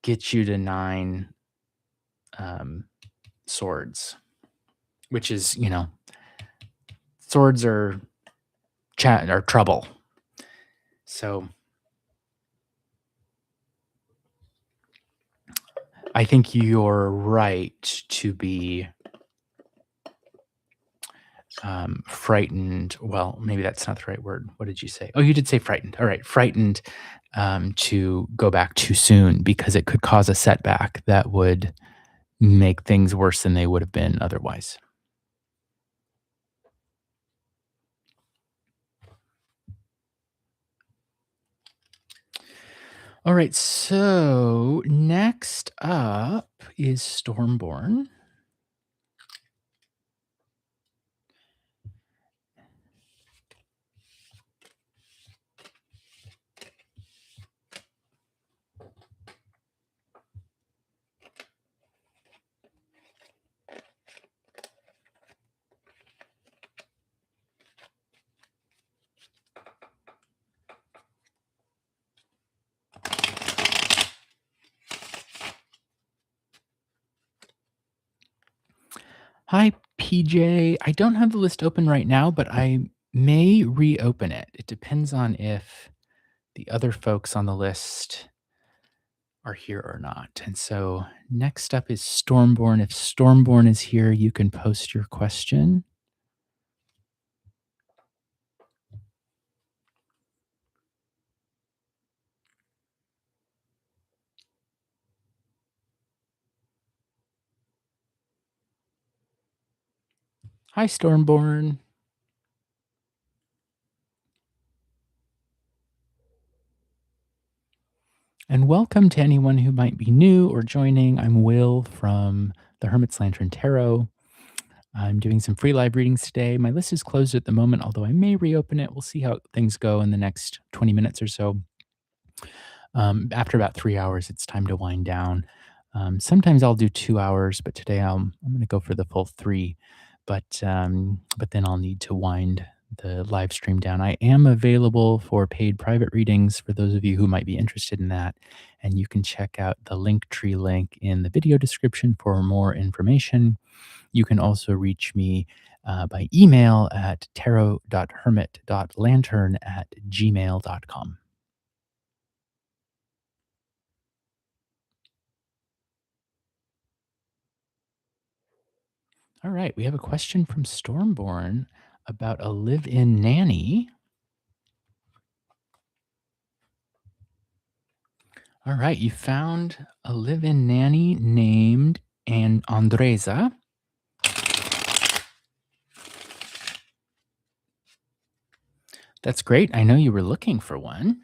gets you to 9 swords, which is, swords are trouble. So I think you're right to be frightened. Well, maybe that's not the right word. What did you say? Oh, you did say frightened. All right, frightened to go back too soon because it could cause a setback that would make things worse than they would have been otherwise. All right, so next up is Stormborn. Hi, PJ. I don't have the list open right now, but I may reopen it. It depends on if the other folks on the list are here or not. And so next up is Stormborn. If Stormborn is here, you can post your question. Hi, Stormborn. And welcome to anyone who might be new or joining. I'm Will from the Hermit's Lantern Tarot. I'm doing some free live readings today. My list is closed at the moment, although I may reopen it. We'll see how things go in the next 20 minutes or so. After about 3 hours, it's time to wind down. Sometimes I'll do 2 hours, but today I'm going to go for the full 3. But then I'll need to wind the live stream down. I am available for paid private readings for those of you who might be interested in that. And you can check out the Linktree link in the video description for more information. You can also reach me by email at tarot.hermit.lantern@gmail.com. All right, we have a question from Stormborn about a live-in nanny. All right, you found a live-in nanny named Andresa. That's great. I know you were looking for one.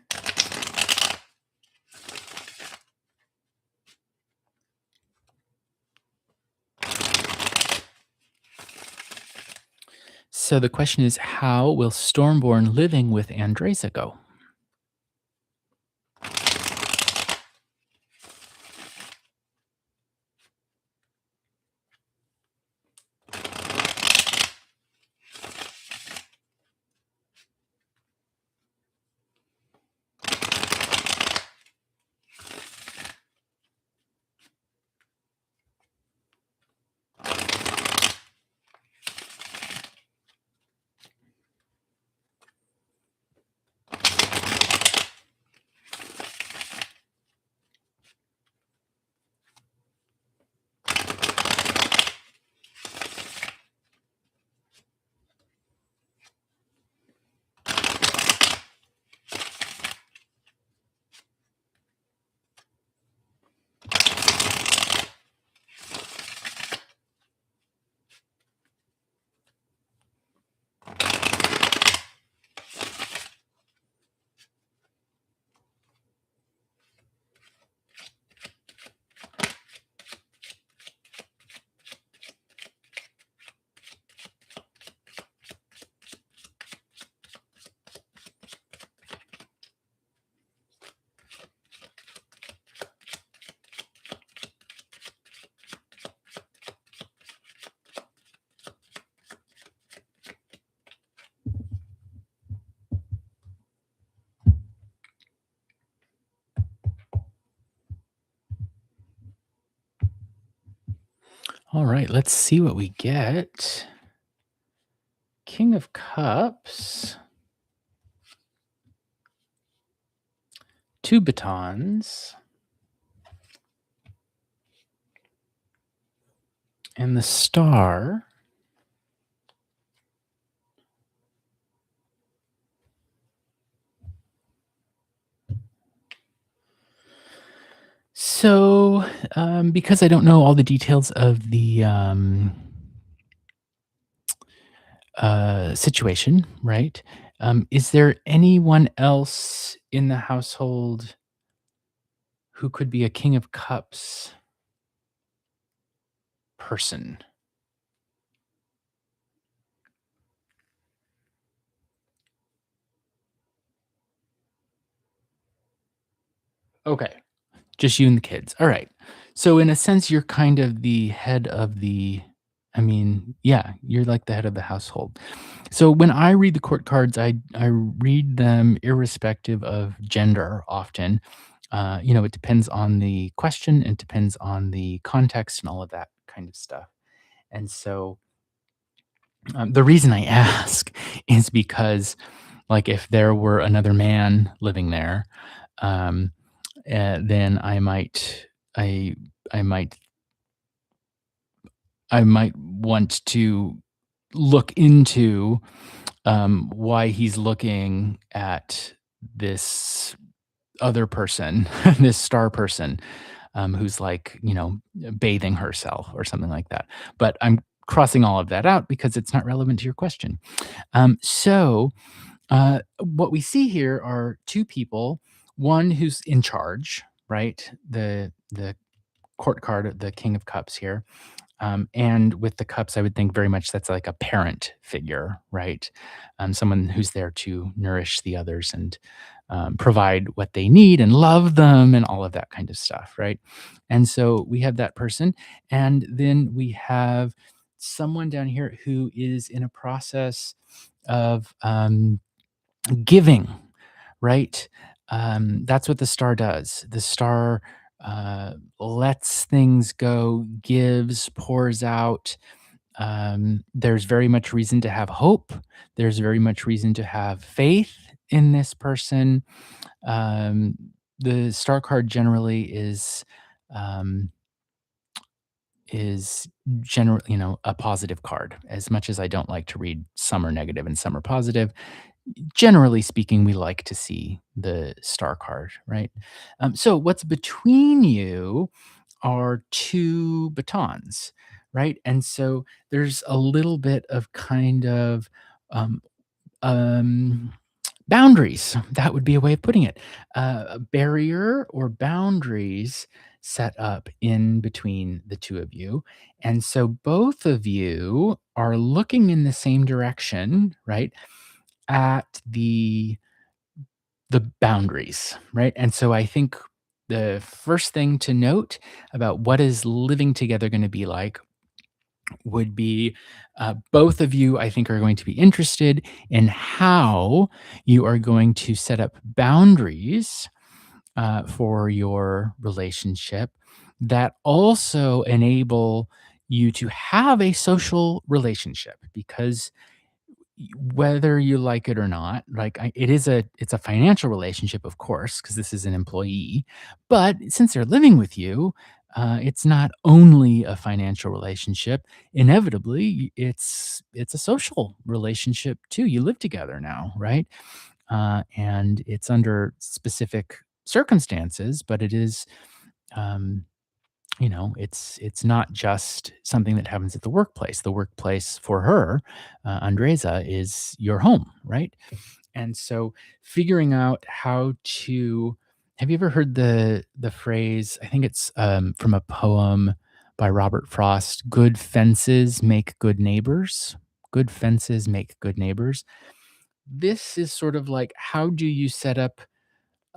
So the question is, how will Stormborn living with Andresa go? All right, let's see what we get. King of Cups, two batons, and the star. So, because I don't know all the details of the situation, right? Is there anyone else in the household who could be a King of Cups person? Okay, just you and the kids. All right. So, in a sense, you're kind of the head of the. I mean, yeah, you're like the head of the household. So when I read the court cards, I read them irrespective of gender often. It depends on the question, it depends on the context and all of that kind of stuff. And so the reason I ask is because, like, if there were another man living there, um, then I, I might, I might want to look into why he's looking at this other person, this star person, who's like, bathing herself or something like that. But I'm crossing all of that out because it's not relevant to your question. What we see here are two people, one who's in charge, right? The court card, the King of Cups here, and with the cups, I would think very much that's like a parent figure, right? Someone who's there to nourish the others and provide what they need and love them and all of that kind of stuff, right? And so we have that person. And then we have someone down here who is in a process of giving, right? That's what the star does. The star lets things go, gives, pours out. There's very much reason to have hope. There's very much reason to have faith in this person. Um, the star card generally um, is generally, a positive card. As much as I don't like to read some are negative and some are positive, generally speaking, we like to see the star card, right? So what's between you are two batons, right? And so there's a little bit of kind of um, um, boundaries. That would be a way of putting it. A barrier or boundaries set up in between the two of you. And so both of you are looking in the same direction, right? At the boundaries, right? And so I think the first thing to note about what is living together going to be like would be both of you, I think, are going to be interested in how you are going to set up boundaries for your relationship that also enable you to have a social relationship because whether you like it or not, like it's a financial relationship, of course, because this is an employee. But since they're living with you, it's not only a financial relationship. Inevitably, it's a social relationship too. You live together now, right? And it's under specific circumstances, but it is. Um, it's not just something that happens at the workplace. The workplace for her, Andresa, is your home, right? And so figuring out how to have you ever heard the phrase, I think it's from a poem by Robert Frost, good fences make good neighbors. Good fences make good neighbors. This is sort of like how do you set up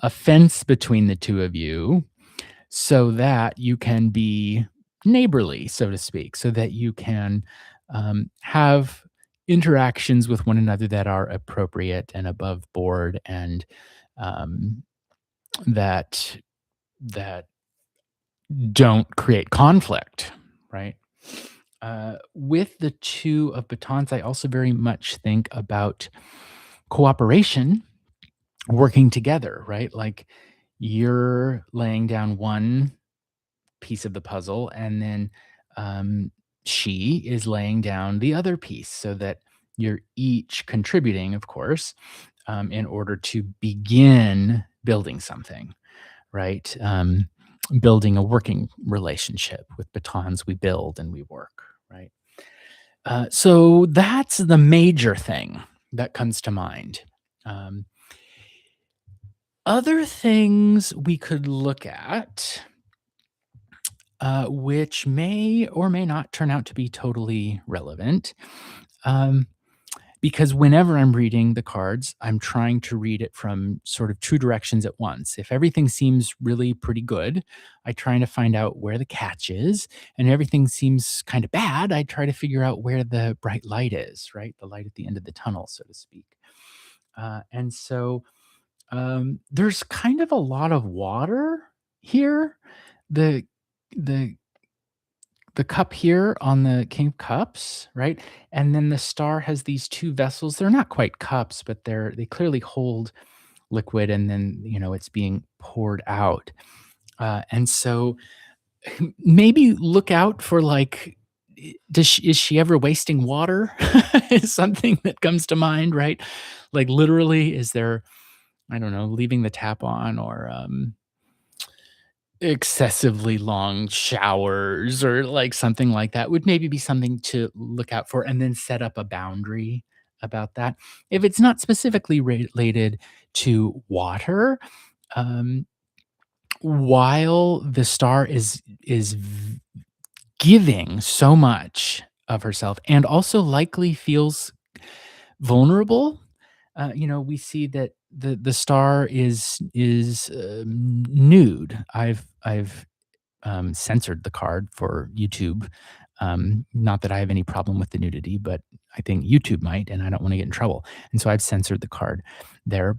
a fence between the two of you so that you can be neighborly, so to speak, so that you can have interactions with one another that are appropriate and above board and um, that that don't create conflict, right? With the two of batons, I also very much think about cooperation, working together, right? Like you're laying down one piece of the puzzle, and then um, she is laying down the other piece so that you're each contributing, of course, in order to begin building something, right? Building a working relationship with batons, we build and we work, right? So that's the major thing that comes to mind. Um, Other things we could look at, which may or may not turn out to be totally relevant. Um, because whenever I'm reading the cards, I'm trying to read it from sort of two directions at once. If everything seems really pretty good, I try to find out where the catch is. And everything seems kind of bad, I try to figure out where the bright light is, right? The light at the end of the tunnel, so to speak. And so there's kind of a lot of water here. The the the cup here on the King of Cups, right? And then the star has these 2 vessels. They're not quite cups, but they clearly hold liquid, and then, it's being poured out. And so maybe look out for, like, is she ever wasting water? Is something that comes to mind, right? Like, literally, is there, I don't know, leaving the tap on, or, excessively long showers, or, like, something like that would maybe be something to look out for, and then set up a boundary about that. If it's not specifically related to water, um, while the star is giving so much of herself and also likely feels vulnerable. We see that the star is nude. I've censored the card for YouTube. Not that I have any problem with the nudity, but I think YouTube might, and I don't want to get in trouble. And so I've censored the card there.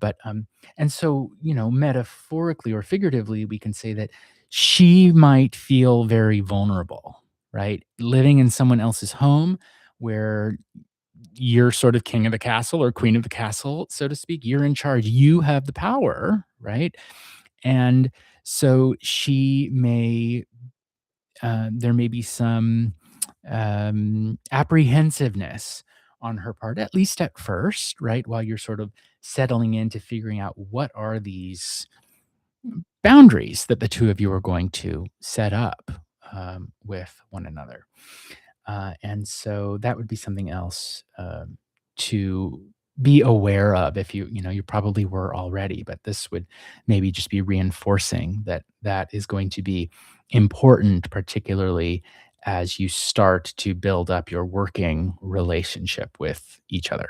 And so, metaphorically or figuratively, we can say that she might feel very vulnerable, right? Living in someone else's home where you're sort of king of the castle or queen of the castle, so to speak. You're in charge. You have the power, right? And so there may be some apprehensiveness on her part, at least at first, right? While you're sort of settling into figuring out what are these boundaries that the two of you are going to set up with one another. And so that would be something else to be aware of. If you probably were already, but this would maybe just be reinforcing that that is going to be important, particularly as you start to build up your working relationship with each other.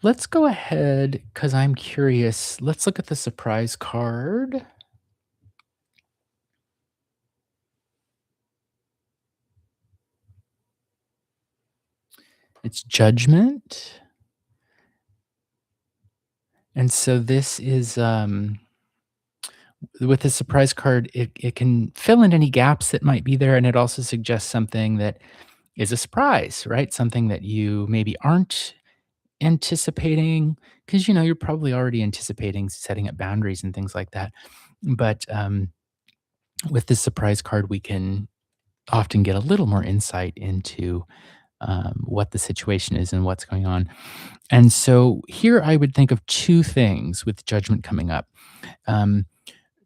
Let's go ahead because I'm curious. Let's look at the surprise card. It's judgment. And so this is with the surprise card, it can fill in any gaps that might be there, and it also suggests something that is a surprise, right? Something that you maybe aren't anticipating, because you're probably already anticipating setting up boundaries and things like that. But with this surprise card, we can often get a little more insight into what the situation is and what's going on. And so here I would think of two things with judgment coming up. Um,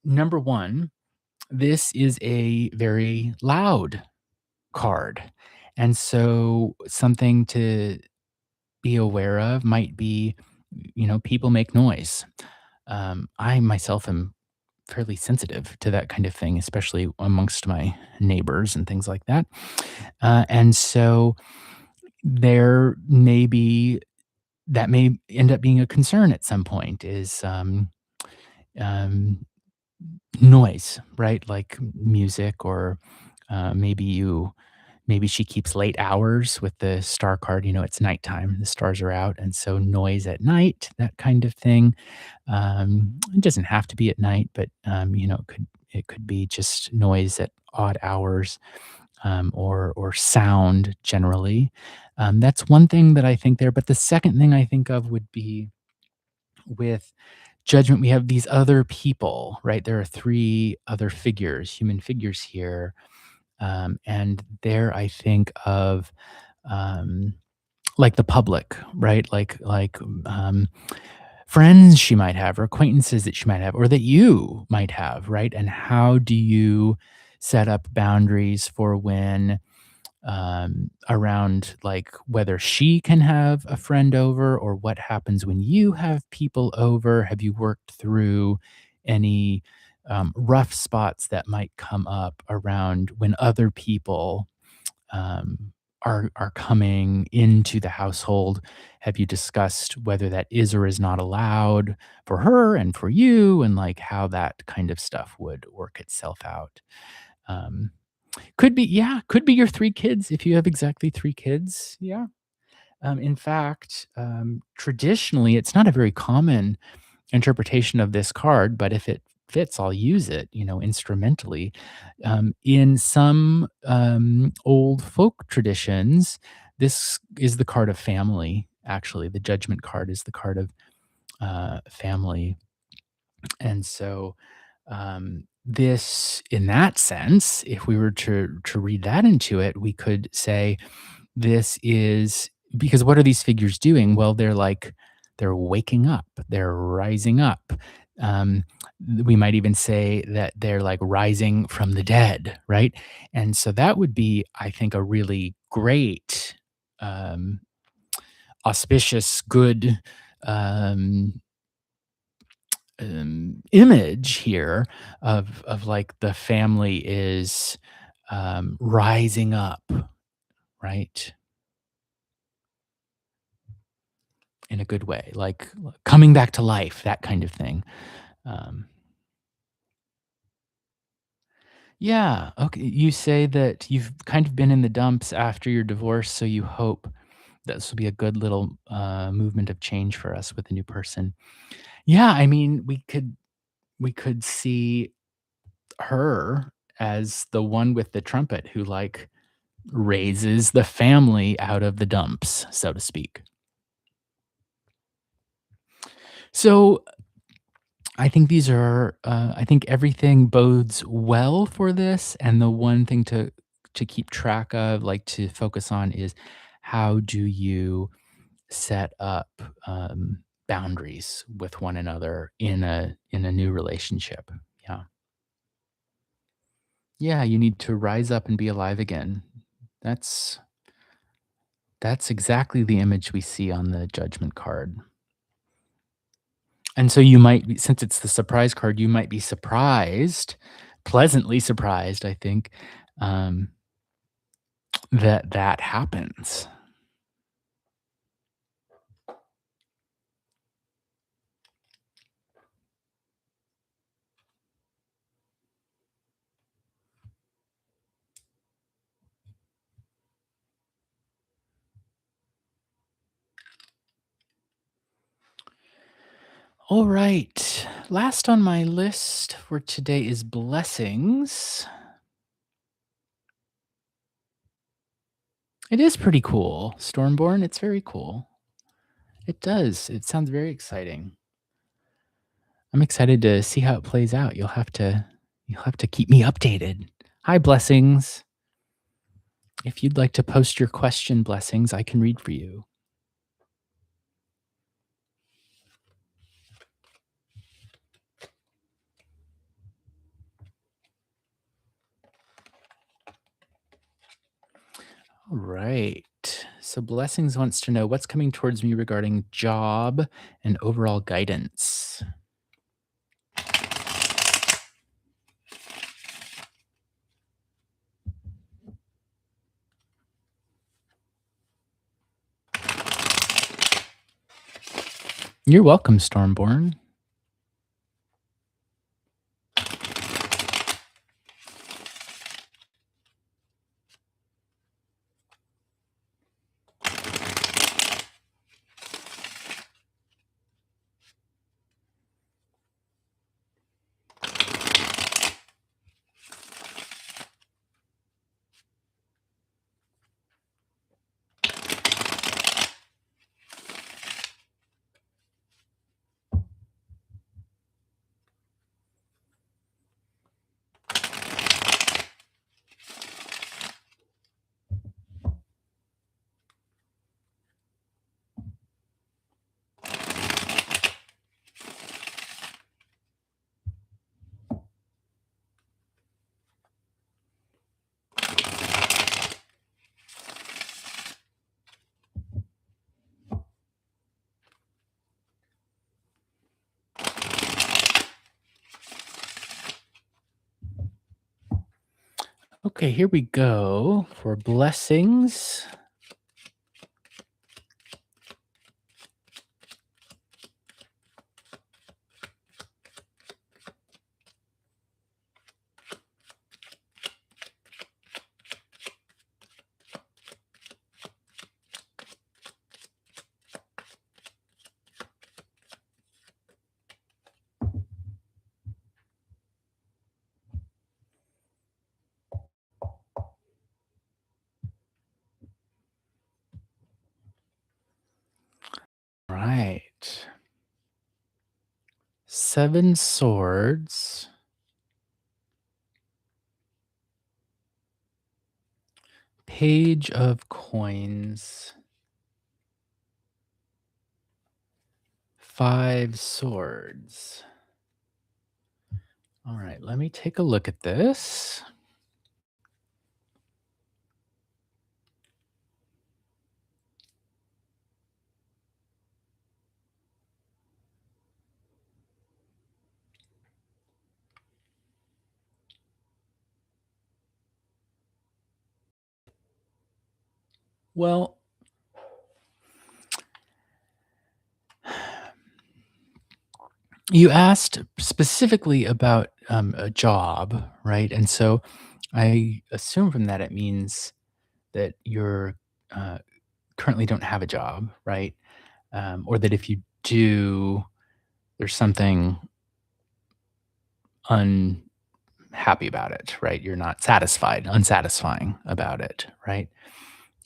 Number one, this is a very loud card. And so something to be aware of might be, people make noise. I myself am fairly sensitive to that kind of thing, especially amongst my neighbors and things like that. And so there may be that may end up being a concern at some point is, um, noise, right? Like music or, maybe she keeps late hours with the star card, it's nighttime, the stars are out, and so noise at night, that kind of thing. It doesn't have to be at night, but, it could be just noise at odd hours, or sound generally. That's one thing that I think there, but the second thing I think of would be with judgment, we have these other people, right? There are 3 other figures, human figures here, and there I think of, um, like the public, right? Friends she might have or acquaintances that she might have or that you might have, right? And how do you set up boundaries for when, around like whether she can have a friend over or what happens when you have people over? Have you worked through any rough spots that might come up around when other people are coming into the household? Have you discussed whether that is or is not allowed for her and for you, and like how that kind of stuff would work itself out? Um, could be, yeah, could be your 3 kids if you have exactly 3 kids, yeah. In fact, traditionally, it's not a very common interpretation of this card, but if it fits, I'll use it, instrumentally. In some, old folk traditions, this is the card of family, actually. The Judgment card is the card of, family, and so, this in that sense, if we were to read that into it, we could say this is because what are these figures doing? Well, they're waking up, they're rising up. Um, we might even say that they're like rising from the dead, right? And so that would be, I think, a really great, um, auspicious, good, um, image here of like the family is, rising up, right? In a good way, like coming back to life, that kind of thing. Um, yeah, okay. You say that you've kind of been in the dumps after your divorce, so you hope this will be a good little movement of change for us with a new person. Yeah, I mean, we could see her as the one with the trumpet who like raises the family out of the dumps, so to speak. So I think everything bodes well for this, and the one thing to keep track of, like, to focus on is how do you set up, boundaries with one another in a new relationship. Yeah. Yeah, you need to rise up and be alive again. That's that's exactly the image we see on the judgment card. And so you might be, since it's the surprise card, you might be surprised, pleasantly surprised, I think, um, that that happens. All right. Last on my list for today is blessings. It is pretty cool, Stormborn. It's very cool. It does. It sounds very exciting. I'm excited to see how it plays out. You'll have to keep me updated. Hi, blessings. If you'd like to post your question, blessings, I can read for you. All right. So Blessings wants to know what's coming towards me regarding job and overall guidance. You're welcome, Stormborn. Okay, here we go for blessings. Right. Seven swords. Page of coins. Five swords. All right, let me take a look at this. Well, you asked specifically about a job, right? And so I assume from that it means that you're uh, currently don't have a job, right? Or that if you do, there's something unhappy about it, right? You're not satisfied, unsatisfying about it, right?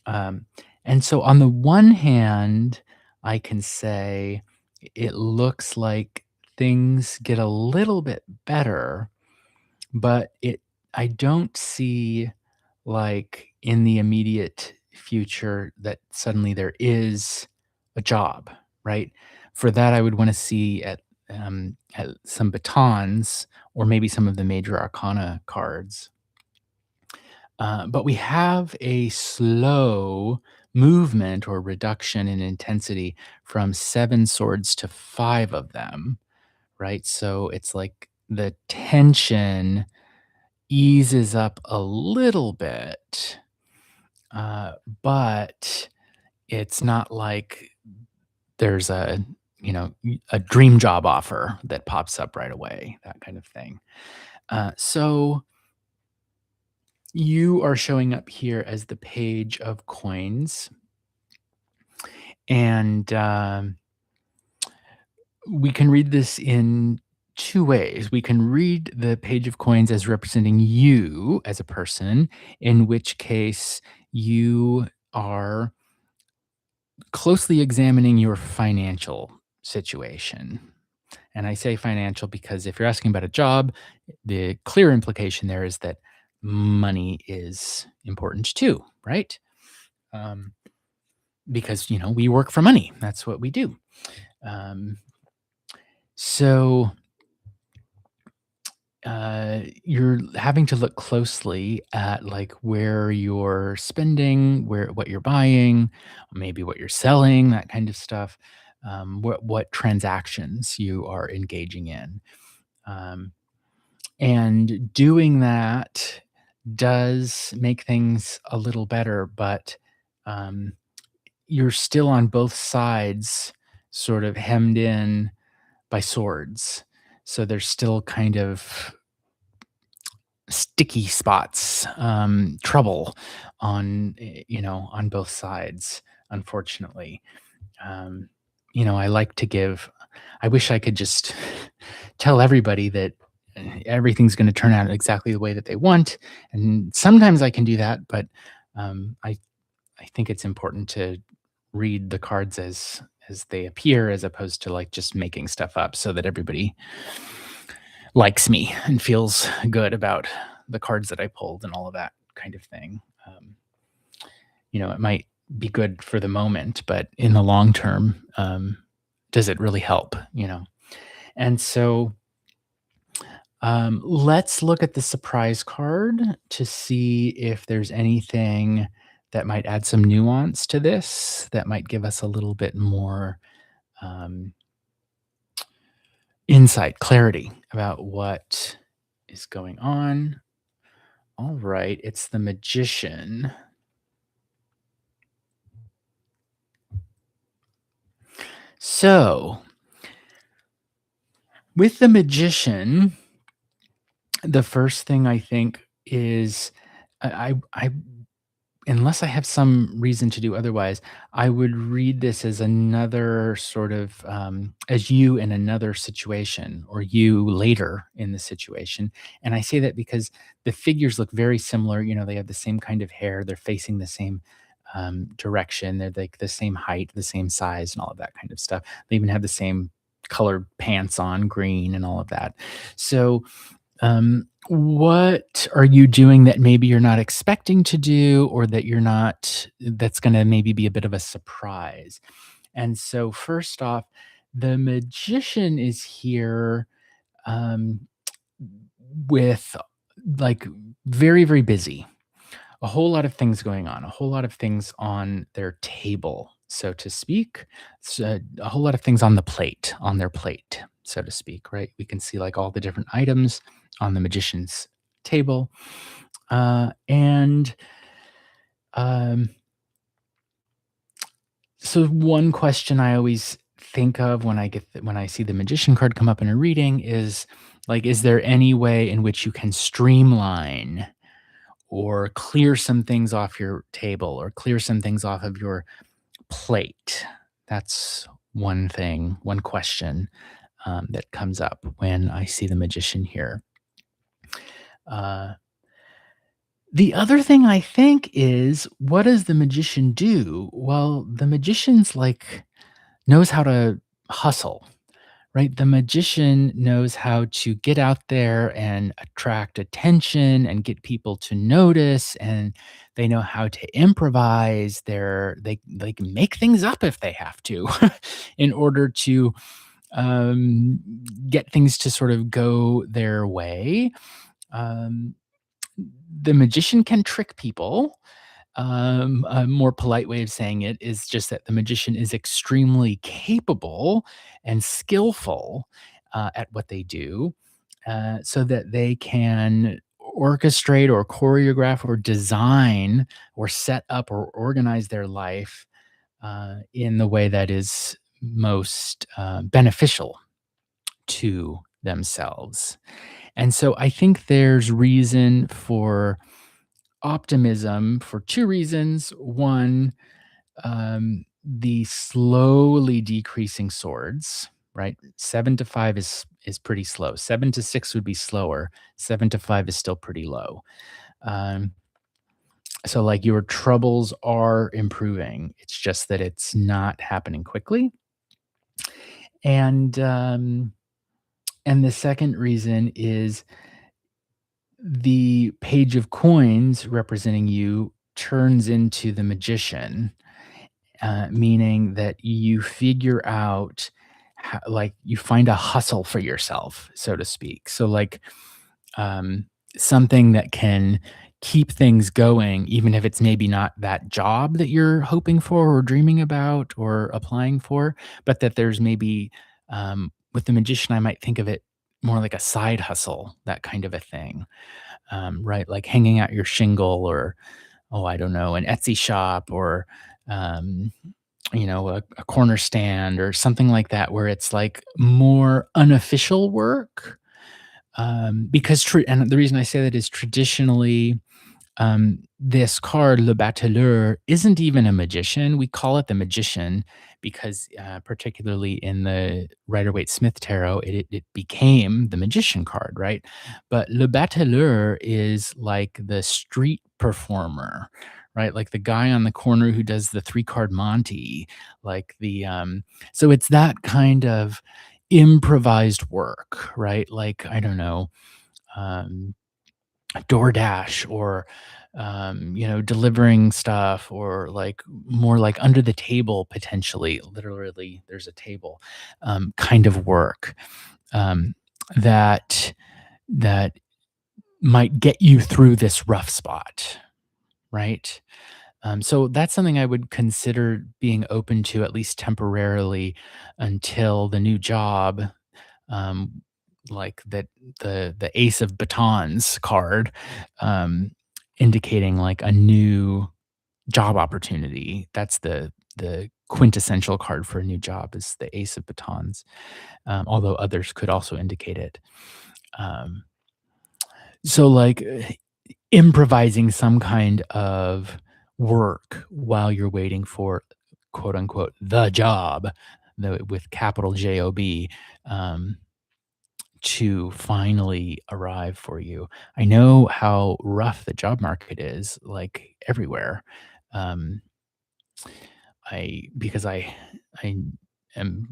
Um, and so, on the one hand, I can say it looks like things get a little bit better, but I don't see, like, in the immediate future that suddenly there is a job, right? For that, I would wanna see at some batons or maybe some of the major arcana cards. But we have a slow movement or reduction in intensity from 7 swords to 5 of them, right? So it's like the tension eases up a little bit, uh, but it's not like there's a dream job offer that pops up right away, that kind of thing. So you are showing up here as the page of coins, and we can read this in two ways. We can read the page of coins as representing you as a person, in which case you are closely examining your financial situation. And I say financial because if you're asking about a job, the clear implication there is that money is important too, right? Um, because we work for money. That's what we do. Um, so you're having to look closely at like where you're spending, where what you're buying, maybe what you're selling, that kind of stuff. What transactions you are engaging in, um, and doing that does make things a little better, but um, you're still on both sides sort of hemmed in by swords. So there's still kind of sticky spots, trouble on, on both sides, unfortunately. Um, I like to give I wish I could just tell everybody that everything's gonna turn out exactly the way that they want, and sometimes I can do that, but, I think it's important to read the cards as they appear as opposed to, like, just making stuff up so that everybody likes me and feels good about the cards that I pulled and all of that kind of thing. It might be good for the moment, but in the long term, does it really help? And so let's look at the surprise card to see if there's anything that might add some nuance to this that might give us a little bit more um, insight, clarity about what is going on. All right, it's the magician. So, with the magician, the first thing I think is I unless I have some reason to do otherwise, I would read this as another sort of as you in another situation or you later in the situation. And I say that because the figures look very similar. They have the same kind of hair, they're facing the same direction, they're like the same height, the same size, and all of that kind of stuff. They even have the same colored pants on, green, and all of that. So what are you doing that maybe you're not expecting to do or that you're not that's gonna maybe be a bit of a surprise? And so first off, the magician is here, um, with, like, very, very busy. A whole lot of things going on, a whole lot of things on their table, so to speak. So, a whole lot of things on their plate, so to speak, right? We can see like all the different items on the magician's table. And um, so one question I always think of when when I see the magician card come up in a reading is like, is there any way in which you can streamline or clear some things off your table or clear some things off of your plate? That's one thing, one question that comes up when I see the magician here. Uh, the other thing I think is, what does the magician do? Well, the magician's like knows how to hustle. Right? The magician knows how to get out there and attract attention and get people to notice, and they know how to improvise. They can make things up if they have to in order to um, get things to sort of go their way. Um, the magician can trick people. A more polite way of saying it is just that the magician is extremely capable and skillful at what they do, so that they can orchestrate or choreograph or design or set up or organize their life in the way that is most beneficial to themselves. And so I think there's reason for optimism for 2 reasons. One, the slowly decreasing swords, right? 7 to 5 is pretty slow. 7 to 6 would be slower. 7 to 5 is still pretty low. Um, so, like, your troubles are improving. It's just that it's not happening quickly. And, and the second reason is the page of coins representing you turns into the magician, meaning that you figure out like you find a hustle for yourself, so to speak. So, like, um, something that can keep things going, even if it's maybe not that job that you're hoping for or dreaming about or applying for, but that there's maybe, with the magician, I might think of it more like a side hustle, that kind of a thing, right? Like hanging out your shingle or, oh, I don't know, an Etsy shop or, um, a corner stand or something like that where it's like more unofficial work. And the reason I say that is traditionally, this card, Le Bateleur, isn't even a magician. We call it the magician because, particularly in the Rider Waite Smith tarot, it became the magician card, right? But Le Bateleur is like the street performer, right? Like the guy on the corner who does the three card Monty, like so it's that kind of improvised work, right? Like, I don't know, um, DoorDash or, delivering stuff or like more like under the table, potentially, literally, there's a table, kind of work, um, that that might get you through this rough spot, right? So that's something I would consider being open to at least temporarily until the new job, um, like that the Ace of Batons card, um, indicating like a new job opportunity. That's the quintessential card for a new job is the Ace of Batons, although others could also indicate it. Um, so like improvising some kind of work while you're waiting for quote unquote the job, with capital Job, um, to finally arrive for you. I know how rough the job market is, like everywhere. Um, I because I am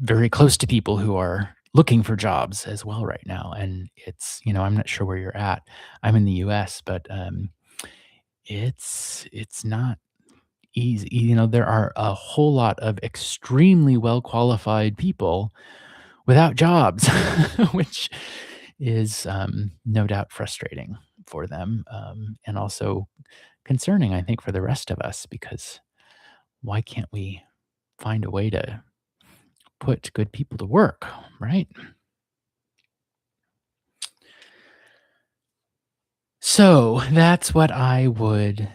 very close to people who are looking for jobs as well right now, and I'm not sure where you're at. I'm in the US, but it's not easy. There are a whole lot of extremely well qualified people without jobs, which is, no doubt frustrating for them, and also concerning, I think, for the rest of us because why can't we find a way to put good people to work, right? So that's what I would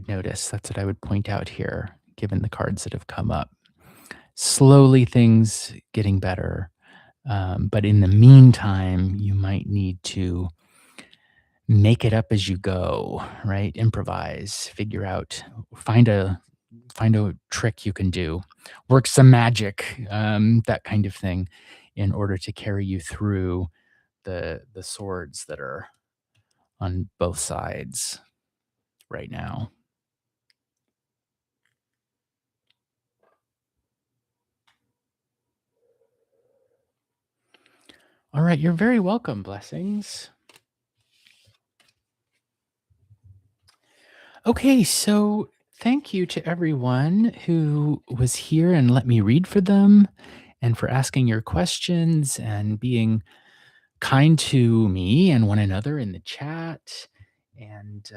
notice. That's what I would point out here, given the cards that have come up. Slowly things getting better. But in the meantime, you might need to make it up as you go, right? Improvise, figure out, find a find a trick you can do, work some magic, that kind of thing, in order to carry you through the swords that are on both sides right now. All right, you're very welcome. Blessings. Okay, so thank you to everyone who was here and let me read for them and for asking your questions and being kind to me and one another in the chat. And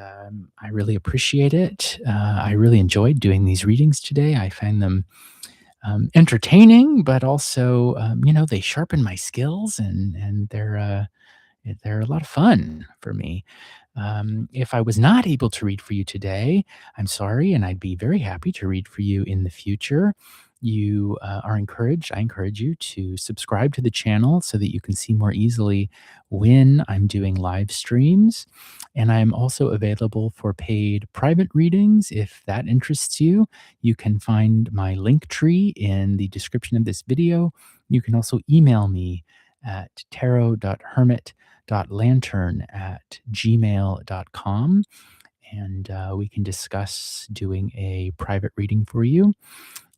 I really appreciate it. I really enjoyed doing these readings today. I find them entertaining, but also, they sharpen my skills and they're a lot of fun for me. If I was not able to read for you today, I'm sorry, and I'd be very happy to read for you in the future. I encourage you to subscribe to the channel so that you can see more easily when I'm doing live streams. And I'm also available for paid private readings if that interests you. You can find my link tree in the description of this video. You can also email me at tarot.hermit.lantern@gmail.com, and we can discuss doing a private reading for you.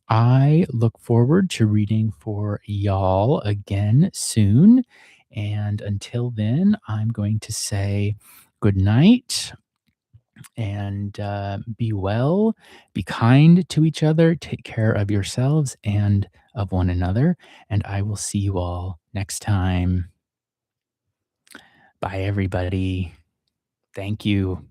I look forward to reading for y'all again soon. And until then, I'm going to say good night and be well, be kind to each other, take care of yourselves and of one another. And I will see you all next time. Bye, everybody. Thank you.